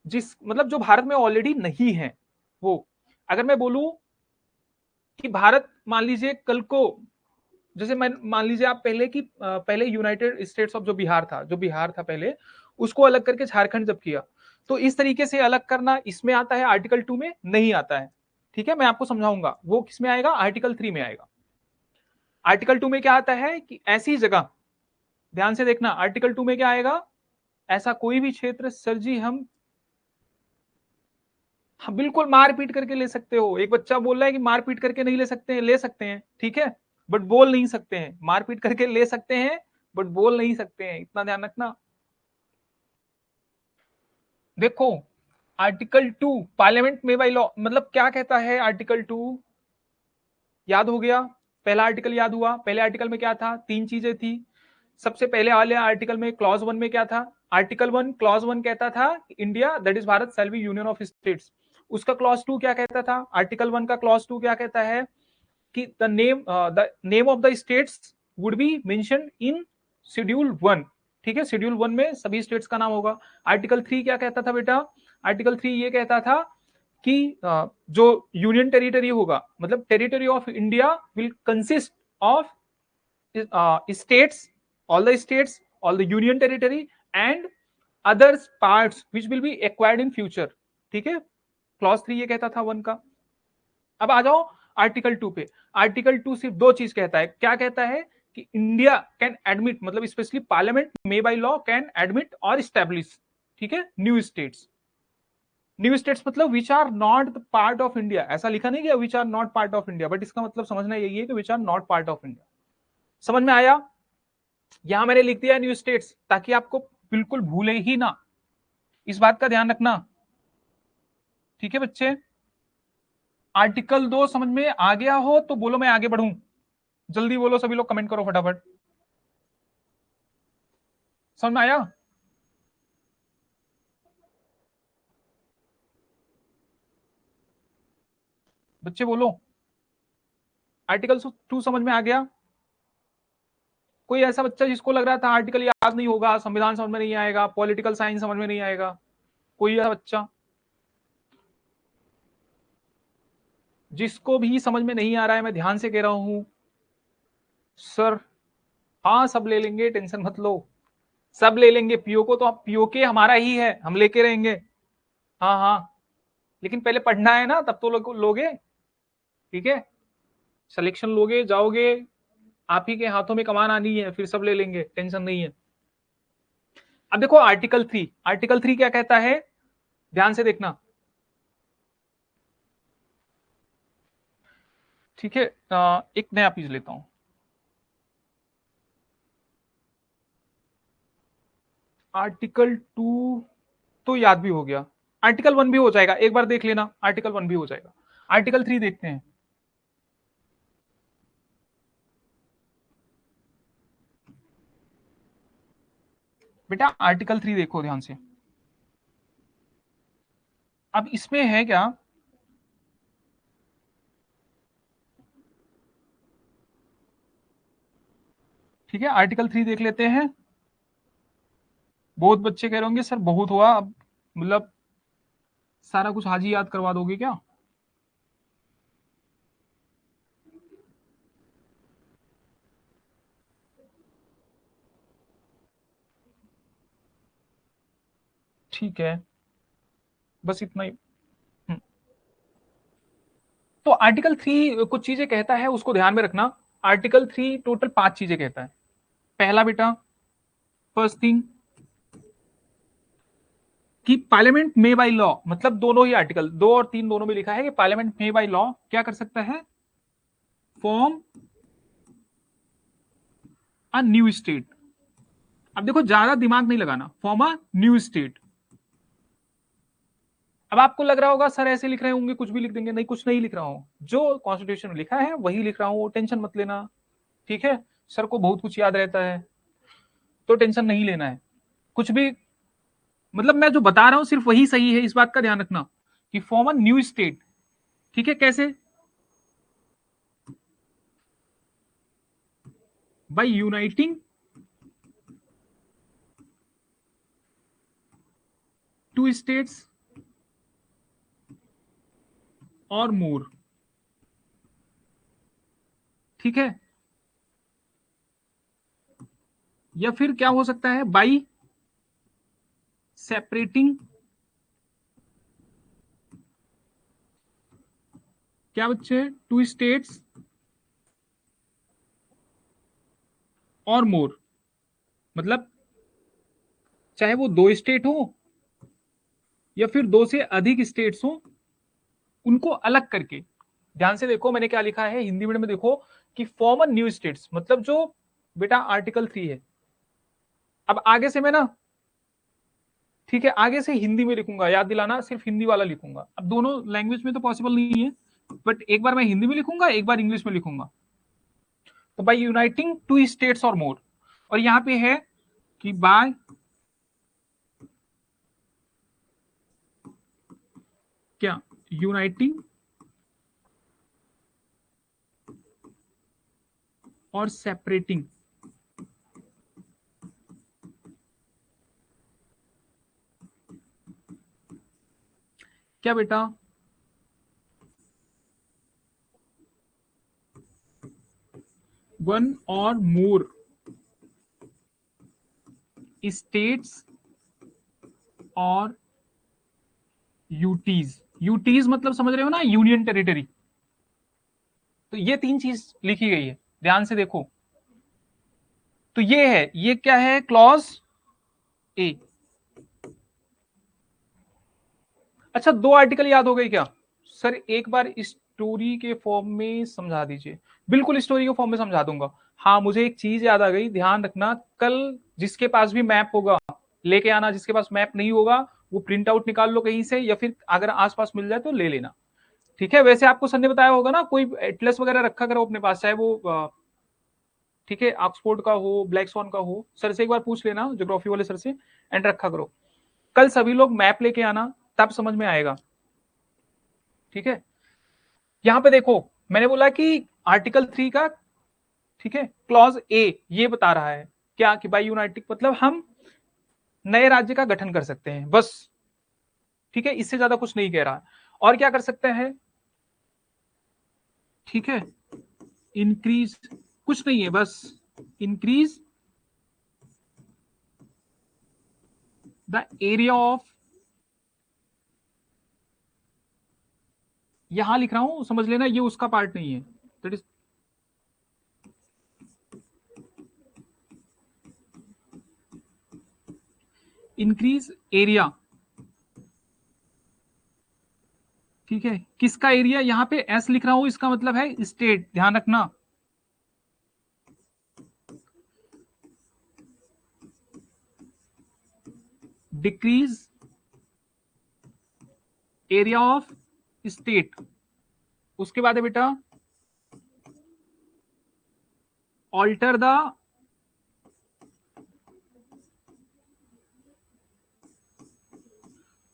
जिस मतलब जो भारत में ऑलरेडी नहीं है वो। अगर मैं बोलूं कि भारत, मान लीजिए कल को, जैसे मैं मान लीजिए आप पहले की पहले यूनाइटेड स्टेट्स ऑफ, जो बिहार था पहले, उसको अलग करके झारखंड जब किया, तो इस तरीके से अलग करना इसमें आता है, आर्टिकल 2 में नहीं आता है। ठीक है, मैं आपको समझाऊंगा वो किस में आएगा, आर्टिकल 3 में आएगा। आर्टिकल 2 में क्या आता है कि ऐसी जगह, ध्यान से देखना, आर्टिकल 2 में क्या आएगा, ऐसा कोई भी क्षेत्र सर जी हम बिल्कुल मार पीट करके ले सकते हो। एक बच्चा बोल रहा है कि मार पीट करके नहीं ले सकते हैं, ले सकते हैं, ठीक है, बट बोल नहीं सकते हैं। मार पीट करके ले सकते हैं बट बोल नहीं सकते हैं, इतना ध्यान रखना। देखो आर्टिकल 2 पार्लियामेंट में बाई लॉ मतलब क्या कहता है, आर्टिकल 2 याद हो गया? पहला आर्टिकल याद हुआ? पहले आर्टिकल में क्या था, तीन चीजें थी। सबसे पहले वाले आर्टिकल में क्लॉज 1 में क्या था? आर्टिकल 1 क्लॉज 1 कहता था India that is Bharat shall be union of states. उसका क्लॉज 2 क्या कहता था? आर्टिकल 1 का क्लॉज 2 क्या कहता है कि the name of the states would be mentioned in schedule 1। ठीक है, शेड्यूल 1 में सभी स्टेट्स का नाम होगा। आर्टिकल 3 क्या कहता था बेटा? आर्टिकल 3 ये कहता था कि जो यूनियन टेरिटरी होगा, मतलब territory of India will consist of states, all the union territory and other parts which will be acquired in future। ठीक है, क्लॉज 3 ये कहता था 1 का। अब आ जाओ आर्टिकल 2 पे। आर्टिकल 2 सिर्फ दो चीज कहता है, क्या कहता है कि इंडिया कैन एडमिट, मतलब specially parliament may by law can admit और स्टैब्लिश, ठीक है, न्यू स्टेट्स। न्यू स्टेट्स मतलब which are not the part of India, ऐसा लिखा नहीं गया which are not part of India, but इसका मतलब समझना यही है कि which are not part of India. समझ में आया? यहां मैंने लिख दिया न्यू स्टेट्स ताकि आपको बिल्कुल भूले ही ना, इस बात का ध्यान रखना। ठीक है बच्चे, आर्टिकल 2 समझ में आ गया हो तो बोलो मैं आगे बढ़ूं, जल्दी बोलो, सभी लोग कमेंट करो फटाफट। समझ में आया? बच्चे बोलो, आर्टिकल 2 समझ में आ गया? कोई ऐसा बच्चा जिसको लग रहा था आर्टिकल याद नहीं होगा, संविधान समझ में नहीं आएगा, पॉलिटिकल साइंस समझ में नहीं आएगा, कोई ऐसा बच्चा जिसको भी समझ में नहीं आ रहा है? मैं ध्यान से कह रहा हूं सर। हाँ सब ले लेंगे, टेंशन मत लो, सब ले लेंगे। पीओ को तो पीओके हमारा ही है, हम लेके रहेंगे। हाँ हाँ, लेकिन पहले पढ़ना है ना, तब तो लोगे। ठीक है, सिलेक्शन लोगे, जाओगे, आप ही के हाथों में कमान आनी है, फिर सब ले लेंगे, टेंशन नहीं है। अब देखो आर्टिकल 3, आर्टिकल 3 क्या कहता है, ध्यान से देखना। ठीक है, एक नया पेज लेता हूं। आर्टिकल 2 तो याद भी हो गया। आर्टिकल 1 भी हो जाएगा, एक बार देख लेना, आर्टिकल 1 भी हो जाएगा। आर्टिकल 3 देखते हैं। बेटा आर्टिकल 3 देखो ध्यान से। अब इसमें है क्या, ठीक है, आर्टिकल 3 देख लेते हैं। बहुत बच्चे कह रहे होंगे सर बहुत हुआ, अब मतलब सारा कुछ आज ही याद करवा दोगे क्या? ठीक है, बस इतना ही। हम्म, तो आर्टिकल 3 कुछ चीजें कहता है, उसको ध्यान में रखना। आर्टिकल 3 टोटल 5 चीजें कहता है। पहला बेटा, फर्स्ट थिंग, कि पार्लियामेंट मे बाई लॉ, मतलब दोनों ही आर्टिकल 2 और 3 दोनों में लिखा है कि पार्लियामेंट मे बाई लॉ क्या कर सकता है, फॉर्म अ न्यू स्टेट। अब देखो ज्यादा दिमाग नहीं लगाना, फॉर्म अ न्यू स्टेट। अब आपको लग रहा होगा सर ऐसे लिख रहे होंगे कुछ भी लिख देंगे, नहीं कुछ नहीं लिख रहा हूं, जो कॉन्स्टिट्यूशन में लिखा है वही लिख रहा हूं, टेंशन मत लेना। ठीक है, सर को बहुत कुछ याद रहता है तो टेंशन नहीं लेना है कुछ भी, मतलब मैं जो बता रहा हूं सिर्फ वही सही है, इस बात का ध्यान रखना कि फॉर्म अ न्यू स्टेट। ठीक है, कैसे, बाय यूनाइटिंग टू स्टेट्स और मोर। ठीक है, या फिर क्या हो सकता है, बाई सेपरेटिंग, क्या बच्चे, टू स्टेट्स और मोर, मतलब चाहे वो 2 स्टेट हो या फिर 2 से अधिक स्टेट्स हो, उनको अलग करके। ध्यान से देखो मैंने क्या लिखा है हिंदी मीडियम में, देखो कि फॉर्म अ न्यू स्टेट्स, मतलब जो बेटा आर्टिकल 3 है। अब आगे से मैं ना, ठीक है, आगे से हिंदी में लिखूंगा, याद दिलाना सिर्फ हिंदी वाला लिखूंगा। अब दोनों लैंग्वेज में तो पॉसिबल नहीं है, बट एक बार मैं हिंदी में लिखूंगा, एक बार इंग्लिश में लिखूंगा। तो बाय यूनाइटिंग टू स्टेट्स और मोर, और यहां पे है कि बाय क्या, यूनाइटिंग और सेपरेटिंग। क्या बेटा, वन और मोर स्टेट्स और यूटीज। यूटीज मतलब समझ रहे हो ना, यूनियन टेरिटरी। तो ये 3 चीज लिखी गई है, ध्यान से देखो। तो ये है, ये क्या है, क्लॉज ए। अच्छा 2 आर्टिकल याद हो गए क्या? सर एक बार स्टोरी के फॉर्म में समझा दीजिए। बिल्कुल स्टोरी के फॉर्म में समझा दूंगा। हाँ मुझे एक चीज याद आ गई, ध्यान रखना, कल जिसके पास भी मैप होगा लेके आना, जिसके पास मैप नहीं होगा वो प्रिंट आउट निकाल लो कहीं से, या फिर अगर आसपास मिल जाए तो ले लेना। ठीक है, वैसे आपको सर ने बताया होगा ना, कोई एटलस वगैरह रखा करो अपने पास, चाहे वो ठीक है ऑक्सफोर्ड का हो, ब्लैक स्वॉन का हो, सर से एक बार पूछ लेना, ज्योग्राफी वाले सर से, एंड रखा करो। कल सभी लोग मैप लेके आना, तब समझ में आएगा। ठीक है, यहां पे देखो मैंने बोला कि आर्टिकल 3 का, ठीक है, क्लॉज ए ये बता रहा है क्या, कि बाई यूनाइटेड मतलब हम नए राज्य का गठन कर सकते हैं बस। ठीक है, इससे ज्यादा कुछ नहीं कह रहा। और क्या कर सकते हैं, ठीक है, इंक्रीज, कुछ नहीं है बस, इंक्रीज द एरिया ऑफ, यहां लिख रहा हूं समझ लेना, ये उसका पार्ट नहीं है, दैट इज, इंक्रीज एरिया। ठीक है, किसका एरिया, यहां पे एस लिख रहा हूं, इसका मतलब है स्टेट, ध्यान रखना। डिक्रीज एरिया ऑफ स्टेट, उसके बाद है बेटा ऑल्टर द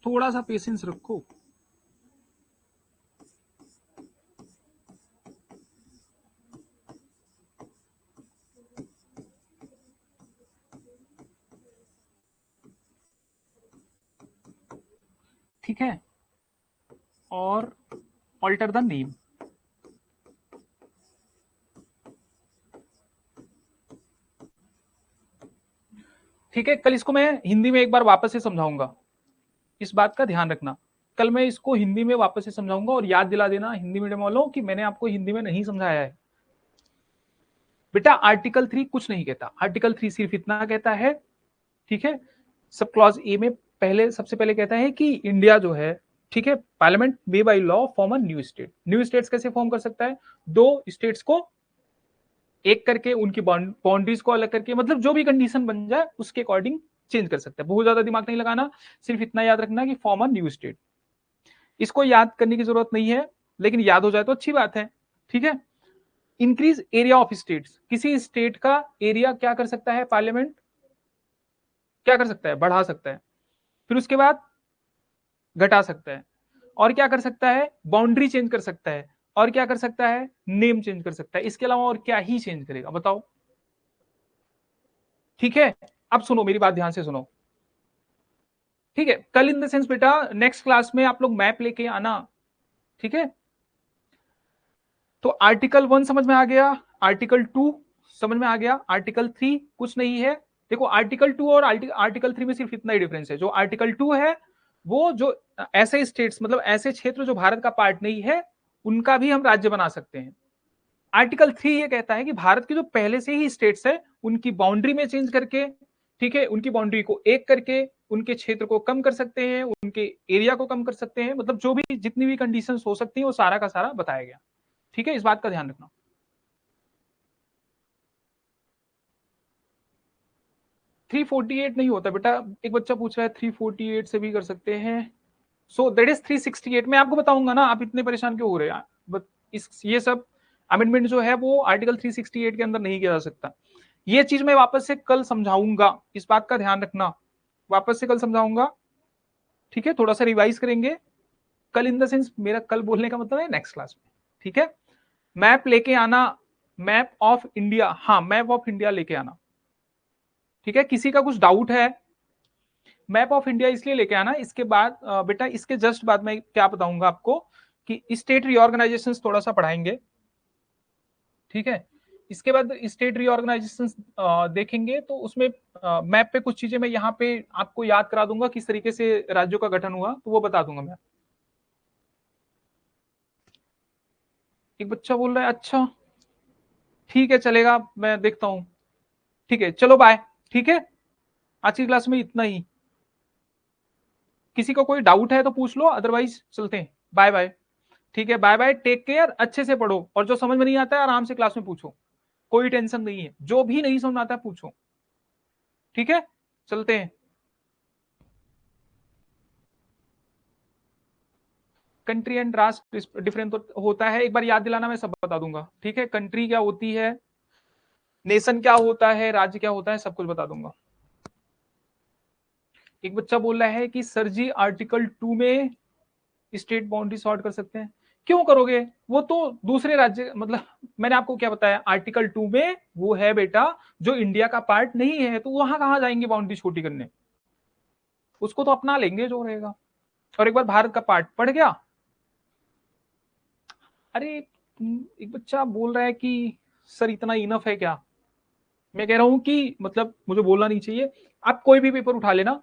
थोड़ा सा पेशेंस रखो, ठीक है, और ऑल्टर द नेम। ठीक है, कल इसको मैं हिंदी में एक बार वापस से समझाऊंगा, इस बात का ध्यान रखना। कल मैं इसको हिंदी में वापस से समझाऊंगा और याद दिला देना हिंदी मीडियम वालों कि मैंने आपको हिंदी में नहीं समझाया है। बेटा आर्टिकल 3 कुछ नहीं कहता, आर्टिकल 3 सिर्फ इतना कहता है, ठीक है, सब क्लॉज ए में पहले सबसे पहले कहता है कि इंडिया जो है, ठीक है, parliament may by law form a new state. New states कैसे फॉर्म कर सकता है? दो स्टेट्स को एक करके, उनकी बाउंड्रीज को अलग करके, मतलब जो भी कंडीशन बन जाए उसके अकॉर्डिंग चेंज कर सकता है। बहुत ज्यादा दिमाग नहीं लगाना, सिर्फ इतना याद रखना कि फॉर्म अ न्यू स्टेट। इसको याद करने की जरूरत नहीं है, लेकिन याद हो जाए तो अच्छी बात है, ठीक है। इंक्रीज एरिया ऑफ स्टेट्स, किसी स्टेट का एरिया क्या कर सकता है पार्लियामेंट, क्या कर सकता है, बढ़ा सकता है। फिर उसके बाद घटा सकता है, और क्या कर सकता है, बाउंड्री चेंज कर सकता है, और क्या कर सकता है, नेम चेंज कर सकता है। इसके अलावा और क्या ही चेंज करेगा बताओ? ठीक है, अब सुनो मेरी बात, ध्यान से सुनो, ठीक है। कल इन द सेंस बेटा नेक्स्ट क्लास में आप लोग मैप लेके आना, ठीक है। तो आर्टिकल 1 समझ में आ गया, आर्टिकल 2 समझ में आ गया, आर्टिकल 3 कुछ नहीं है। देखो आर्टिकल 2 और आर्टिकल 3 में सिर्फ इतना ही डिफरेंस है। जो आर्टिकल 2 है वो जो ऐसे स्टेट्स, मतलब ऐसे क्षेत्र जो भारत का पार्ट नहीं है, उनका भी हम राज्य बना सकते हैं। आर्टिकल 3 ये कहता है कि भारत के जो पहले से ही स्टेट्स है उनकी बाउंड्री में चेंज करके, ठीक है, उनकी बाउंड्री को एक करके उनके क्षेत्र को कम कर सकते हैं, उनके एरिया को कम कर सकते हैं, मतलब जो भी जितनी भी कंडीशंस हो सकती हैं वो सारा का सारा बताया गया, ठीक है। इस बात का ध्यान रखना। 348 नहीं होता बेटा, एक बच्चा पूछ रहा है 348 से भी कर सकते हैं, सो दैट इज 368। मैं आपको बताऊंगा ना, आप इतने परेशान क्यों हो रहे हैं? बट इस ये सब अमेंडमेंट जो है वो आर्टिकल 368 के अंदर नहीं किया जा सकता। ये चीज मैं वापस से कल समझाऊंगा, इस बात का ध्यान रखना, वापस से कल समझाऊंगा, ठीक है। थोड़ा सा रिवाइज करेंगे कल, इन द सेंस मेरा कल बोलने का मतलब है नेक्स्ट क्लास में, ठीक है। मैप लेके आना, मैप ऑफ इंडिया, हाँ मैप ऑफ इंडिया लेके आना, ठीक है। किसी का कुछ डाउट है? मैप ऑफ इंडिया इसलिए लेके आना, इसके बाद बेटा इसके जस्ट बाद मैं क्या बताऊंगा आपको कि स्टेट रीऑर्गेनाइजेशन थोड़ा सा पढ़ाएंगे, ठीक है। इसके बाद स्टेट रीऑर्गेनाइजेशन देखेंगे, तो उसमें मैप पे कुछ चीजें मैं यहाँ पे आपको याद करा दूंगा, किस तरीके से राज्यों का गठन हुआ, तो वो बता दूंगा मैं। एक बच्चा बोल रहा है अच्छा ठीक है चलेगा, मैं देखता हूँ, ठीक है चलो बाय, ठीक है। आज की क्लास में इतना ही, किसी को कोई डाउट है तो पूछ लो, अदरवाइज चलते हैं, बाय बाय, ठीक है, बाय बाय, टेक केयर, अच्छे से पढ़ो, और जो समझ में नहीं आता है आराम से क्लास में पूछो, कोई टेंशन नहीं है, जो भी नहीं समझ में आता है पूछो, ठीक है, चलते हैं। कंट्री एंड राष्ट्र डिफरेंट होता है, एक बार याद दिलाना, मैं सब बता दूंगा, ठीक है। कंट्री क्या होती है, नेशन क्या होता है, राज्य क्या होता है, सब कुछ बता दूंगा। एक बच्चा बोल रहा है कि सर जी आर्टिकल 2 में स्टेट बाउंड्री सॉर्ट कर सकते हैं, क्यों करोगे? वो तो दूसरे राज्य, मतलब मैंने आपको क्या बताया, आर्टिकल 2 में वो है बेटा जो इंडिया का पार्ट नहीं है, तो वहां कहां जाएंगे बाउंड्री छोटी करने, उसको तो अपना लेंगे जो रहेगा। और एक बार भारत का पार्ट पड़ गया, अरे एक बच्चा बोल रहा है कि सर इतना इनफ है क्या? मैं कह रहा हूं कि मतलब मुझे बोलना नहीं चाहिए, आप कोई भी पेपर उठा लेना,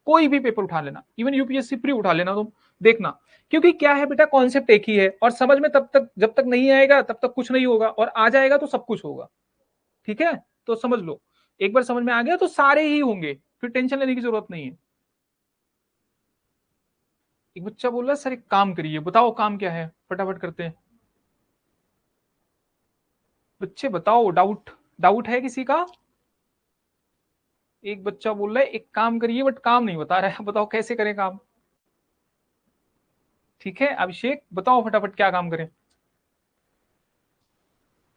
कोई भी पेपर उठा लेना, इवन यूपीएससी प्री उठा लेना, तुम देखना, क्योंकि क्या है बेटा कॉन्सेप्ट एक ही है, और समझ में तब तक, जब तक नहीं आएगा तब तक कुछ नहीं होगा, और आ जाएगा तो सब कुछ होगा, ठीक है। तो समझ लो, एक बार समझ में आ गया तो सारे ही होंगे, फिर टेंशन लेने की जरूरत नहीं है। एक बच्चा बोल रहा है सर एक काम करिए, बताओ काम क्या है, फटाफट करते हैं। बच्चे बताओ, डाउट डाउट है किसी का? एक बच्चा बोल रहा है एक काम करिए, बट काम नहीं बता रहा है, बताओ कैसे करें काम? ठीक है अभिषेक, बताओ फटाफट क्या काम करें,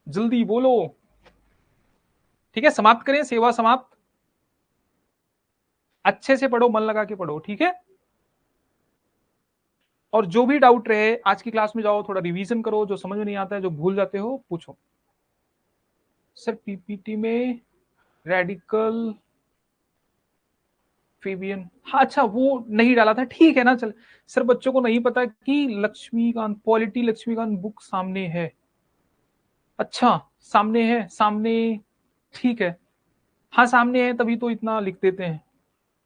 जल्दी बोलो। ठीक है समाप्त करें, सेवा समाप्त। अच्छे से पढ़ो, मन लगा के पढ़ो, ठीक है। और जो भी डाउट रहे आज की क्लास में जाओ, थोड़ा रिवीजन करो, जो समझ में नहीं आता है, जो भूल जाते हो पूछो। सर पीपीटी में रेडिकल फेबियन, हाँ अच्छा वो नहीं डाला था, ठीक है ना। चल सर बच्चों को नहीं पता कि लक्ष्मीकांत, पॉलिटी लक्ष्मीकांत बुक सामने है। अच्छा सामने है, सामने, ठीक है। हाँ सामने है तभी तो इतना लिख देते हैं।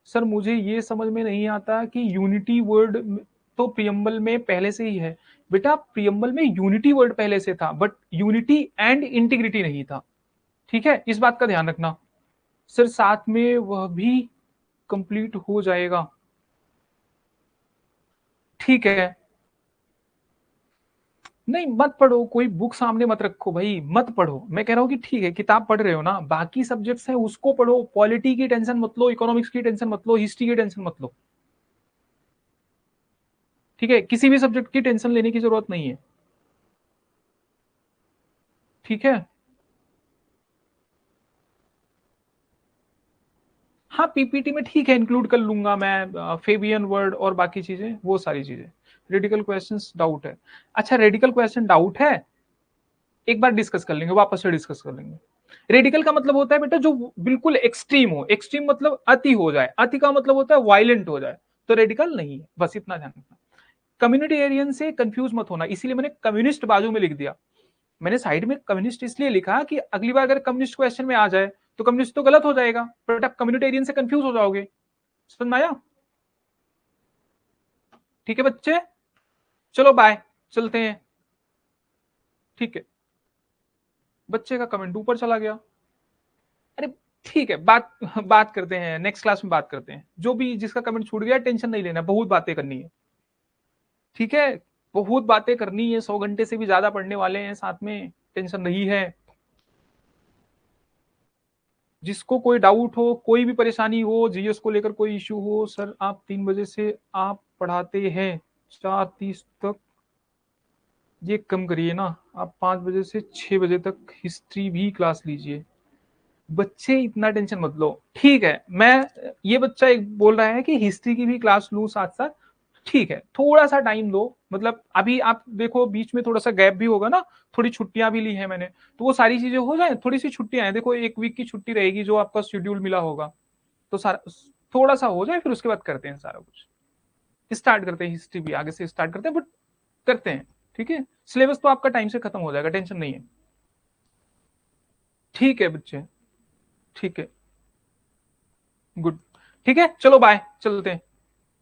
सर मुझे ये समझ में नहीं आता कि यूनिटी वर्ड तो प्रियम्बल में पहले से ही है। बेटा प्रियम्बल में यूनिटी वर्ड पहले से था, बट यूनिटी एंड इंटीग्रिटी नहीं था। ठीक है इस बात का ध्यान रखना। सर साथ में वह भी कंप्लीट हो जाएगा, ठीक है। नहीं मत पढ़ो, कोई बुक सामने मत रखो भाई, मत पढ़ो। मैं कह रहा हूँ कि ठीक है किताब पढ़ रहे हो ना, बाकी सब्जेक्ट्स हैं उसको पढ़ो, पॉलिटी की टेंशन मत लो, इकोनॉमिक्स की टेंशन मत लो, हिस्ट्री की टेंशन मत लो। ठीक है किसी भी सब्जेक्ट की टेंशन लेने की जरूरत नहीं है, ठीक है। हाँ पीपीटी में ठीक है इंक्लूड कर लूंगा मैं, फेबियन वर्ड और बाकी चीजें, वो सारी चीजें। रेडिकल क्वेश्चंस डाउट है, अच्छा रेडिकल क्वेश्चन डाउट है, एक बार डिस्कस कर लेंगे, वापस से डिस्कस कर लेंगे। रेडिकल का मतलब होता है बेटा जो बिल्कुल एक्सट्रीम हो, एक्सट्रीम मतलब अति हो जाए, अति का मतलब होता है वायलेंट हो जाए, तो रेडिकल नहीं है, बस इतना ध्यान रखना। कम्युनिटेरियन से कंफ्यूज मत होना, इसीलिए मैंने कम्युनिस्ट बाजू में लिख दिया। मैंने साइड में कम्युनिस्ट इसलिए लिखा कि अगली बार अगर कम्युनिस्ट क्वेश्चन में आ जाए तो कम्युनिस्ट तो गलत हो जाएगा, बट आप कम्युनिटेरियन से कंफ्यूज हो जाओगे। समझ में आया? ठीक है बच्चे, चलो बाय, चलते हैं। ठीक है, बच्चे का कमेंट ऊपर चला गया। अरे ठीक है, बात बात करते हैं नेक्स्ट क्लास में, बात करते हैं। जो भी जिसका कमेंट छूट गया टेंशन नहीं लेना, बहुत बातें करनी है, ठीक है। बहुत बातें करनी है, 100 घंटे से भी ज्यादा पढ़ने वाले हैं साथ में, टेंशन नहीं है। जिसको कोई डाउट हो, कोई भी परेशानी हो, जीएस को लेकर कोई इश्यू हो, सर आप 3 बजे से आप पढ़ाते हैं 4:30 तक, ये कम करिए ना, आप 5 बजे से 6 बजे तक हिस्ट्री भी क्लास लीजिए। बच्चे इतना टेंशन मत लो, ठीक है। मैं, ये बच्चा एक बोल रहा है कि हिस्ट्री की भी क्लास लूं साथ साथ, ठीक है थोड़ा सा टाइम दो, मतलब अभी आप देखो बीच में थोड़ा सा गैप भी होगा ना, थोड़ी छुट्टियां भी ली है मैंने, तो वो सारी चीजें हो जाए, थोड़ी सी छुट्टियां हैं, देखो 1 वीक की छुट्टी रहेगी जो आपका शेड्यूल मिला होगा, तो सारा थोड़ा सा हो जाए, फिर उसके बाद करते हैं सारा कुछ, स्टार्ट करते हैं हिस्ट्री भी आगे से स्टार्ट करते हैं, बट करते हैं, ठीक है। सिलेबस तो आपका टाइम से खत्म हो जाएगा, टेंशन नहीं है। ठीक है बच्चे, ठीक है, गुड, ठीक है चलो बाय, चलते हैं,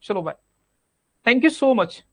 चलो bye, thank you so much.